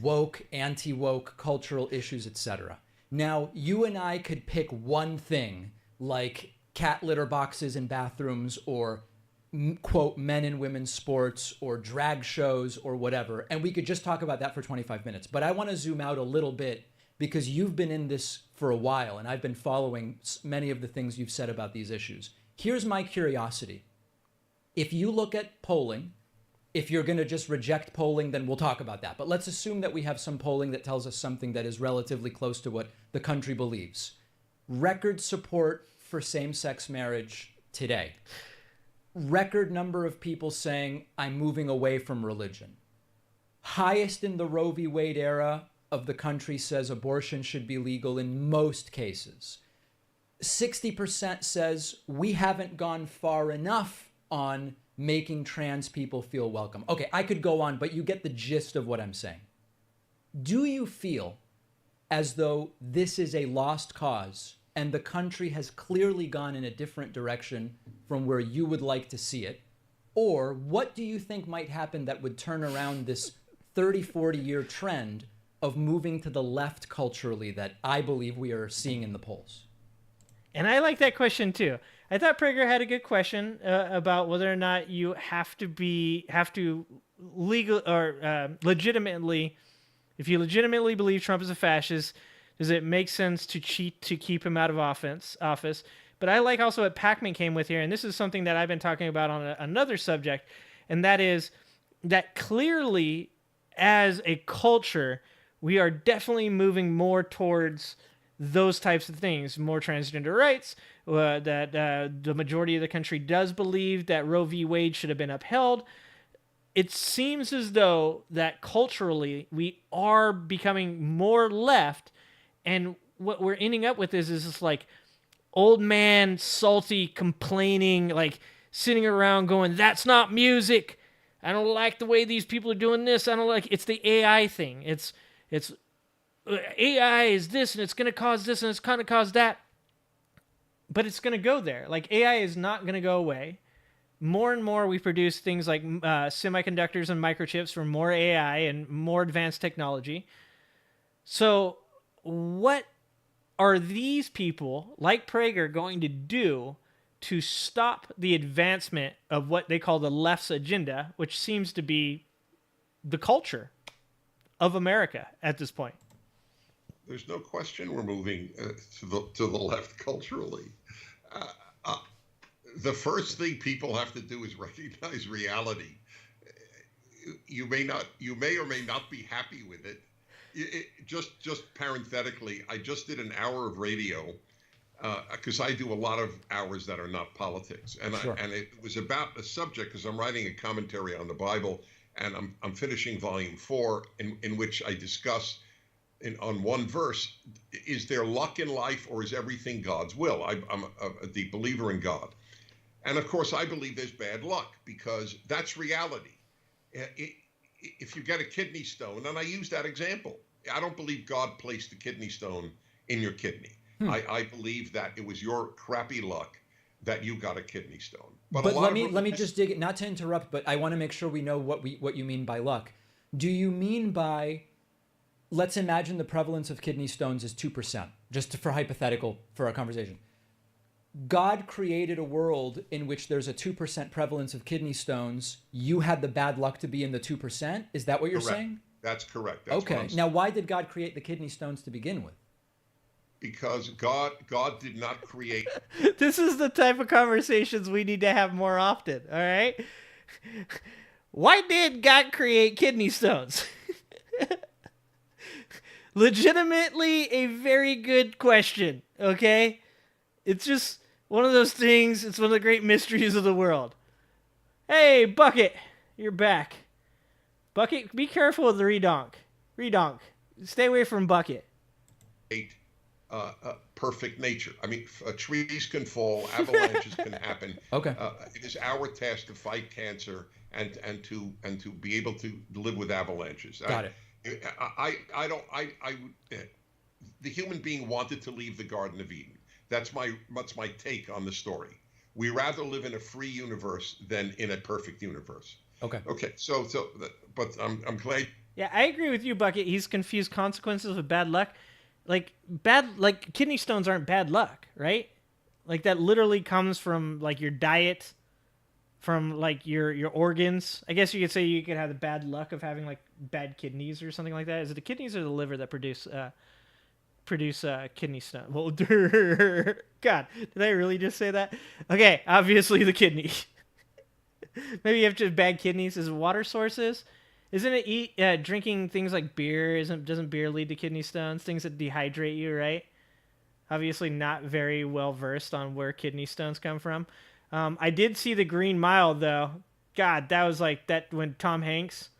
woke, anti-woke, cultural issues, etc. Now, you and I could pick one thing, like cat litter boxes in bathrooms, or, quote, men and women's sports, or drag shows, or whatever, and we could just talk about that for 25 minutes. But I want to zoom out a little bit, because you've been in this for a while, and I've been following many of the things you've said about these issues. Here's my curiosity. If you look at polling, if you're going to just reject polling, then we'll talk about that. But let's assume that we have some polling that tells us something that is relatively close to what the country believes. Record support for same-sex marriage today. Record number of people saying, I'm moving away from religion. Highest in the Roe v. Wade era of the country says abortion should be legal in most cases. 60% says we haven't gone far enough on making trans people feel welcome. Okay, I could go on, but you get the gist of what I'm saying. Do you feel as though this is a lost cause and the country has clearly gone in a different direction from where you would like to see it? Or what do you think might happen that would turn around this 30, 40-year trend of moving to the left culturally that I believe we are seeing in the polls? And I like that question too. I thought Praeger had a good question about whether or not you have to legitimately, if you legitimately believe Trump is a fascist, does it make sense to cheat to keep him out of office? But I like also what Pakman came with here, and this is something that I've been talking about on another subject, and that is that clearly as a culture, we are definitely moving more towards those types of things, more transgender rights, that the majority of the country does believe that Roe v. Wade should have been upheld. It seems as though that culturally we are becoming more left, and what we're ending up with is this like old man, salty, complaining, like sitting around going, that's not music. I don't like the way these people are doing this. I don't like, it's the AI thing. It's AI is this and it's going to cause this and it's going to cause that. But it's going to go there. Like AI is not going to go away. More and more we produce things like semiconductors and microchips for more AI and more advanced technology. So what are these people like Praeger going to do to stop the advancement of what they call the left's agenda, which seems to be the culture of America at this point? There's no question we're moving to the left culturally. The first thing people have to do is recognize reality. You may or may not be happy with it. Just parenthetically, I just did an hour of radio because I do a lot of hours that are not politics, and Sure. and it was about a subject because I'm writing a commentary on the Bible, and I'm finishing volume 4, in which I discuss on one verse, is there luck in life or is everything God's will? I'm a deep believer in God. And of course, I believe there's bad luck because that's reality. If you get a kidney stone, and I use that example, I don't believe God placed the kidney stone in your kidney. I believe that it was your crappy luck that you got a kidney stone. But let me just dig it, not to interrupt, but I want to make sure we know what you mean by luck. Do you mean by, let's imagine the prevalence of kidney stones is 2%, just for hypothetical for our conversation. God created a world in which there's a 2% prevalence of kidney stones. You had the bad luck to be in the 2%. Is that what you're Correct. saying? That's correct. That's Okay. Now, why did God create the kidney stones to begin with? Because God did not create. This is the type of conversations we need to have more often, all right? Why did God create kidney stones? Legitimately a very good question, okay? It's just one of those things, it's one of the great mysteries of the world. Hey, Bucket, you're back. Bucket, be careful with the redonk. Redonk. Stay away from Bucket. Perfect nature. I mean, trees can fall, avalanches can happen. Okay. It is our task to fight cancer and to be able to live with avalanches. Got it. The human being wanted to leave the Garden of Eden. That's my take on the story. We rather live in a free universe than in a perfect universe. Okay. Okay. But I'm glad. Yeah, I agree with you, Bucket. He's confused consequences with bad luck. Like kidney stones aren't bad luck, right? Like that literally comes from like your diet, from like your organs. I guess you could say you could have the bad luck of having like bad kidneys or something like that. Is it the kidneys or the liver that produce kidney stone? Well, God, did I really just say that? Okay, obviously the kidney. Maybe you have just bad kidneys. Is it water sources? Isn't it drinking things like beer? Doesn't beer lead to kidney stones? Things that dehydrate you, right? Obviously not very well versed on where kidney stones come from. I did see The Green Mile, though. God, that was like that when Tom Hanks...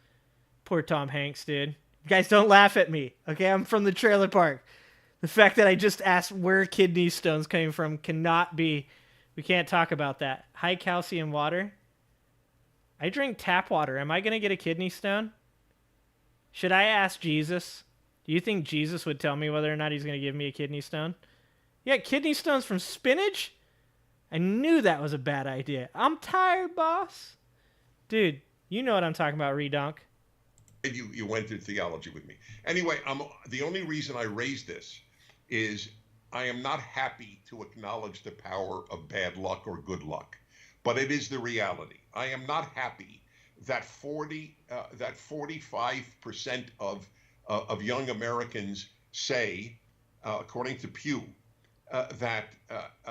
Poor Tom Hanks, dude. You guys, don't laugh at me, okay? I'm from the trailer park. The fact that I just asked where kidney stones came from cannot be... We can't talk about that. High calcium water. I drink tap water. Am I going to get a kidney stone? Should I ask Jesus? Do you think Jesus would tell me whether or not he's going to give me a kidney stone? Yeah, kidney stones from spinach? I knew that was a bad idea. I'm tired, boss. Dude, you know what I'm talking about, Redonk. You went through theology with me. Anyway, the only reason I raised this is I am not happy to acknowledge the power of bad luck or good luck, but it is the reality. I am not happy that 45% of young Americans say, according to Pew, that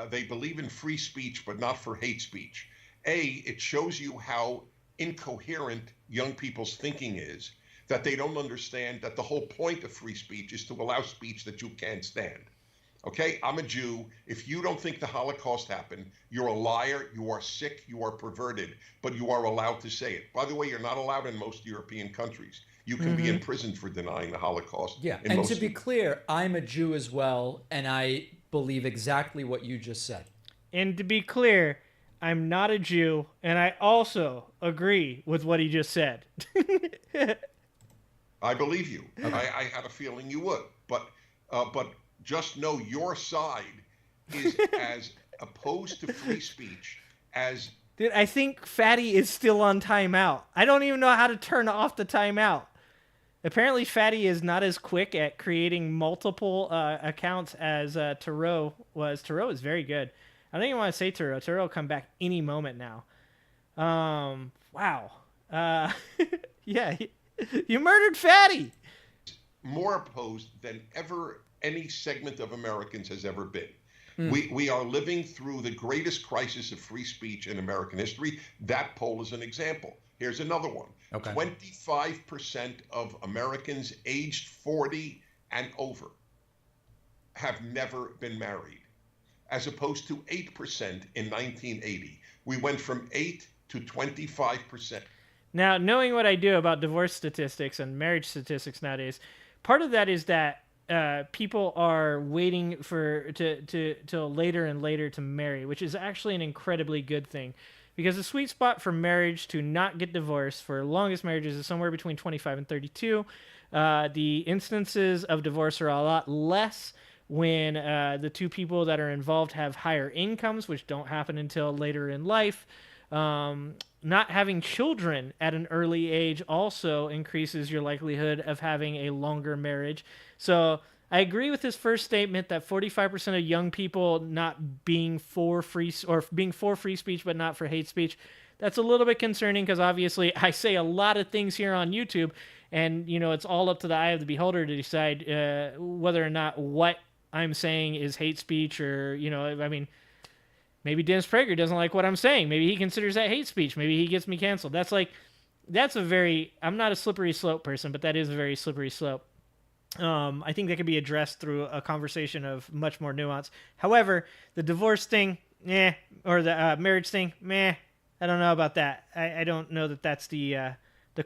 they believe in free speech but not for hate speech. It shows you how incoherent young people's thinking is, that they don't understand that the whole point of free speech is to allow speech that you can't stand. Okay, I'm a Jew. If you don't think the Holocaust happened, you're a liar, you are sick, you are perverted, but you are allowed to say it. By the way, you're not allowed in most European countries. You can be imprisoned for denying the Holocaust. Yeah, and to be clear, I'm a Jew as well, and I believe exactly what you just said. And to be clear, I'm not a Jew, and I also agree with what he just said. I believe you. Okay. I had a feeling you would, but just know your side is as opposed to free speech as... Dude, I think Fatty is still on timeout. I don't even know how to turn off the timeout. Apparently, Fatty is not as quick at creating multiple accounts as Tarot was. Tarot is very good. I don't even want to say Tarot. Tarot will come back any moment now. Wow. Yeah, you murdered Fatty. More opposed than ever any segment of Americans has ever been. We are living through the greatest crisis of free speech in American history. That poll is an example. Here's another one. Okay. 25% of Americans aged 40 and over have never been married, as opposed to 8% in 1980. We went from 8 to 25%. Now, knowing what I do about divorce statistics and marriage statistics nowadays, part of that is that people are waiting till later and later to marry, which is actually an incredibly good thing, because the sweet spot for marriage to not get divorced for longest marriages is somewhere between 25 and 32. The instances of divorce are a lot less when the two people that are involved have higher incomes, which don't happen until later in life. Not having children at an early age also increases your likelihood of having a longer marriage. So I agree with his first statement that 45% of young people not being for free speech but not for hate speech. That's a little bit concerning, because obviously I say a lot of things here on YouTube, and it's all up to the eye of the beholder to decide whether or not what I'm saying is hate speech, or maybe Dennis Praeger doesn't like what I'm saying. Maybe he considers that hate speech. Maybe he gets me canceled. I'm not a slippery slope person, but that is a very slippery slope. I think that could be addressed through a conversation of much more nuance. However, the divorce thing, or the marriage thing, I don't know about that. I don't know that that's the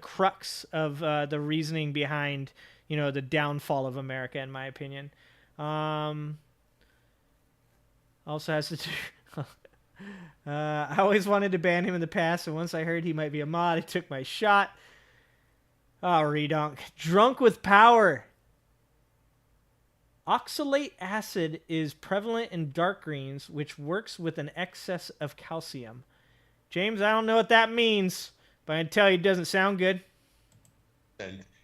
crux of the reasoning behind, the downfall of America, in my opinion. Also has to do... I always wanted to ban him in the past, and once I heard he might be a mod, I took my shot. Oh, Redonk. Drunk with power. Oxalate acid is prevalent in dark greens, which works with an excess of calcium. James, I don't know what that means, but I can tell you it doesn't sound good.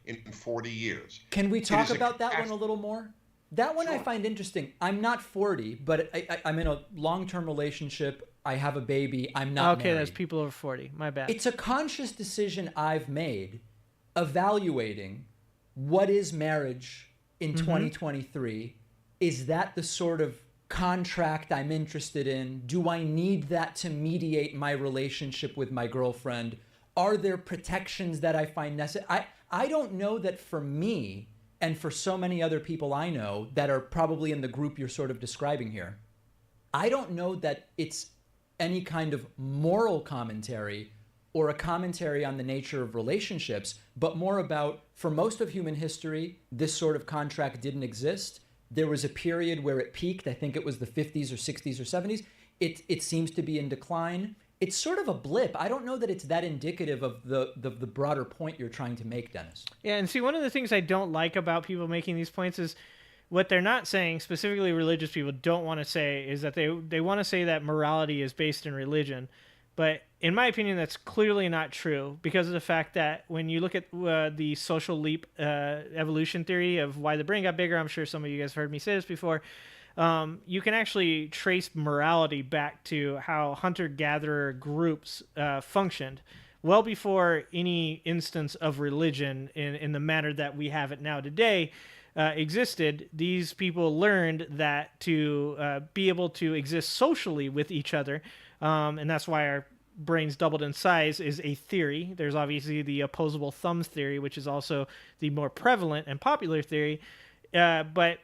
In 40 years. Can we talk about that one a little more? That one I find interesting. I'm not 40, but I'm in a long-term relationship. I have a baby. I'm not married. Okay, that's people over 40. My bad. It's a conscious decision I've made, evaluating what is marriage in 2023. Is that the sort of contract I'm interested in? Do I need that to mediate my relationship with my girlfriend? Are there protections that I find necessary? I don't know that for me, and for so many other people I know that are probably in the group you're sort of describing here, I don't know that it's any kind of moral commentary or a commentary on the nature of relationships, but more about, for most of human history, this sort of contract didn't exist. There was a period where it peaked. I think it was the 50s or 60s or 70s. It seems to be in decline. It's sort of a blip. I don't know that it's that indicative of the broader point you're trying to make, Dennis. Yeah, and see, one of the things I don't like about people making these points is what they're not saying, specifically religious people don't want to say, is that they want to say that morality is based in religion. But in my opinion, that's clearly not true because of the fact that when you look at the social leap evolution theory of why the brain got bigger, I'm sure some of you guys have heard me say this before, you can actually trace morality back to how hunter-gatherer groups functioned well before any instance of religion in the manner that we have it now today existed. These people learned that to be able to exist socially with each other, and that's why our brains doubled in size, is a theory. There's obviously the opposable thumbs theory, which is also the more prevalent and popular theory. But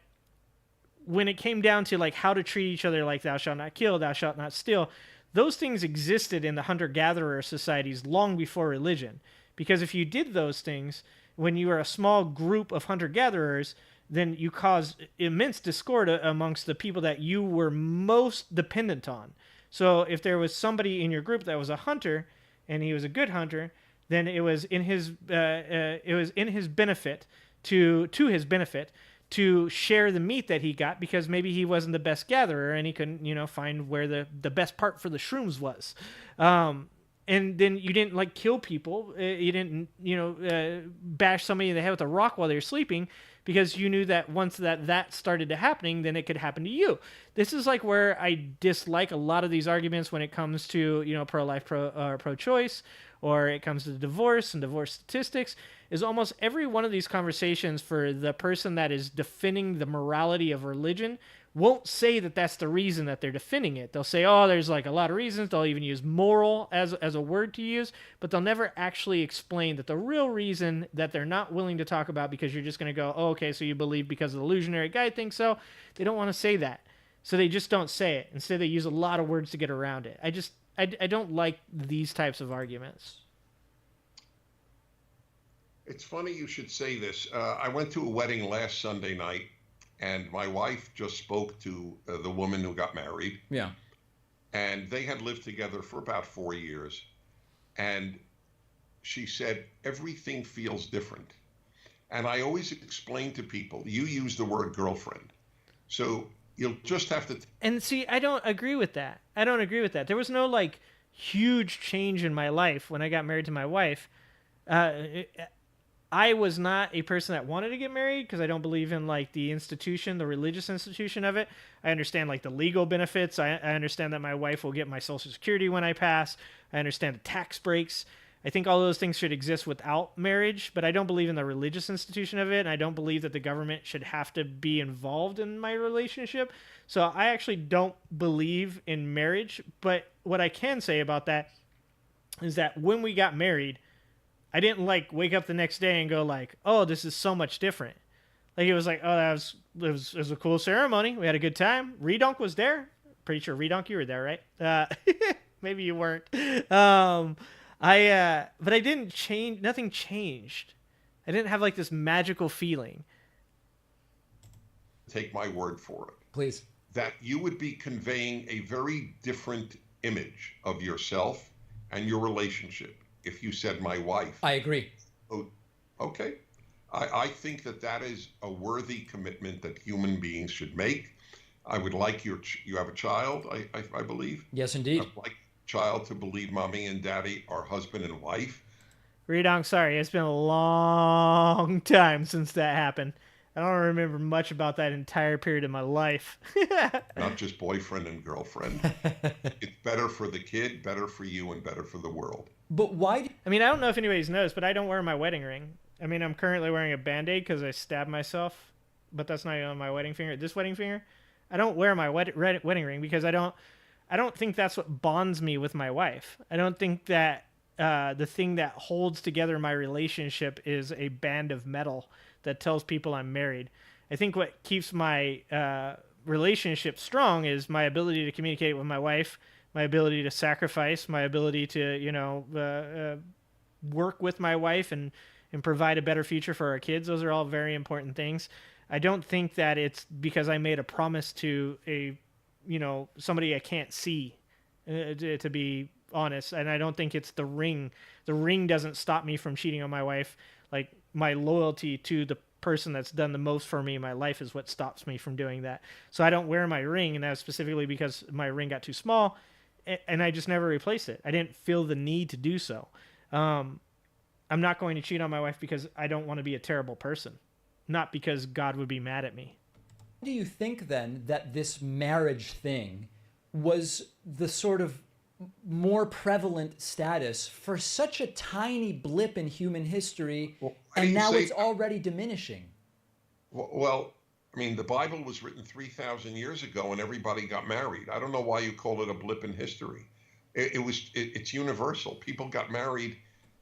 when it came down to like how to treat each other, like thou shalt not kill, thou shalt not steal, those things existed in the hunter-gatherer societies long before religion. Because if you did those things when you were a small group of hunter-gatherers, then you caused immense discord amongst the people that you were most dependent on. So if there was somebody in your group that was a hunter and he was a good hunter, then it was in his benefit to his benefit to share the meat that he got, because maybe he wasn't the best gatherer and he couldn't find where the best part for the shrooms was. And then you didn't like kill people. You didn't bash somebody in the head with a rock while they were sleeping, because you knew that once that started to happening, then it could happen to you. This is like where I dislike a lot of these arguments when it comes to pro-life, pro-choice, or it comes to divorce and divorce statistics, is almost every one of these conversations for the person that is defending the morality of religion won't say that that's the reason that they're defending it. They'll say, oh, there's like a lot of reasons. They'll even use moral as a word to use, but they'll never actually explain that the real reason that they're not willing to talk about, because you're just going to go, oh, okay, so you believe because the illusionary guy thinks so. They don't want to say that. So they just don't say it. Instead, they use a lot of words to get around it. I don't like these types of arguments. It's funny you should say this. I went to a wedding last Sunday night, and my wife just spoke to the woman who got married. Yeah. And they had lived together for about 4 years. And she said, everything feels different. And I always explain to people, you use the word girlfriend. So you'll just have to... And see, I don't agree with that. There was no like huge change in my life when I got married to my wife. I was not a person that wanted to get married because I don't believe in like the institution, the religious institution of it. I understand like the legal benefits. I understand that my wife will get my Social Security when I pass. I understand the tax breaks. I think all those things should exist without marriage, but I don't believe in the religious institution of it. And I don't believe that the government should have to be involved in my relationship. So I actually don't believe in marriage. But what I can say about that is that when we got married, I didn't like wake up the next day and go like, oh, this is so much different. Like it was like, oh, it was a cool ceremony. We had a good time. Redunk was there. Pretty sure Redunk, you were there, right? Maybe you weren't. But I didn't change. Nothing changed. I didn't have like this magical feeling. Take my word for it. Please. That you would be conveying a very different image of yourself and your relationship if you said my wife. I agree. Oh, okay. I think that is a worthy commitment that human beings should make. I would like you have a child, I believe. Yes, indeed. I'd like child to believe mommy and daddy are husband and wife. Redong, sorry, it's been a long time since that happened. I don't remember much about that entire period of my life. Not just boyfriend and girlfriend. It's better for the kid, better for you, and better for the world. But why? I mean, I don't know if anybody's noticed, but I don't wear my wedding ring. I mean, I'm currently wearing a Band-Aid because I stabbed myself, but that's not on my wedding finger. This wedding finger, I don't wear my wedding ring because I don't think that's what bonds me with my wife. I don't think that the thing that holds together my relationship is a band of metal that tells people I'm married. I think what keeps my relationship strong is my ability to communicate with my wife, my ability to sacrifice, my ability to, work with my wife and provide a better future for our kids. Those are all very important things. I don't think that it's because I made a promise to somebody I can't see, to be honest. And I don't think it's the ring. The ring doesn't stop me from cheating on my wife. Like, my loyalty to the person that's done the most for me in my life is what stops me from doing that. So I don't wear my ring, and that's specifically because my ring got too small, and I just never replaced it. I didn't feel the need to do so. I'm not going to cheat on my wife because I don't want to be a terrible person, not because God would be mad at me. Do you think then that this marriage thing was the sort of more prevalent status for such a tiny blip in human history, and now it's already diminishing? Well, I mean, the Bible was written 3,000 years ago, and everybody got married. I don't know why you call it a blip in history. It's universal. People got married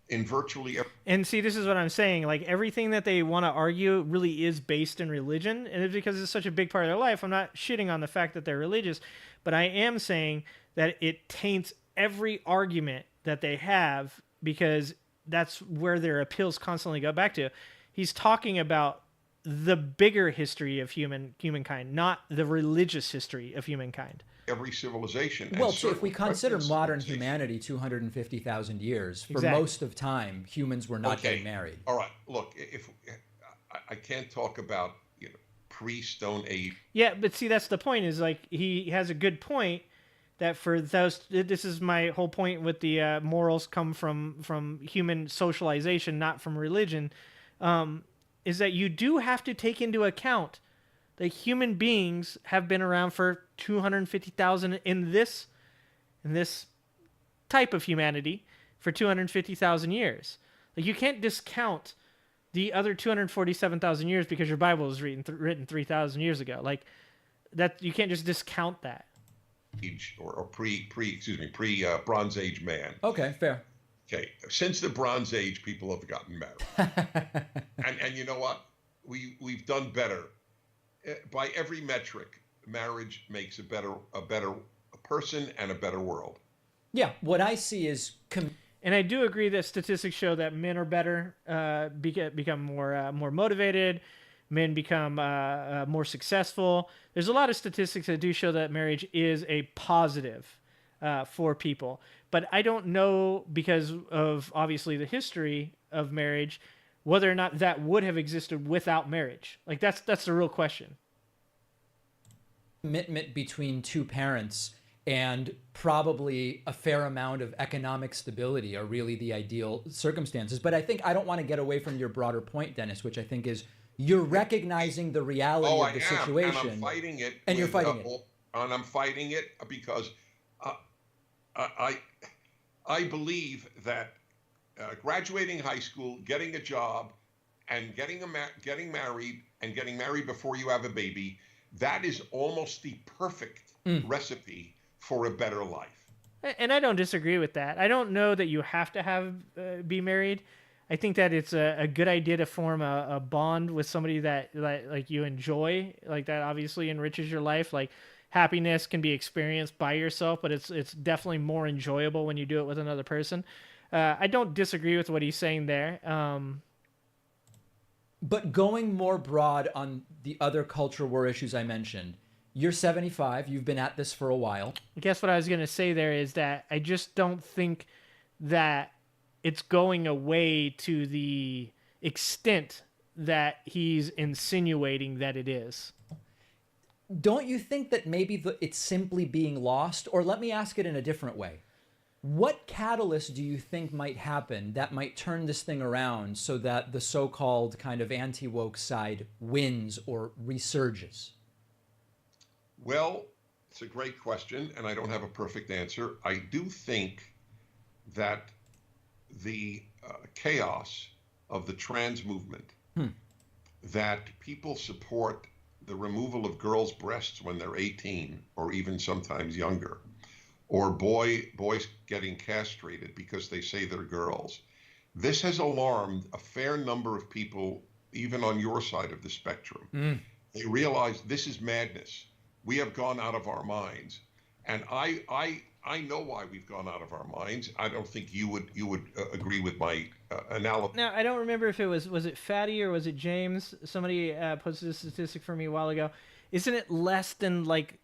in virtually every... And see, this is what I'm saying. Like, everything that they want to argue really is based in religion, and it's because it's such a big part of their life. I'm not shitting on the fact that they're religious, but I am saying that it taints every argument that they have, because that's where their appeals constantly go back to. He's talking about the bigger history of humankind, not the religious history of humankind. Every civilization. Well, so if we consider modern humanity 250,000 years, for most of time, humans were not getting married. All right. Look, if I can't talk about pre-Stone Age. Yeah, but see, that's the point. Is like, he has a good point that for those. This is my whole point with the morals come from human socialization, not from religion. Is that you do have to take into account that human beings have been around for 250,000 in this type of humanity for 250,000 years. Like, you can't discount the other 247,000 years because your Bible was written 3,000 years ago. Like, that, you can't just discount that. Or pre Bronze Age man. Okay, fair. Okay, since the Bronze Age, people have gotten married, and you know what? We've done better. By every metric, marriage makes a better person and a better world. Yeah, what I see is, and I do agree that statistics show that men are better, become more motivated, men become more successful. There's a lot of statistics that do show that marriage is a positive for people, but I don't know, because of obviously the history of marriage, whether or not that would have existed without marriage. Like, that's the real question. Commitment between two parents and probably a fair amount of economic stability are really the ideal circumstances. But I think I don't want to get away from your broader point, Dennis, which I think is you're recogning the reality of the situation. And I'm fighting it. And you're fighting it. And I'm fighting it because I believe that graduating high school, getting a job, and getting married, and getting married before you have a baby, that is almost the perfect recipe for a better life. And I don't disagree with that. I don't know that you have to be married. I think that it's a good idea to form a bond with somebody that like you enjoy, like that obviously enriches your life. Like, happiness can be experienced by yourself, but it's definitely more enjoyable when you do it with another person. I don't disagree with what he's saying there. But going more broad on the other culture war issues I mentioned, you're 75, you've been at this for a while. I guess what I was going to say there is that I just don't think that it's going away to the extent that he's insinuating that it is. Don't you think that maybe it's simply being lost? Or let me ask it in a different way. What catalyst do you think might happen that might turn this thing around so that the so-called kind of anti-woke side wins or resurges? Well, it's a great question, and I don't have a perfect answer. I do think that the chaos of the trans movement, that people support the removal of girls' breasts when they're 18 or even sometimes younger, or boys getting castrated because they say they're girls. This has alarmed a fair number of people, even on your side of the spectrum. They realize this is madness. We have gone out of our minds, and I know why we've gone out of our minds. I don't think you would agree with my analysis. Now, I don't remember if it was it Fatty or was it James? Somebody posted a statistic for me a while ago. Isn't it less than like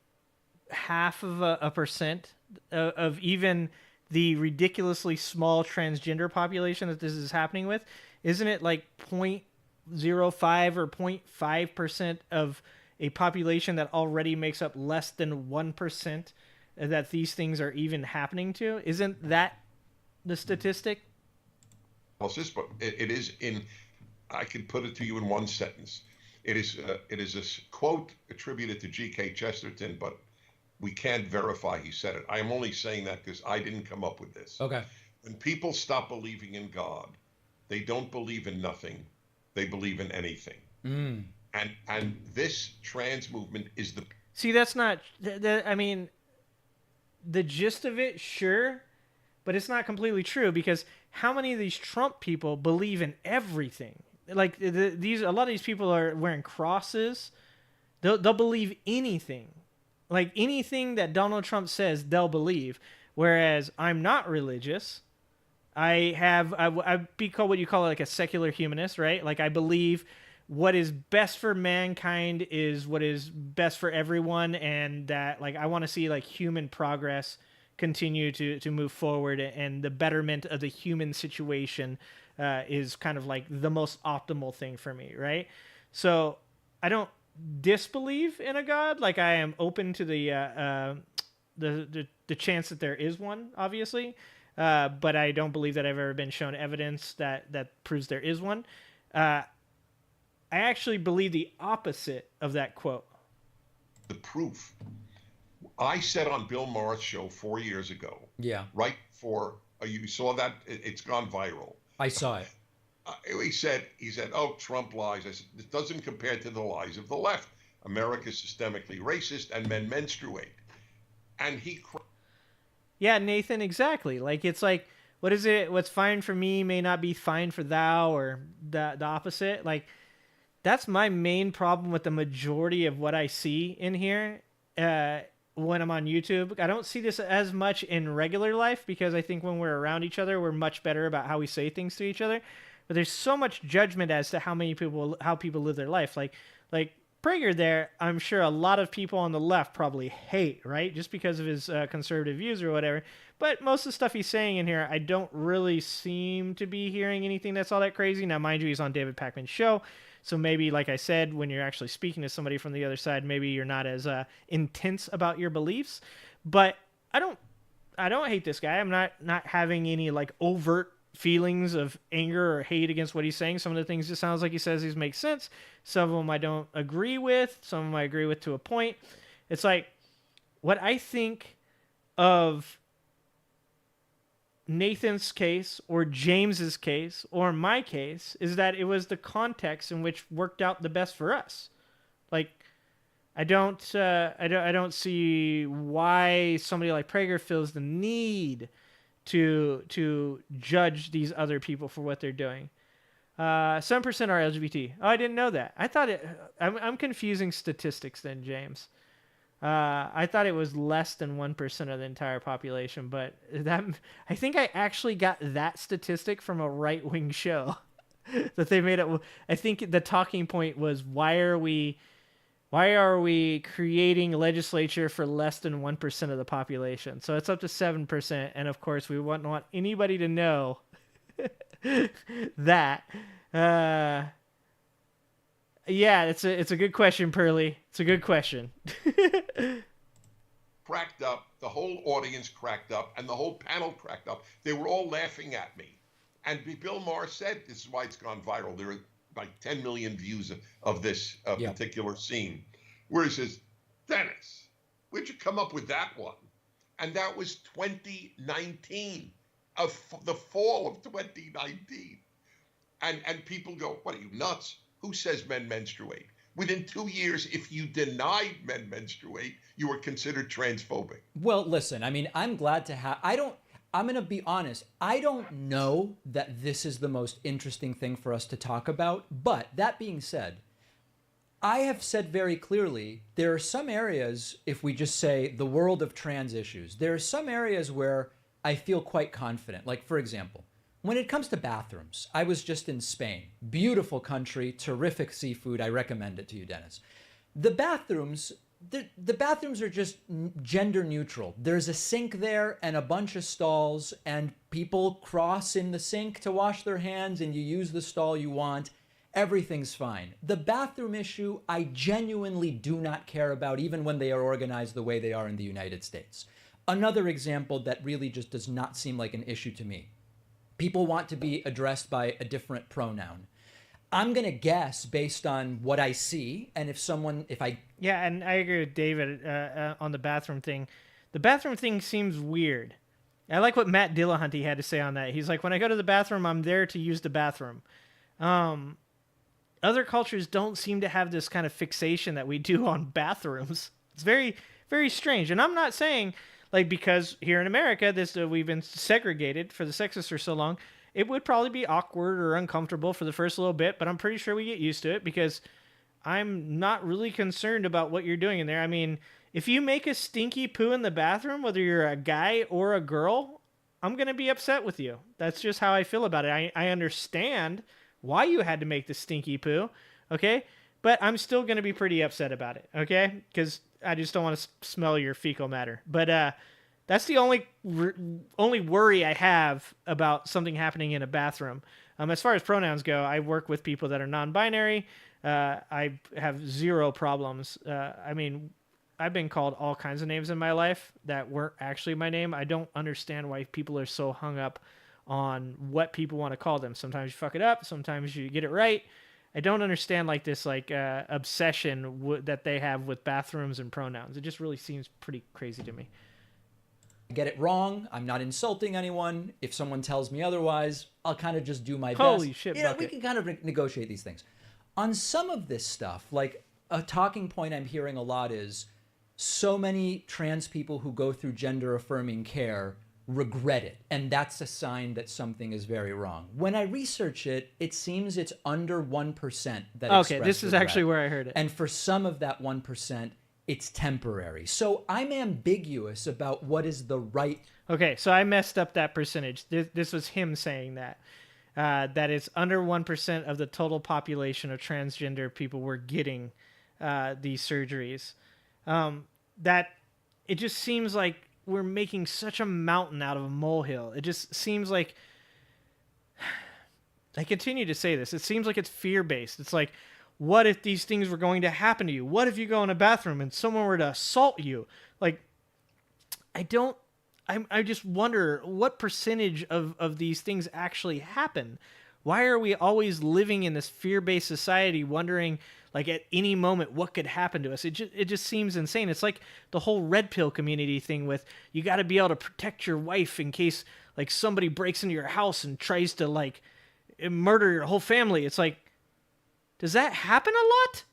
half of a percent of even the ridiculously small transgender population that this is happening with? Isn't it like 0.05 or 0.5% of a population that already makes up less than 1% that these things are even happening to? Isn't that the statistic? But it is in, I can put it to you in one sentence. It is a quote attributed to G.K. Chesterton, but we can't verify he said it. I am only saying that because I didn't come up with this. Okay. When people stop believing in God, they don't believe in nothing. They believe in anything. And this trans movement is the... See, that's not... I mean, the gist of it, sure, but it's not completely true, because how many of these Trump people believe in everything? Like, a lot of these people are wearing crosses. They'll believe anything. Like, anything that Donald Trump says, they'll believe. Whereas I'm not religious. I'd be called what you call like a secular humanist, right? Like, I believe what is best for mankind is what is best for everyone, and that, like, I want to see like human progress continue to move forward, and the betterment of the human situation is kind of like the most optimal thing for me, right? So I don't disbelieve in a God. Like, I am open to the chance that there is one, obviously. But I don't believe that I've ever been shown evidence that proves there is one. I actually believe the opposite of that quote. The proof. I said on Bill Maher's show 4 years ago. Yeah. Right before you saw that, it's gone viral. I saw it. He said, "Oh, Trump lies." I said, "This doesn't compare to the lies of the left. America's systemically racist, and men menstruate." And he. Yeah, Nathan, exactly. Like, it's like, what is it? What's fine for me may not be fine for thou, or the opposite. Like, that's my main problem with the majority of what I see in here when I'm on YouTube. I don't see this as much in regular life, because I think when we're around each other, we're much better about how we say things to each other. But there's so much judgment as to how people live their life. Like Praeger there, I'm sure a lot of people on the left probably hate, right? Just because of his conservative views or whatever. But most of the stuff he's saying in here, I don't really seem to be hearing anything that's all that crazy. Now, mind you, he's on David Pakman's show. So maybe, like I said, when you're actually speaking to somebody from the other side, maybe you're not as intense about your beliefs. But I don't hate this guy. I'm not having any like overt feelings of anger or hate against what he's saying. Some of the things just sounds like he says these make sense. Some of them I don't agree with. Some of them I agree with to a point. It's like, what I think of Nathan's case or James's case or my case is that it was the context in which worked out the best for us. Like, I don't see why somebody like Praeger feels the need to judge these other people for what they're doing. 7% are LGBT. Oh, I didn't know that. I thought I'm confusing statistics then, James. I thought it was less than 1% of the entire population, but I think I actually got that statistic from a right-wing show that they made up. I think the talking point was, why are we creating legislature for less than 1% of the population? So it's up to 7%, and of course we wouldn't want anybody to know that. Yeah, it's a good question, Pearly. It's a good question. Cracked up, the whole audience cracked up, and the whole panel cracked up. They were all laughing at me. And Bill Maher said, this is why it's gone viral. There are like 10 million views of this particular scene, where he says, "Dennis, where'd you come up with that one?" And that was 2019, the fall of 2019. And people go, "What are you, nuts? Who says men menstruate? within 2 years, if you denied men menstruate, you were considered transphobic. Well, listen, I mean, I'm glad to have, I'm going to be honest. I don't know that this is the most interesting thing for us to talk about. But that being said, I have said very clearly, there are some areas, if we just say the world of trans issues, there are some areas where I feel quite confident. Like, for example, when it comes to bathrooms, I was just in Spain. Beautiful country, terrific seafood. I recommend it to you, Dennis. The bathrooms, the bathrooms are just gender neutral. There's a sink there and a bunch of stalls, and people cross in the sink to wash their hands, and you use the stall you want. Everything's fine. The bathroom issue, I genuinely do not care about, even when they are organized the way they are in the United States. Another example that really just does not seem like an issue to me. People want to be addressed by a different pronoun. I'm going to guess based on what I see, and Yeah, and I agree with David on the bathroom thing. The bathroom thing seems weird. I like what Matt Dillahunty had to say on that. He's like, when I go to the bathroom, I'm there to use the bathroom. Other cultures don't seem to have this kind of fixation that we do on bathrooms. It's very, very strange. And I'm not saying, like, because here in America, we've been segregated for the sexes for so long, it would probably be awkward or uncomfortable for the first little bit, but I'm pretty sure we get used to it because I'm not really concerned about what you're doing in there. I mean, if you make a stinky poo in the bathroom, whether you're a guy or a girl, I'm going to be upset with you. That's just how I feel about it. I understand why you had to make the stinky poo, okay? But I'm still going to be pretty upset about it, okay? Because I just don't want to smell your fecal matter. But that's the only worry I have about something happening in a bathroom. As far as pronouns go, I work with people that are non-binary. I have zero problems. I mean, I've been called all kinds of names in my life that weren't actually my name. I don't understand why people are so hung up on what people want to call them. Sometimes you fuck it up. Sometimes you get it right. I don't understand like this obsession that they have with bathrooms and pronouns. It just really seems pretty crazy to me. I get it wrong. I'm not insulting anyone. If someone tells me otherwise, I'll kind of just do my best. Holy shit, we can kind of negotiate these things. On some of this stuff, like a talking point I'm hearing a lot is so many trans people who go through gender affirming care regret it, and that's a sign that something is very wrong. When I research it, it seems it's under 1% that okay, this is regret. actually where I heard it. And for some of that 1%, it's temporary. So I'm ambiguous about what is the right... Okay, so I messed up that percentage. This was him saying that. That it's under 1% of the total population of transgender people were getting these surgeries. That it just seems like we're making such a mountain out of a molehill. It just seems like, I continue to say this, it seems like it's fear-based. It's like, what if these things were going to happen to you? What if you go in a bathroom and someone were to assault you? Like, I just wonder what percentage of these things actually happen. Why are we always living in this fear-based society wondering, like, at any moment what could happen to us? It just seems insane. It's like the whole red pill community thing with you got to be able to protect your wife in case, like, somebody breaks into your house and tries to, like, murder your whole family. It's like, does that happen a lot?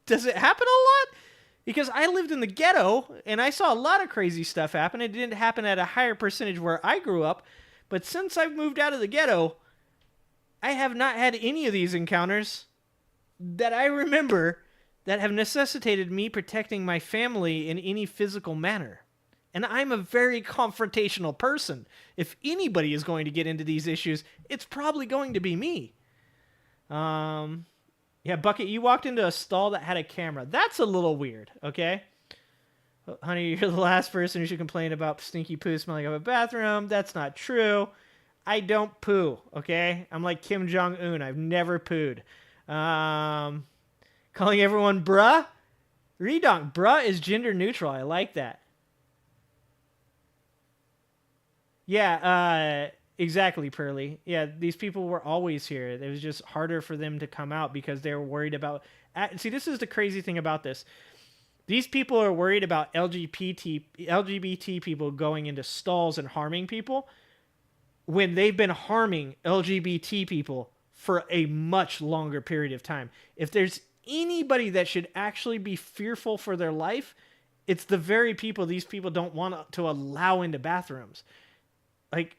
Does it happen a lot? Because I lived in the ghetto and I saw a lot of crazy stuff happen. It didn't happen at a higher percentage where I grew up. But since I've moved out of the ghetto, I have not had any of these encounters that I remember that have necessitated me protecting my family in any physical manner. And I'm a very confrontational person. If anybody is going to get into these issues, it's probably going to be me. Yeah, Bucket, you walked into a stall that had a camera. That's a little weird, okay? Honey, you're the last person who should complain about stinky poo smelling of a bathroom. That's not true. I don't poo, okay? I'm like Kim Jong-un. I've never pooed. Calling everyone bruh? Redonk. Bruh is gender neutral. I like that. Yeah, exactly, Pearly. Yeah, these people were always here. It was just harder for them to come out because they were worried about... See, this is the crazy thing about this. These people are worried about LGBT people going into stalls and harming people when they've been harming LGBT people for a much longer period of time. If there's anybody that should actually be fearful for their life, it's the very people these people don't want to allow into bathrooms. Like,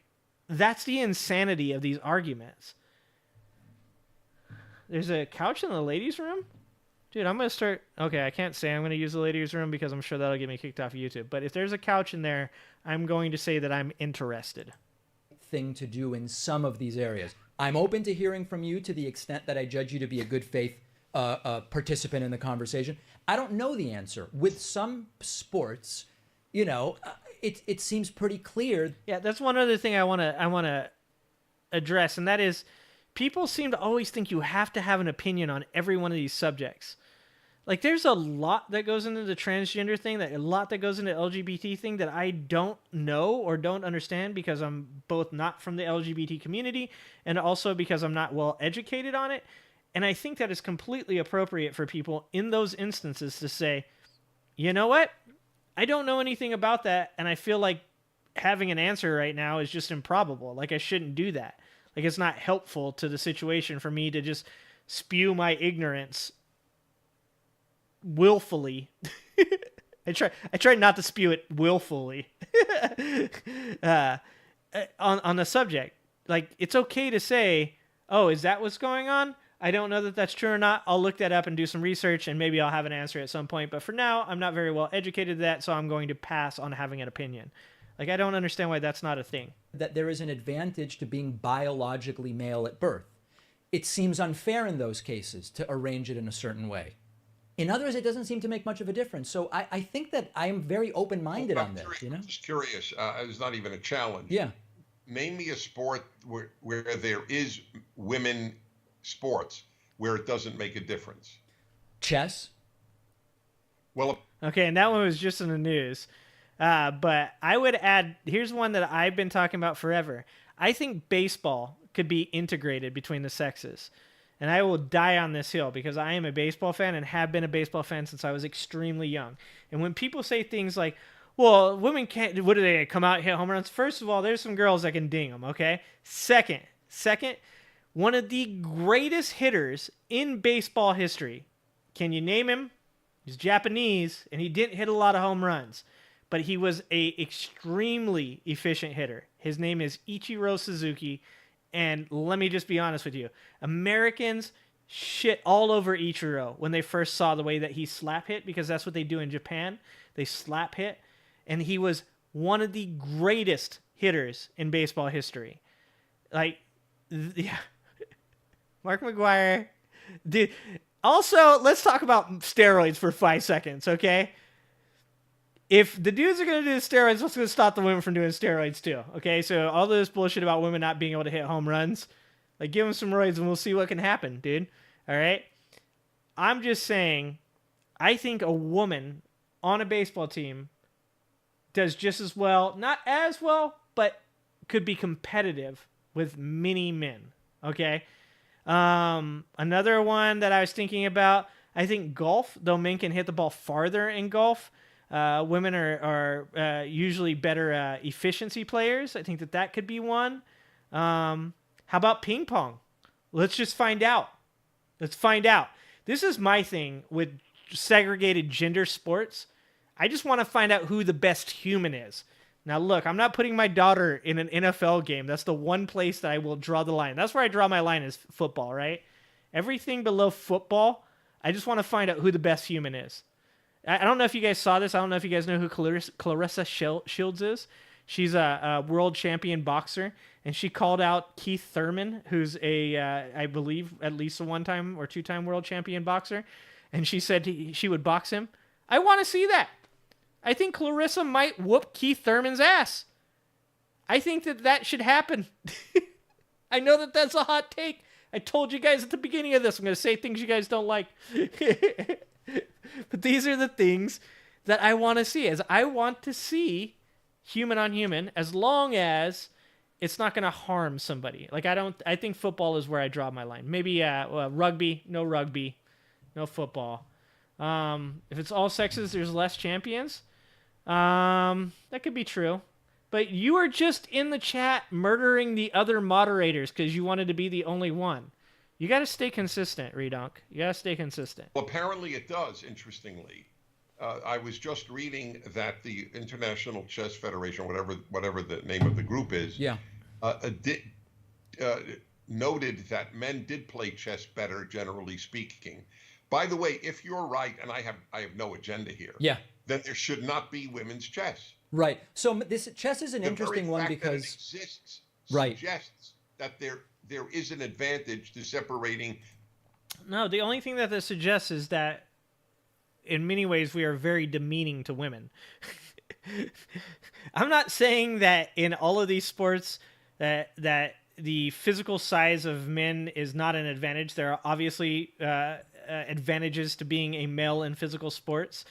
that's the insanity of these arguments. There's a couch in the ladies' room? Dude, I'm going to start... Okay, I can't say I'm going to use the ladies' room because I'm sure that'll get me kicked off of YouTube. But if there's a couch in there, I'm going to say that I'm interested. Thing to do in some of these areas. I'm open to hearing from you to the extent that I judge you to be a good faith participant in the conversation. I don't know the answer. With some sports, you know, it seems pretty clear. Yeah, that's one other thing I want to address, and that is people seem to always think you have to have an opinion on every one of these subjects. Like, there's a lot that goes into the transgender thing, a lot that goes into LGBT thing that I don't know or don't understand because I'm both not from the LGBT community and also because I'm not well educated on it. And I think that is completely appropriate for people in those instances to say, you know what? I don't know anything about that, and I feel like having an answer right now is just improbable. Like, I shouldn't do that. Like, it's not helpful to the situation for me to just spew my ignorance willfully. I try not to spew it willfully on the subject. Like, it's okay to say, oh, is that what's going on? I don't know that that's true or not. I'll look that up and do some research, and maybe I'll have an answer at some point. But for now, I'm not very well educated to that, so I'm going to pass on having an opinion. Like, I don't understand why that's not a thing. That there is an advantage to being biologically male at birth. It seems unfair in those cases to arrange it in a certain way. In others, it doesn't seem to make much of a difference. So I think that I am very open-minded on this. You know, just curious. It's not even a challenge. Yeah. Name me a sport where there is women sports where it doesn't make a difference. Chess. Well, okay, and that one was just in the news. But I would add, here's one that I've been talking about forever. I think baseball could be integrated between the sexes. And I will die on this hill because I am a baseball fan and have been a baseball fan since I was extremely young. And when people say things like, well, women can't, what do they come out and hit home runs? First of all, there's some girls that can ding them, okay? Second, one of the greatest hitters in baseball history. Can you name him? He's Japanese, and he didn't hit a lot of home runs. But he was a extremely efficient hitter. His name is Ichiro Suzuki. And let me just be honest with you. Americans shit all over Ichiro when they first saw the way that he slap hit, because that's what they do in Japan. They slap hit. And he was one of the greatest hitters in baseball history. Like, yeah. Mark McGwire. Dude. Also, let's talk about steroids for 5 seconds, okay? If the dudes are going to do steroids, what's going to stop the women from doing steroids too? Okay, so all this bullshit about women not being able to hit home runs, like, give them some roids and we'll see what can happen, dude. All right? I'm just saying, I think a woman on a baseball team does just as well, not as well, but could be competitive with many men, okay? Another one that I was thinking about, I think golf, though men can hit the ball farther in golf, women are usually better efficiency players. I think that could be one. How about ping pong? Let's just find out. Let's find out. This is my thing with segregated gender sports. I just want to find out who the best human is. Now, look, I'm not putting my daughter in an NFL game. That's the one place that I will draw the line. That's where I draw my line is football, right? Everything below football, I just want to find out who the best human is. I don't know if you guys saw this. I don't know if you guys know who Clarissa Shields is. She's a world champion boxer, and she called out Keith Thurman, who's I believe, at least a one-time or two-time world champion boxer, and she said she would box him. I want to see that. I think Clarissa might whoop Keith Thurman's ass. I think that should happen. I know that that's a hot take. I told you guys at the beginning of this, I'm going to say things you guys don't like. But these are the things that I want to see. As I want to see human on human, as long as it's not going to harm somebody. Like, I think football is where I draw my line. Maybe rugby, no football. If it's all sexes, there's less champions. That could be true. But you are just in the chat murdering the other moderators because you wanted to be the only one. You got to stay consistent, Redonk. You got to stay consistent. Well, apparently it does, interestingly. I was just reading that the International Chess Federation, whatever the name of the group is, noted that men did play chess better, generally speaking. By the way, if you're right, and I have no agenda here, then there should not be women's chess. Right. So this chess is an interesting one because that it exists suggests that there is an advantage to separating. No, the only thing that this suggests is that in many ways we are very demeaning to women. I'm not saying that in all of these sports that the physical size of men is not an advantage. There are obviously advantages to being a male in physical sports.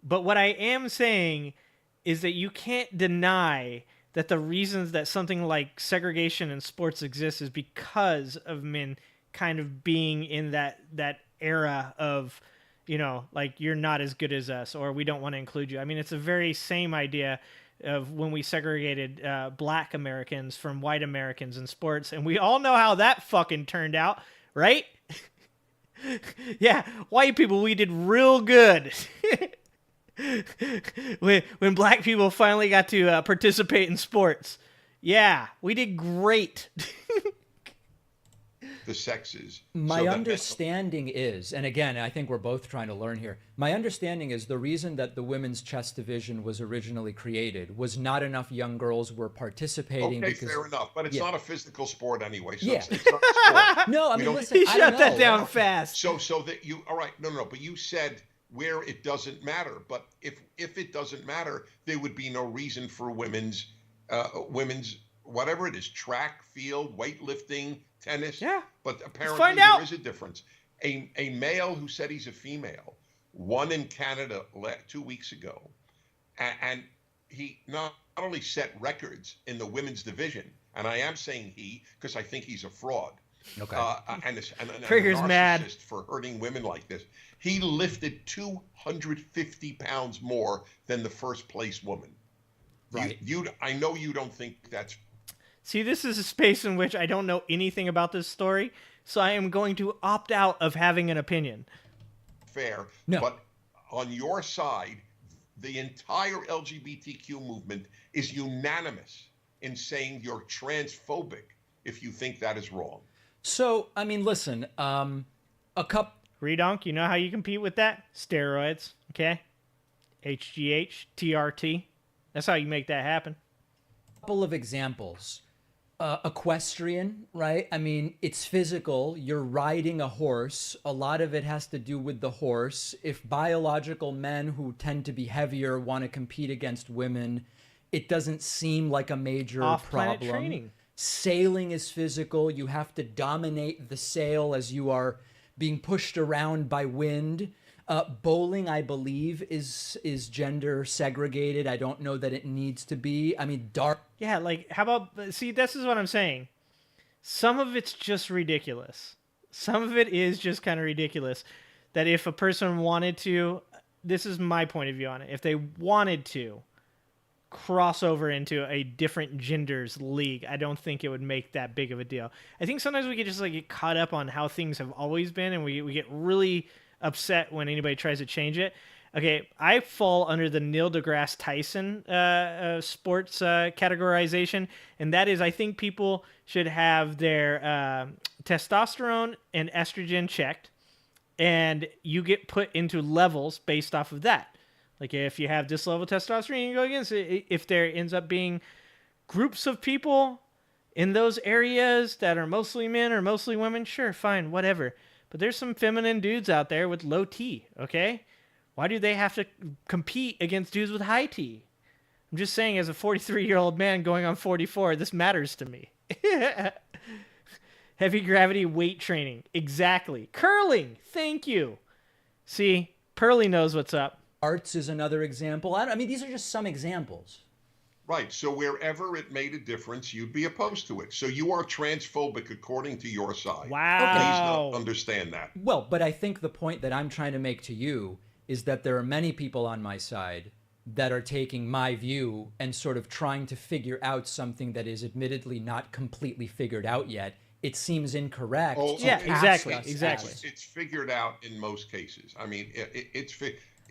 But what I am saying is that you can't deny that the reasons that something like segregation in sports exists is because of men kind of being in that era of, you know, like, you're not as good as us, or we don't want to include you. I mean, it's the very same idea of when we segregated black Americans from white Americans in sports, and we all know how that fucking turned out, right? Yeah, white people, we did real good. when black people finally got to participate in sports. Yeah, we did great. The sexes. My understanding is, and again, I think we're both trying to learn here. My understanding is the reason that the women's chess division was originally created was not enough young girls were participating. Okay, because, fair enough, but it's not a physical sport anyway. So Yeah. it's not a sport. No, I We mean, don't- listen, I don't know. fast. So that you, all right, no, but you said where it doesn't matter. But if it doesn't matter, there would be no reason for women's whatever it is, track, field, weightlifting, tennis. Yeah. But apparently find out. there is a difference. A male who said he's a female won in Canada 2 weeks ago, and he not only set records in the women's division, and I am saying he because I think he's a fraud. Okay. And a Praeger's mad narcissist for hurting women like this. He lifted 250 pounds more than the first place woman. Right. I know you don't think that's. See, this is a space in which I don't know anything about this story, so I am going to opt out of having an opinion. Fair. No. But on your side, the entire LGBTQ movement is unanimous in saying you're transphobic if you think that is wrong. So, I mean, listen, Redonk, you know how you compete with that? Steroids, okay? HGH, TRT. That's how you make that happen. Couple of examples. Equestrian, right? I mean, it's physical. You're riding a horse. A lot of it has to do with the horse. If biological men who tend to be heavier want to compete against women, it doesn't seem like a major Off-planet problem. training. Sailing is physical. You have to dominate the sail as you are being pushed around by wind. Bowling, I believe, is gender segregated. I don't know that it needs to be. I mean, Yeah, like, how about... See, this is what I'm saying. Some of it's just ridiculous. Some of it is just kind of ridiculous. That if a person wanted to... This is my point of view on it. If they wanted to cross over into a different genders league, I don't think it would make that big of a deal. I think sometimes we get just, like, get caught up on how things have always been, and we get really upset when anybody tries to change it. Okay, I fall under the Neil deGrasse Tyson sports categorization, and that is I think people should have their testosterone and estrogen checked, and you get put into levels based off of that. Like, if you have this level of testosterone, you go against it. If there ends up being groups of people in those areas that are mostly men or mostly women, sure, fine, whatever. But there's some feminine dudes out there with low T, okay? Why do they have to compete against dudes with high T? I'm just saying, as a 43-year-old man going on 44, this matters to me. Heavy gravity weight training. Exactly. Curling. Thank you. See, Pearly knows what's up. Arts is another example. I mean, these are just some examples. Right. So wherever it made a difference, you'd be opposed to it. So you are transphobic according to your side. Wow. Please understand that. Well, but I think the point that I'm trying to make to you is that there are many people on my side that are taking my view and sort of trying to figure out something that is admittedly not completely figured out yet it seems incorrect. Oh, to Yeah, cast exactly, us exactly. as- It's figured out in most cases. I mean,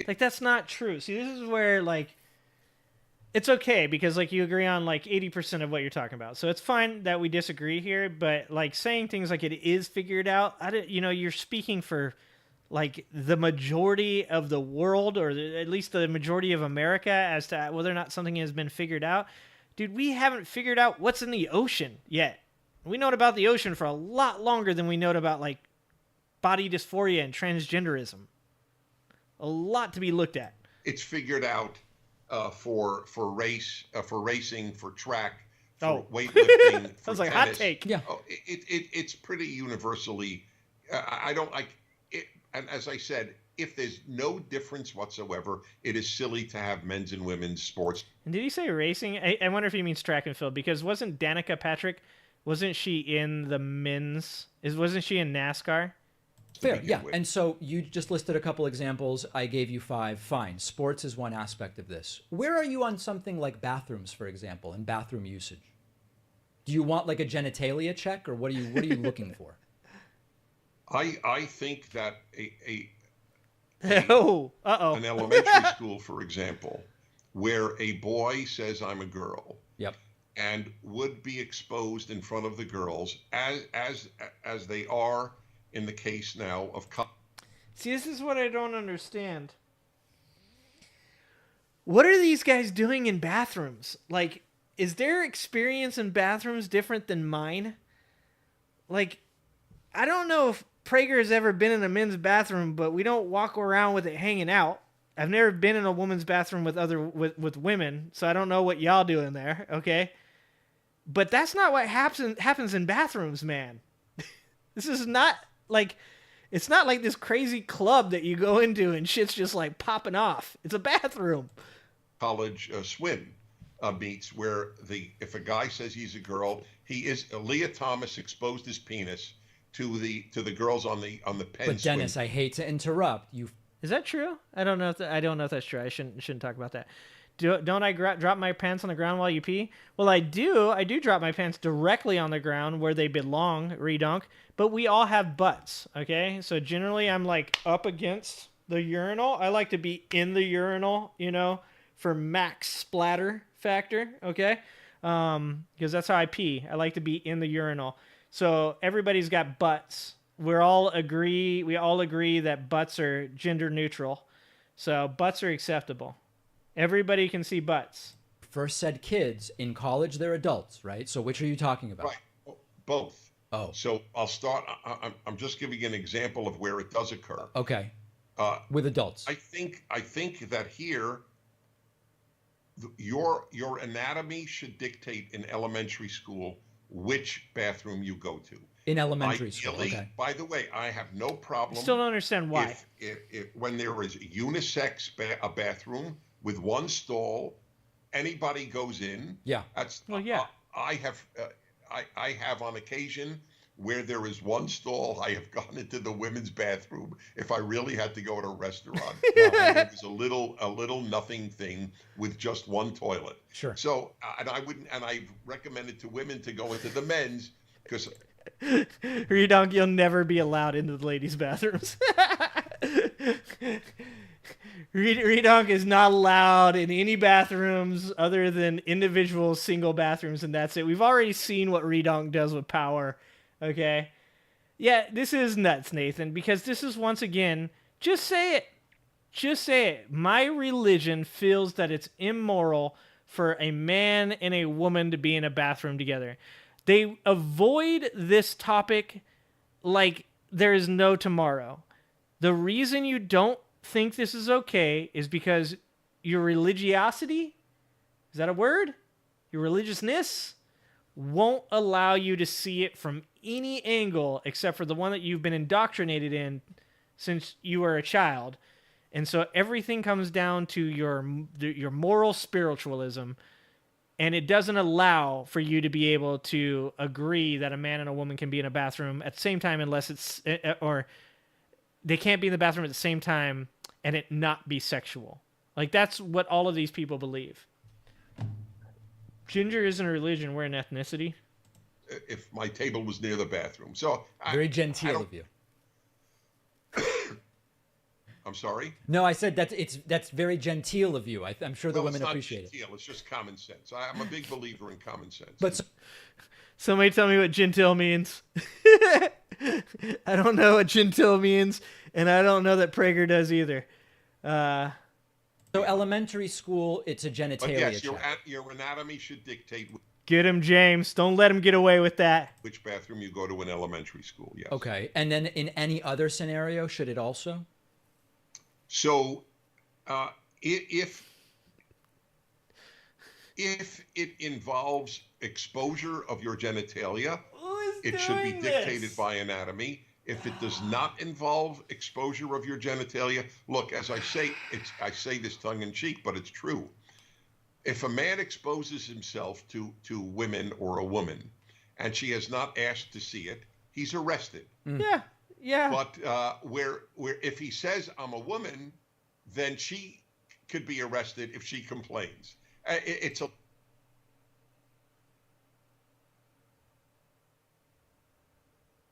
Like, that's not true. See, this is where, like, it's okay because, like, you agree on, like, 80% of what you're talking about. So it's fine that we disagree here, but, like, saying things like it is figured out, you're speaking for, like, the majority of the world, or at least the majority of America, as to whether or not something has been figured out. Dude, we haven't figured out what's in the ocean yet. We know about the ocean for a lot longer than we know about, like, body dysphoria and transgenderism. A lot to be looked at. it's figured out for racing, for track, for weightlifting, for Sounds like a tennis. hot take. Yeah. It's pretty universally. I don't like it, and as I said, if there's no difference whatsoever, it is silly to have men's and women's sports. And did he say racing? I wonder if he means track and field, because wasn't Danica Patrick, wasn't she in the men's? Wasn't she in NASCAR? Fair, yeah. And so you just listed a couple examples. I gave you 5. Fine. Sports is one aspect of this. Where are you on something like bathrooms, for example, and bathroom usage? Do you want like a genitalia check, or what are you looking for? I think that an elementary school, for example, where a boy says I'm a girl, yep, and would be exposed in front of the girls as they are in the case now of. See, this is what I don't understand. What are these guys doing in bathrooms? Like, is their experience in bathrooms different than mine? Like, I don't know if Praeger has ever been in a men's bathroom, but we don't walk around with it hanging out. I've never been in a woman's bathroom with women, so I don't know what y'all do in there, okay? But that's not what happens in bathrooms, man. This is not like, it's not like this crazy club that you go into and shit's just like popping off. It's a bathroom. College swim meets where if a guy says he's a girl, Leah Thomas exposed his penis to the girls on the Penn. But Dennis, I hate to interrupt you. Is that true? I don't know if that's true. I shouldn't talk about that. Don't I drop my pants on the ground while you pee? Well, I do. I do drop my pants directly on the ground where they belong, redonk. But we all have butts, okay? So generally, I'm like up against the urinal. I like to be in the urinal, for max splatter factor, okay? Because that's how I pee. I like to be in the urinal. So everybody's got butts. We all agree that butts are gender neutral. So butts are acceptable. Everybody can see butts. First said kids. In college, they're adults, right? So which are you talking about? Right. Both. Oh. So I'll start. I'm just giving you an example of where it does occur. Okay. With adults. I think that here, your anatomy should dictate in elementary school which bathroom you go to. In elementary school, okay. By the way, I have no problem. Still don't understand why. If when there is a unisex bathroom with one stall, anybody goes in. Yeah. I have on occasion where there is one stall, I have gone into the women's bathroom if I really had to go to a restaurant. And it was a little nothing thing with just one toilet. Sure. So I've recommended to women to go into the men's because. Redonk, you'll never be allowed into the ladies' bathrooms. Redonk is not allowed in any bathrooms other than individual single bathrooms, and that's it. We've already seen what Redonk does with power, okay? Yeah, this is nuts, Nathan, because this is, once again, just say it. Just say it. My religion feels that it's immoral for a man and a woman to be in a bathroom together. They avoid this topic like there is no tomorrow. The reason you don't think this is okay is because your religiosity, is that a word? Your religiousness won't allow you to see it from any angle except for the one that you've been indoctrinated in since you were a child. And so everything comes down to your moral spiritualism. And it doesn't allow for you to be able to agree that a man and a woman can be in a bathroom at the same time unless it's, or they can't be in the bathroom at the same time and it not be sexual. Like, that's what all of these people believe. Gender isn't a religion, we're an ethnicity. if my table was near the bathroom. So Very genteel of you. I'm sorry? No, I said that's very genteel of you. I'm sure the Well, women it's not appreciate it. genteel, it's just common sense. I'm a big believer in common sense. But somebody tell me what genteel means. I don't know what genteel means, and I don't know that Praeger does either. So elementary school, it's a genitalia But yes, check. your anatomy should dictate Get him, James. Don't let him get away with that. which bathroom you go to in elementary school. Yes. Okay, and then in any other scenario, should it also? So, if it involves exposure of your genitalia, it should be doing dictated this? by anatomy. If it does not involve exposure of your genitalia, look, as I say, I say this tongue in cheek, but it's true. If a man exposes himself to women or a woman, and she has not asked to see it, he's arrested. Yeah. But where if he says I'm a woman, then she could be arrested if she complains. It's a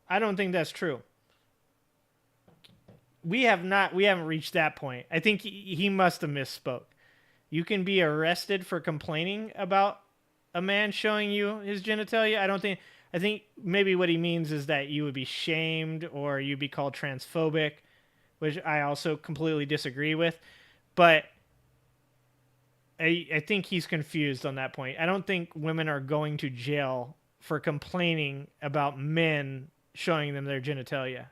I don't think that's true. We haven't reached that point. I think he must have misspoke. You can be arrested for complaining about a man showing you his genitalia. I think maybe what he means is that you would be shamed or you'd be called transphobic, which I also completely disagree with. But I think he's confused on that point. I don't think women are going to jail for complaining about men showing them their genitalia.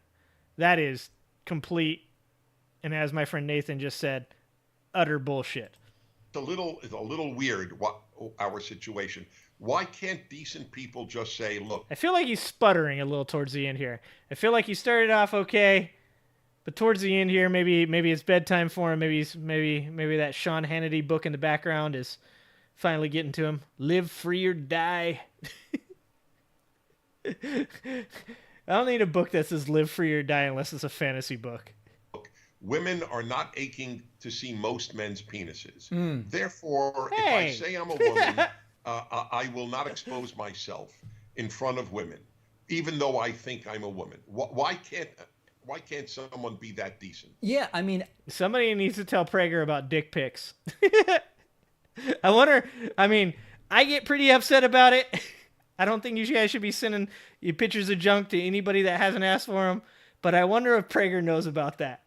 That is complete, and as my friend Nathan just said, utter bullshit. It's a little weird our situation. Why can't decent people just say, look? I feel like he's sputtering a little towards the end here. I feel like he started off okay, but towards the end here, maybe it's bedtime for him. Maybe that Sean Hannity book in the background is finally getting to him. Live free or die. I don't need a book that says live free or die unless it's a fantasy book. Women are not aching to see most men's penises. Mm. Therefore, if I say I'm a woman, I will not expose myself in front of women, even though I think I'm a woman. Why can't someone be that decent? Yeah, I mean, somebody needs to tell Praeger about dick pics. I wonder. I mean, I get pretty upset about it. I don't think you guys should be sending you pictures of junk to anybody that hasn't asked for them. But I wonder if Praeger knows about that.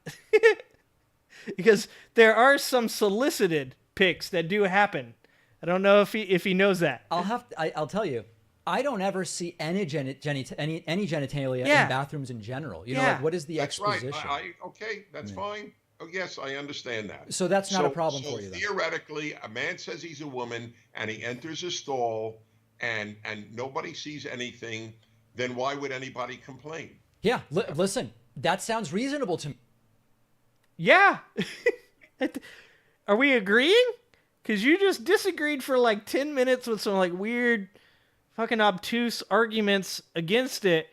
Because there are some solicited pics that do happen. I don't know if he knows that. I'll tell you. I don't ever see any genitalia in bathrooms in general. You know, like, what is the exposition? Right. Okay, that's fine. Oh, yes, I understand that. So that's not a problem for you, then. Theoretically, a man says he's a woman and he enters a stall and nobody sees anything, then why would anybody complain? Yeah, listen, that sounds reasonable to me. Yeah. Are we agreeing? Because you just disagreed for like 10 minutes with some like weird, fucking obtuse arguments against it.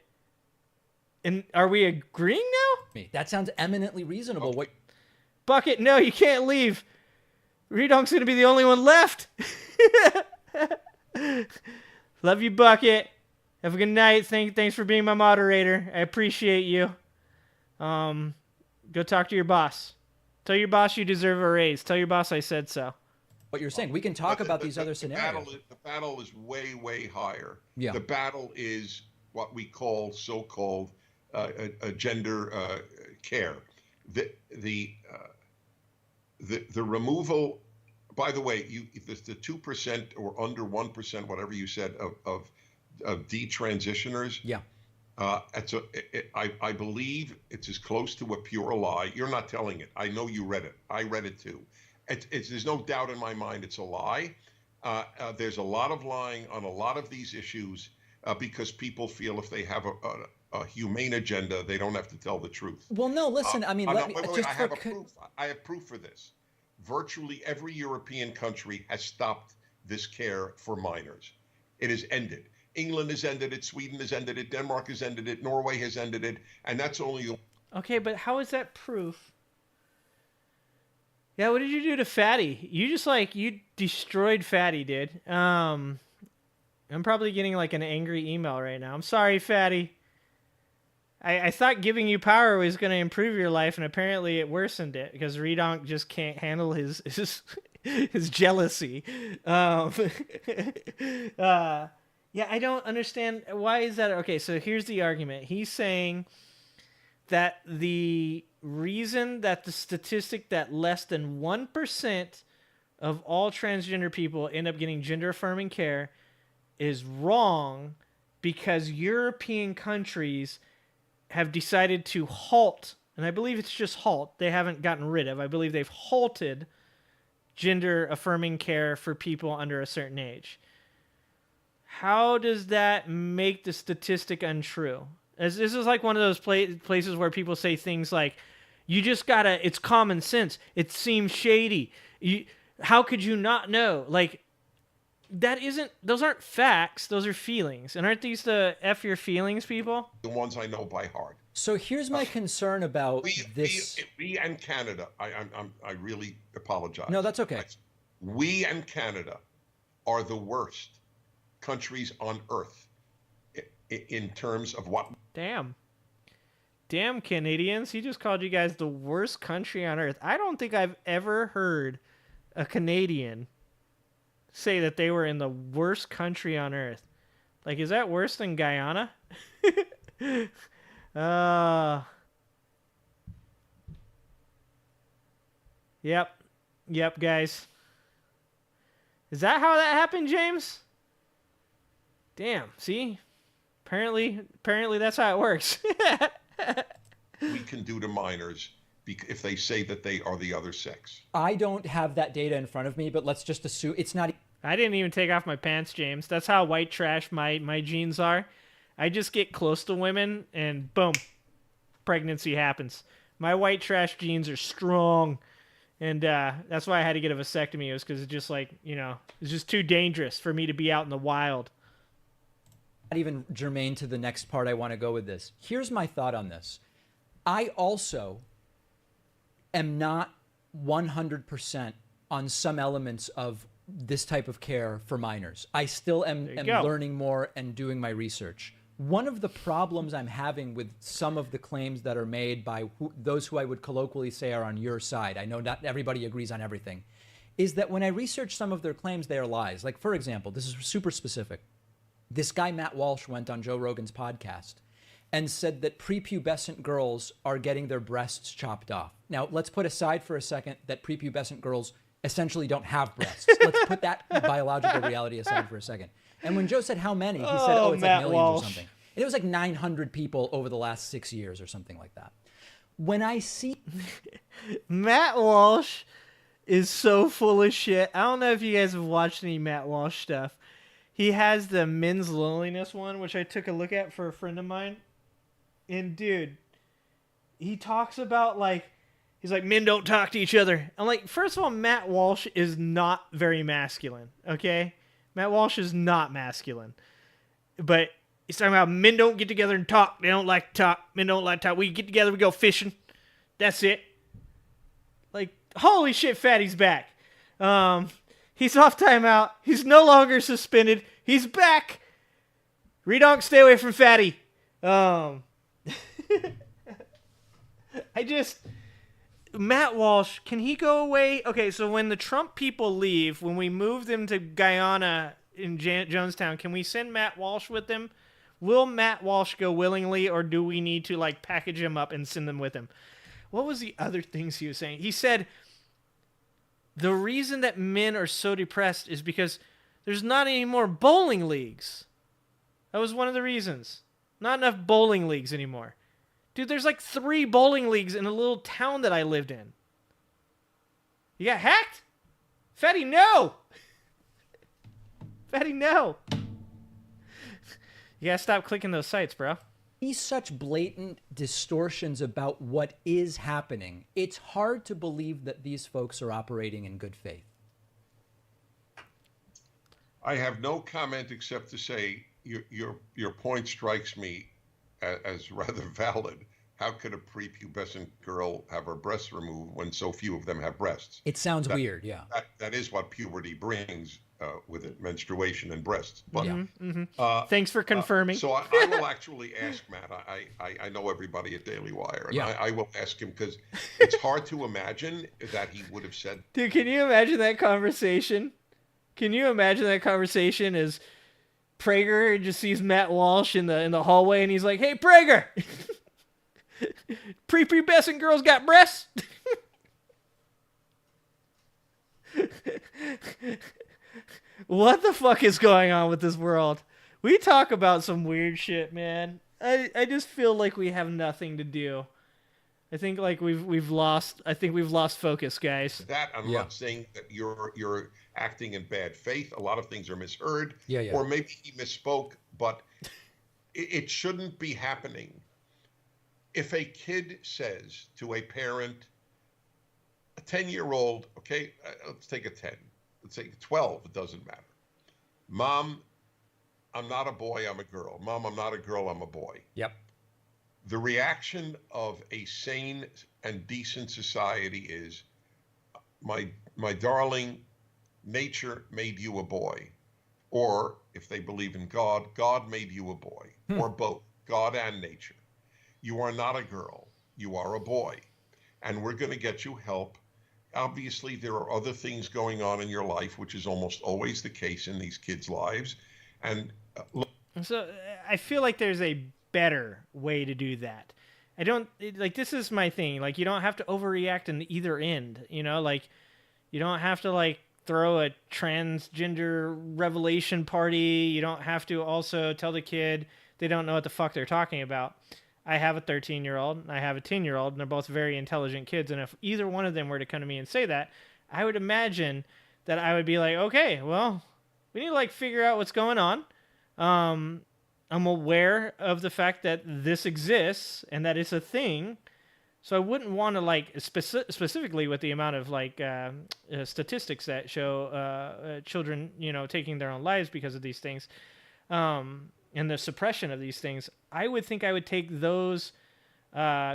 And are we agreeing now? That sounds eminently reasonable. Okay. What? Bucket, no, you can't leave. Redonk's going to be the only one left. Love you, Bucket. Have a good night. Thanks for being my moderator. I appreciate you. Go talk to your boss. Tell your boss you deserve a raise. Tell your boss I said so. What you're saying, we can talk about these other scenarios. The battle is way, way higher. Yeah. The battle is what we call so-called gender care. The removal. By the way, the 2% or under 1%, whatever you said, of detransitioners. Yeah. I believe it's as close to a pure lie. You're not telling it. I know you read it. I read it too. There's no doubt in my mind it's a lie. There's a lot of lying on a lot of these issues because people feel if they have a humane agenda, they don't have to tell the truth. Well, no, listen, I mean, I have proof for this. Virtually every European country has stopped this care for minors. It has ended. England has ended it. Sweden has ended it. Denmark has ended it. Norway has ended it. And that's only... Okay, but how is that proof? Yeah, what did you do to Fatty? You just you destroyed Fatty, dude. I'm probably getting like an angry email right now. I'm sorry, Fatty. I thought giving you power was going to improve your life, and apparently it worsened it because Redonk just can't handle his jealousy. Yeah, I don't understand. Why is that? Okay, so here's the argument. He's saying that the reason that the statistic that less than 1% of all transgender people end up getting gender-affirming care is wrong because European countries have decided to halt, and I believe it's just halt. They haven't gotten rid of. I believe they've halted gender-affirming care for people under a certain age. How does that make the statistic untrue? This is like one of those places where people say things like, you just gotta, it's common sense. It seems shady. How could you not know? Like, those aren't facts. Those are feelings. And aren't these the F your feelings people? The ones I know by heart. So here's my concern about this. We and Canada, I really apologize. No, that's okay. We and Canada are the worst countries on earth in terms of what. Damn, Canadians. He just called you guys the worst country on earth. I don't think I've ever heard a Canadian say that they were in the worst country on earth. Like, is that worse than Guyana? Yep, guys. Is that how that happened, James? Damn, see? Apparently that's how it works. We can do to minors if they say that they are the other sex. I don't have that data in front of me, but let's just assume it's not. I didn't even take off my pants, James. That's how white trash my genes are. I just get close to women and boom, pregnancy happens. My white trash genes are strong. And that's why I had to get a vasectomy. It was because it's just like, it's just too dangerous for me to be out in the wild. Not even germane to the next part I want to go with this. Here's my thought on this. I also am not 100% on some elements of this type of care for minors. I still am learning more and doing my research. One of the problems I'm having with some of the claims that are made by those who I would colloquially say are on your side, I know not everybody agrees on everything, is that when I research some of their claims, they are lies. Like, for example, this is super specific. This guy, Matt Walsh, went on Joe Rogan's podcast and said that prepubescent girls are getting their breasts chopped off. Now, let's put aside for a second that prepubescent girls essentially don't have breasts. Let's put that biological reality aside for a second. And when Joe said how many, he said, it's like millions or something. And it was like 900 people over the last 6 years or something like that. When I see... Matt Walsh is so full of shit. I don't know if you guys have watched any Matt Walsh stuff. He has the men's loneliness one, which I took a look at for a friend of mine. And dude, he talks about he's like, men don't talk to each other. I'm like, first of all, Matt Walsh is not very masculine, okay? Matt Walsh is not masculine. But he's talking about men don't get together and talk. They don't like to talk. Men don't like to talk. We get together, we go fishing. That's it. Like, holy shit, Fatty's back. He's off timeout. He's no longer suspended. He's back. Redonk, stay away from Fatty. Matt Walsh, can he go away? Okay, so when the Trump people leave, when we move them to Guyana in Jonestown, can we send Matt Walsh with them? Will Matt Walsh go willingly, or do we need to package him up and send them with him? What was the other things he was saying? He said the reason that men are so depressed is because there's not any more bowling leagues. That was one of the reasons. Not enough bowling leagues anymore. Dude, there's 3 bowling leagues in a little town that I lived in. You got hacked? Fatty, no! Fatty, no! You gotta stop clicking those sites, bro. These such blatant distortions about what is happening, it's hard to believe that these folks are operating in good faith. I have no comment except to say your point strikes me as rather valid, how could a prepubescent girl have her breasts removed when so few of them have breasts? It sounds weird, yeah. That is what puberty brings with it, menstruation and breasts. But Thanks for confirming. So I will actually ask Matt. I know everybody at Daily Wire, and Yeah. I will ask him because it's hard to imagine that he would have said. Dude, can you imagine that conversation? Can you imagine that conversation as Praeger just sees Matt Walsh in the hallway and he's like, "Hey, Praeger, prepubescent girls got breasts?" What the fuck is going on with this world? We talk about some weird shit, man. I just feel like we have nothing to do. I think like we've lost focus, guys. That I'm not saying that you're acting in bad faith. A lot of things are misheard. Yeah. Or maybe he misspoke, but it shouldn't be happening. If a kid says to a parent, a 10-year-old, okay, let's take a 10. Let's say 12, it doesn't matter. Mom, I'm not a boy, I'm a girl. Mom, I'm not a girl, I'm a boy. Yep. The reaction of a sane and decent society is, my darling, nature made you a boy. Or, if they believe in God, God made you a boy. Or both, God and nature. You are not a girl, you are a boy. And we're going to get you help. Obviously, there are other things going on in your life, which is almost always the case in these kids' lives. And So I feel like there's a better way to do that. This is my thing. Like, you don't have to overreact in either end, you know? Like, you don't have to, like, throw a transgender revelation party. You don't have to also tell the kid they don't know what the fuck they're talking about. I have a 13-year-old and I have a 10-year-old, and they're both very intelligent kids. And if either one of them were to come to me and say that, I would imagine that I would be like, okay, well, we need to like figure out what's going on. I'm aware of the fact that this exists and that it's a thing. So I wouldn't want to like specifically with the amount of like statistics that show children, you know, taking their own lives because of these things. And the suppression of these things, I would think I would take those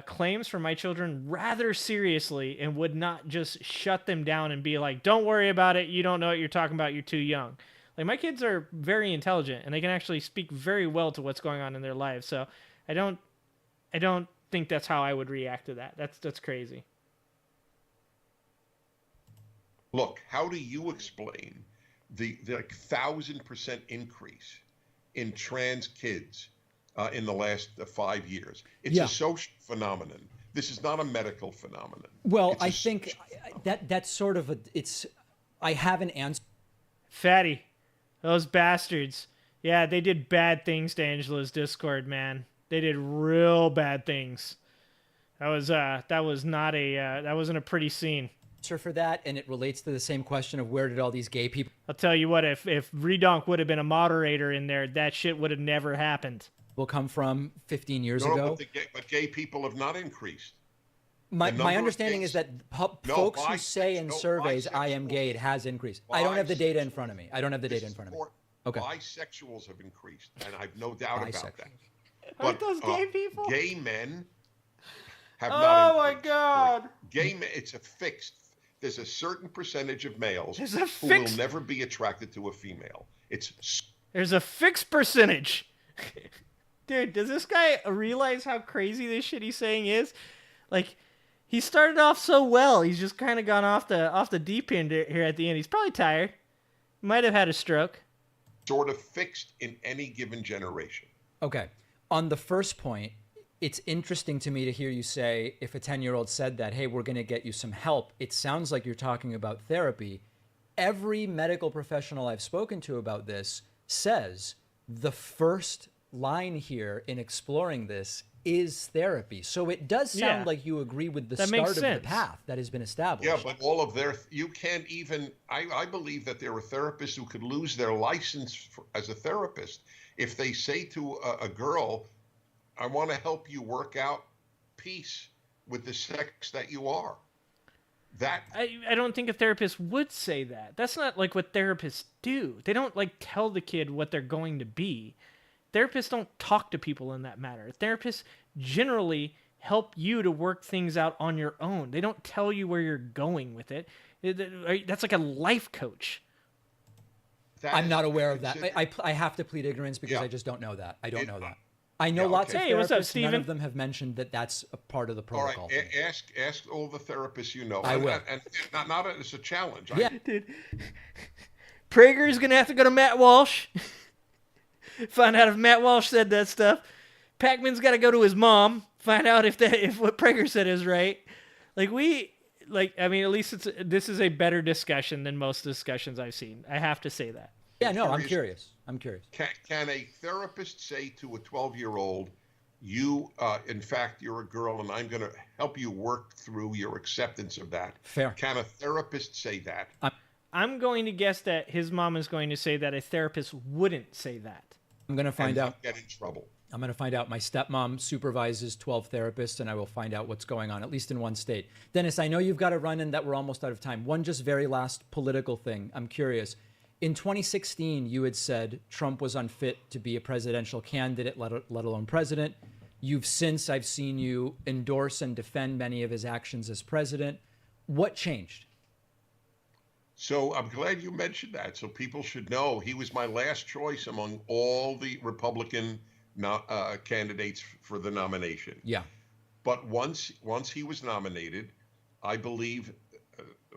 claims from my children rather seriously and would not just shut them down and be like, don't worry about it. You don't know what you're talking about. You're too young. Like, my kids are very intelligent and they can actually speak very well to what's going on in their lives. So I don't think that's how I would react to that. That's crazy. look, how do you explain the 1,000% increase in trans kids in the last 5 years? It's a social phenomenon. This is not a medical phenomenon. Well, I think that's sort of I have an answer. Fatty, those bastards. Yeah, they did bad things to Angela's Discord, man. They did real bad things. That wasn't a pretty scene. For that, and it relates to the same question of where did all these gay people... I'll tell you what, if Redonk would have been a moderator in there, that shit would have never happened. Will come from 15 years ago. But gay people have not increased. My understanding is that folks who say in surveys, I am gay, it has increased. I don't have the data in front of me. Okay. Bisexuals have increased, and I've no doubt about that. Aren't those gay people? Gay men have not increased. Oh my God. Gay men, it's a fixed. There's a certain percentage of males who will never be attracted to a female. There's a fixed percentage. Dude, does this guy realize how crazy this shit he's saying is? Like, he started off so well. He's just kind of gone off the deep end here at the end. He's probably tired. Might have had a stroke. Sort of fixed in any given generation. Okay. On the first point, it's interesting to me to hear you say, if a 10-year-old said that, hey, we're going to get you some help, it sounds like you're talking about therapy. Every medical professional I've spoken to about this says the first line here in exploring this is therapy. So it does sound like you agree with the start of the path that has been established. Yeah, but all of you can't even, I believe that there are therapists who could lose their license as a therapist if they say to a girl, I want to help you work out peace with the sex that you are. I don't think a therapist would say that. That's not like what therapists do. They don't like tell the kid what they're going to be. Therapists don't talk to people in that matter. Therapists generally help you to work things out on your own. They don't tell you where you're going with it. That's like a life coach. I'm not aware of that. I have to plead ignorance because I just don't know that. I don't know that. I know lots of therapists. Hey, what's up, Steven? None of them have mentioned that that's a part of the protocol. All right, ask all the therapists you know. I will. And not as a challenge. Yeah, dude. Praeger's gonna have to go to Matt Walsh. Find out if Matt Walsh said that stuff. Pakman's got to go to his mom. Find out if what Praeger said is right. At least this is a better discussion than most discussions I've seen. I have to say that. Yeah, no, I'm curious. Can a therapist say to a 12-year-old, you, in fact, you're a girl, and I'm going to help you work through your acceptance of that? Fair. Can a therapist say that? I'm going to guess that his mom is going to say that a therapist wouldn't say that. I'm going to find out. Get in trouble. I'm going to find out. My stepmom supervises 12 therapists, and I will find out what's going on, at least in one state. Dennis, I know you've got to run and that we're almost out of time. One just very last political thing. I'm curious. In 2016, you had said Trump was unfit to be a presidential candidate, let alone president. You've since, I've seen you endorse and defend many of his actions as president. What changed? So I'm glad you mentioned that. So people should know he was my last choice among all the Republican candidates for the nomination. Yeah. But once he was nominated, I believe,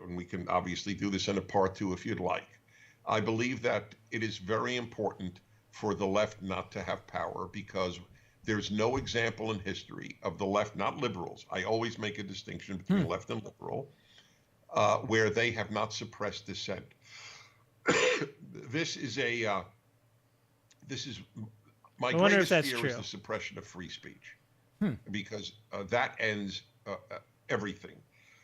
and we can obviously do this in a part two if you'd like, I believe that it is very important for the left not to have power because there's no example in history of the left, not liberals. I always make a distinction between left and liberal, where they have not suppressed dissent. This is my greatest fear is the suppression of free speech, because that ends everything.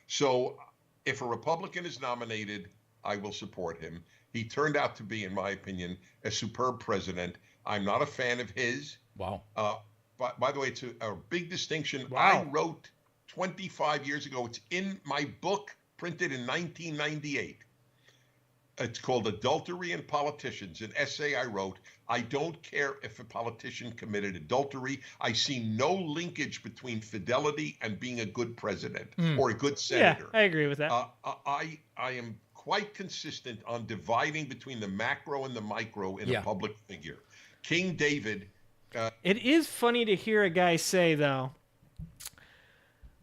So if a Republican is nominated, I will support him. He turned out to be, in my opinion, a superb president. I'm not a fan of his. Wow. But by the way, it's a big distinction. Wow. I wrote 25 years ago. It's in my book, printed in 1998. It's called Adultery and Politicians, an essay I wrote. I don't care if a politician committed adultery. I see no linkage between fidelity and being a good president or a good senator. Yeah, I agree with that. I am quite consistent on dividing between the macro and the micro in a public figure. King David. It is funny to hear a guy say, though,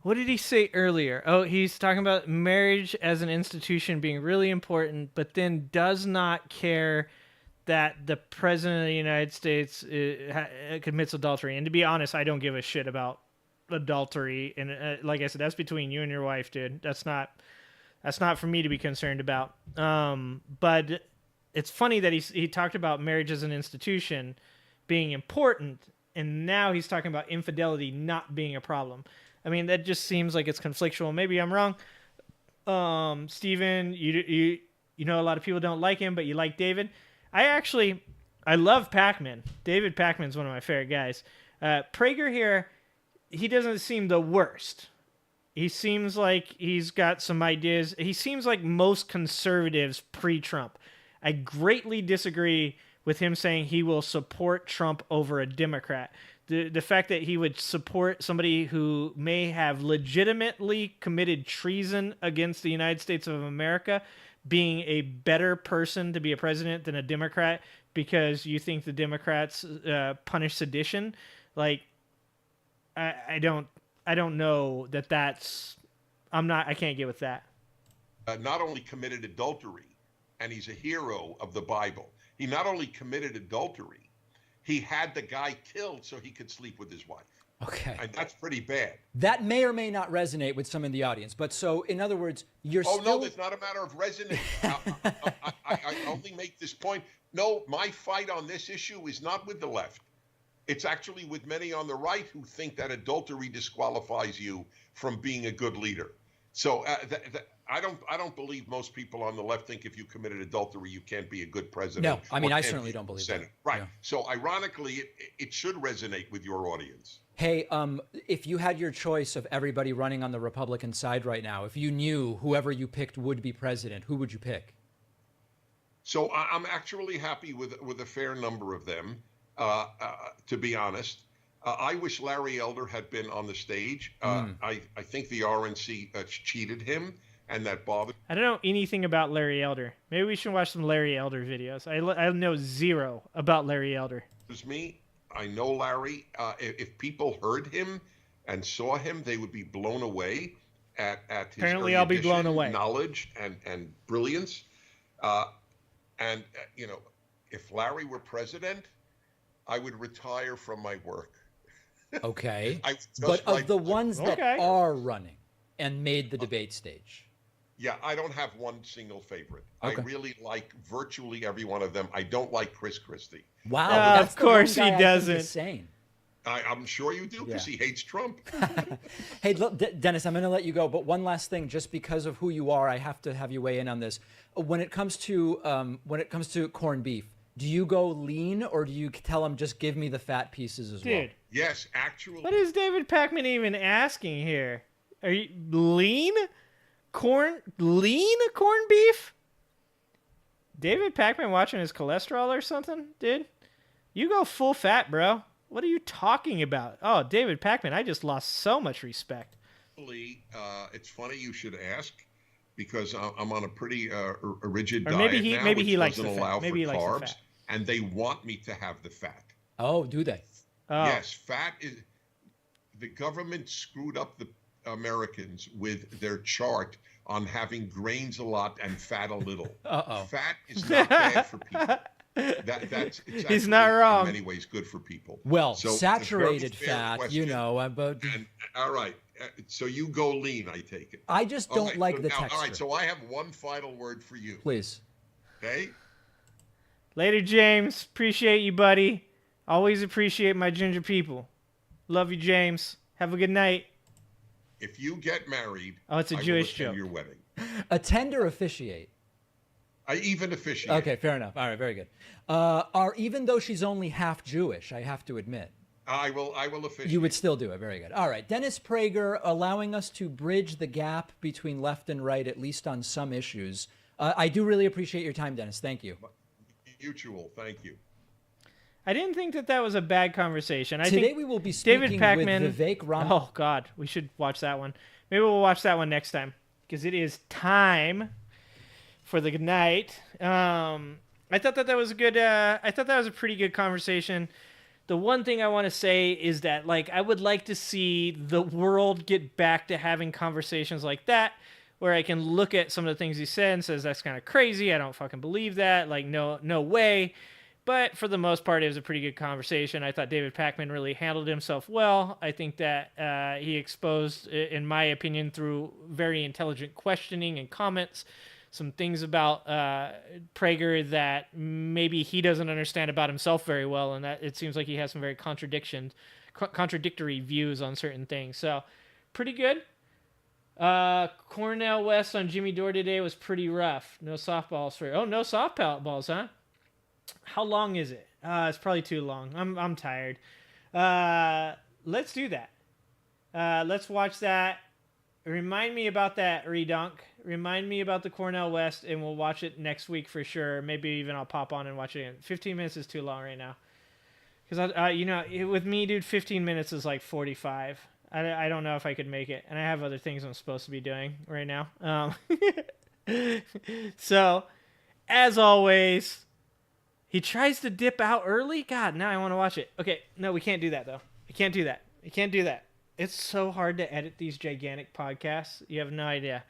what did he say earlier? Oh, he's talking about marriage as an institution being really important, but then does not care that the president of the United States commits adultery. And to be honest, I don't give a shit about adultery. And like I said, that's between you and your wife, dude. That's not for me to be concerned about. But it's funny that he talked about marriage as an institution being important, and now he's talking about infidelity not being a problem. I mean, that just seems like it's conflictual. Maybe I'm wrong. Steven, you know a lot of people don't like him, but you like David. I love Pakman. David Pakman's one of my favorite guys. Praeger here, he doesn't seem the worst. He seems like he's got some ideas. He seems like most conservatives pre-Trump. I greatly disagree with him saying he will support Trump over a Democrat. The fact that he would support somebody who may have legitimately committed treason against the United States of America being a better person to be a president than a Democrat because you think the Democrats punish sedition, like I don't know I can't get with that. Not only committed adultery, and he's a hero of the Bible. He not only committed adultery, he had the guy killed so he could sleep with his wife. Okay. And that's pretty bad. That may or may not resonate with some in the audience. But so, in other words, you're still... still... no, it's not a matter of resonating. I only make this point. No, my fight on this issue is not with the left. It's actually with many on the right who think that adultery disqualifies you from being a good leader. So I don't believe most people on the left think if you committed adultery, you can't be a good president. No, I mean, I certainly don't believe that. Right. Yeah. So ironically, it should resonate with your audience. Hey, if you had your choice of everybody running on the Republican side right now, if you knew whoever you picked would be president, who would you pick? So I'm actually happy with a fair number of them, to be honest. I wish Larry Elder had been on the stage. I think the RNC cheated him, and that bothered. I don't know anything about Larry Elder. Maybe we should watch some Larry Elder videos. I know zero about Larry Elder. Me, I know Larry. If people heard him and saw him, they would be blown away at his Apparently, I'll be blown away. Knowledge and brilliance. You know, if Larry were president, I would retire from my work. Okay. But of the ones that are running and made the debate stage. Yeah, I don't have one single favorite. Okay. I really like virtually every one of them. I don't like Chris Christie. Wow. Of course he doesn't. I'm sure you do, because he hates Trump. Hey, look, Dennis, I'm going to let you go, but one last thing, just because of who you are, I have to have you weigh in on this. When it comes to corned beef, do you go lean, or do you tell him just give me the fat pieces as well? Dude. Yes, actually. What is David Pakman even asking here? Are you lean corned beef? David Pakman watching his cholesterol or something, dude? You go full fat, bro. What are you talking about? Oh, David Pakman, I just lost so much respect. It's funny you should ask, because I'm on a pretty rigid Or diet maybe now, maybe which he likes the doesn't fat. allow Maybe he for likes the carbs, fat. and they want me to have the fat. Oh, do they? Oh. Yes, fat is. The government screwed up the Americans with their chart on having grains a lot and fat a little. Uh-oh. Fat is not bad for people. It's He's not actually, wrong. In many ways, good for people. Well, So, saturated it's a very fair fat, question. you know, but All right. So you go lean, I take it. I just All don't right, like so the now- texture. All right, so I have one final word for you. Please. Okay? Later, James. Appreciate you, buddy. Always appreciate my ginger people. Love you, James. Have a good night. If you get married, Oh, it's a I will Jewish attend joke. your wedding. Attend or officiate? I even officiate. Okay, fair enough. All right, very good. Even though she's only half Jewish, I have to admit. I will officiate. You would still do it. Very good. All right. Dennis Praeger allowing us to bridge the gap between left and right, at least on some issues. I do really appreciate your time, Dennis. Thank you. Mutual. Thank you. I didn't think that was a bad conversation. Today think we will be David speaking Pakman, with Vivek Ram. Oh, God. We should watch that one. Maybe we'll watch that one next time, because it is time for the good night. I thought that was a good. I thought that was a pretty good conversation. The one thing I want to say is that, like, I would like to see the world get back to having conversations like that, where I can look at some of the things he said and says, that's kind of crazy. I don't fucking believe that. Like, no way. But for the most part, it was a pretty good conversation. I thought David Pakman really handled himself well. I think that he exposed, in my opinion, through very intelligent questioning and comments, some things about Praeger that maybe he doesn't understand about himself very well, and that it seems like he has some very contradictory views on certain things. So, pretty good. Cornell West on Jimmy Dore today was pretty rough. No softballs for... Oh, no softballs, huh? How long is it? It's probably too long. I'm tired. Let's do that. Let's watch that. Remind me about that redunk. Remind me about the Cornell West, and we'll watch it next week for sure. Maybe even I'll pop on and watch it again. 15 minutes is too long right now. Because, with me, dude, 15 minutes is like 45. I don't know if I could make it. And I have other things I'm supposed to be doing right now. So, as always, he tries to dip out early. God, now I want to watch it. Okay, no, we can't do that, though. I can't do that. It's so hard to edit these gigantic podcasts. You have no idea.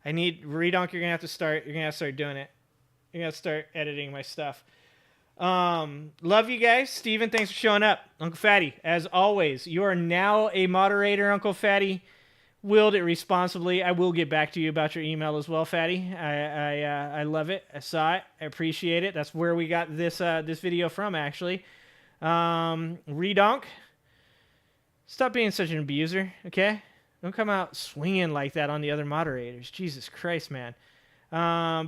I need Redonk. You're gonna have to start doing it. You're gonna have to start editing my stuff. Love you guys. Steven, thanks for showing up. Uncle Fatty, as always, you are now a moderator, Uncle Fatty. Willed it responsibly. I will get back to you about your email as well, Fatty. I love it. I saw it. I appreciate it. That's where we got this video from, actually. Redonk, stop being such an abuser, okay? Don't come out swinging like that on the other moderators. Jesus Christ, man.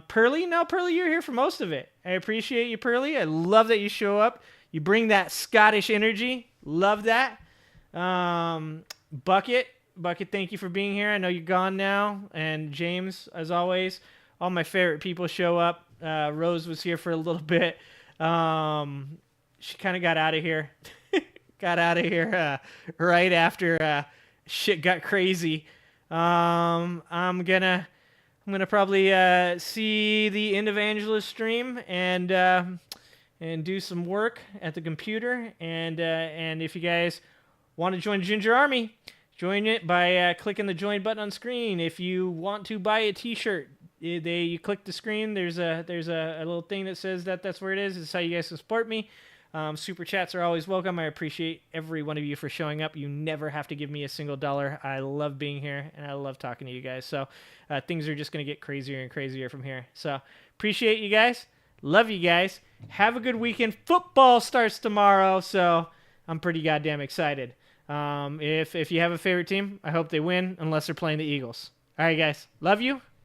Pearly? No, Pearly, you're here for most of it. I appreciate you, Pearly. I love that you show up. You bring that Scottish energy. Love that. Bucket, thank you for being here. I know you're gone now. And James, as always, all my favorite people show up. Rose was here for a little bit. She kind of got out of here. got out of here right after shit got crazy. I'm gonna probably see the end of Angela's stream and do some work at the computer. And if you guys want to join Ginger Army, join it by clicking the join button on screen. If you want to buy a T-shirt, you click the screen. There's a little thing that says that's where it is. It's how you guys can support me. Super chats are always welcome. I appreciate every one of you for showing up. You never have to give me a single dollar. I love being here, and I love talking to you guys. So things are just going to get crazier and crazier from here. So appreciate you guys. Love you guys. Have a good weekend. Football starts tomorrow, so I'm pretty goddamn excited. If you have a favorite team, I hope they win, unless they're playing the Eagles. All right, guys. Love you.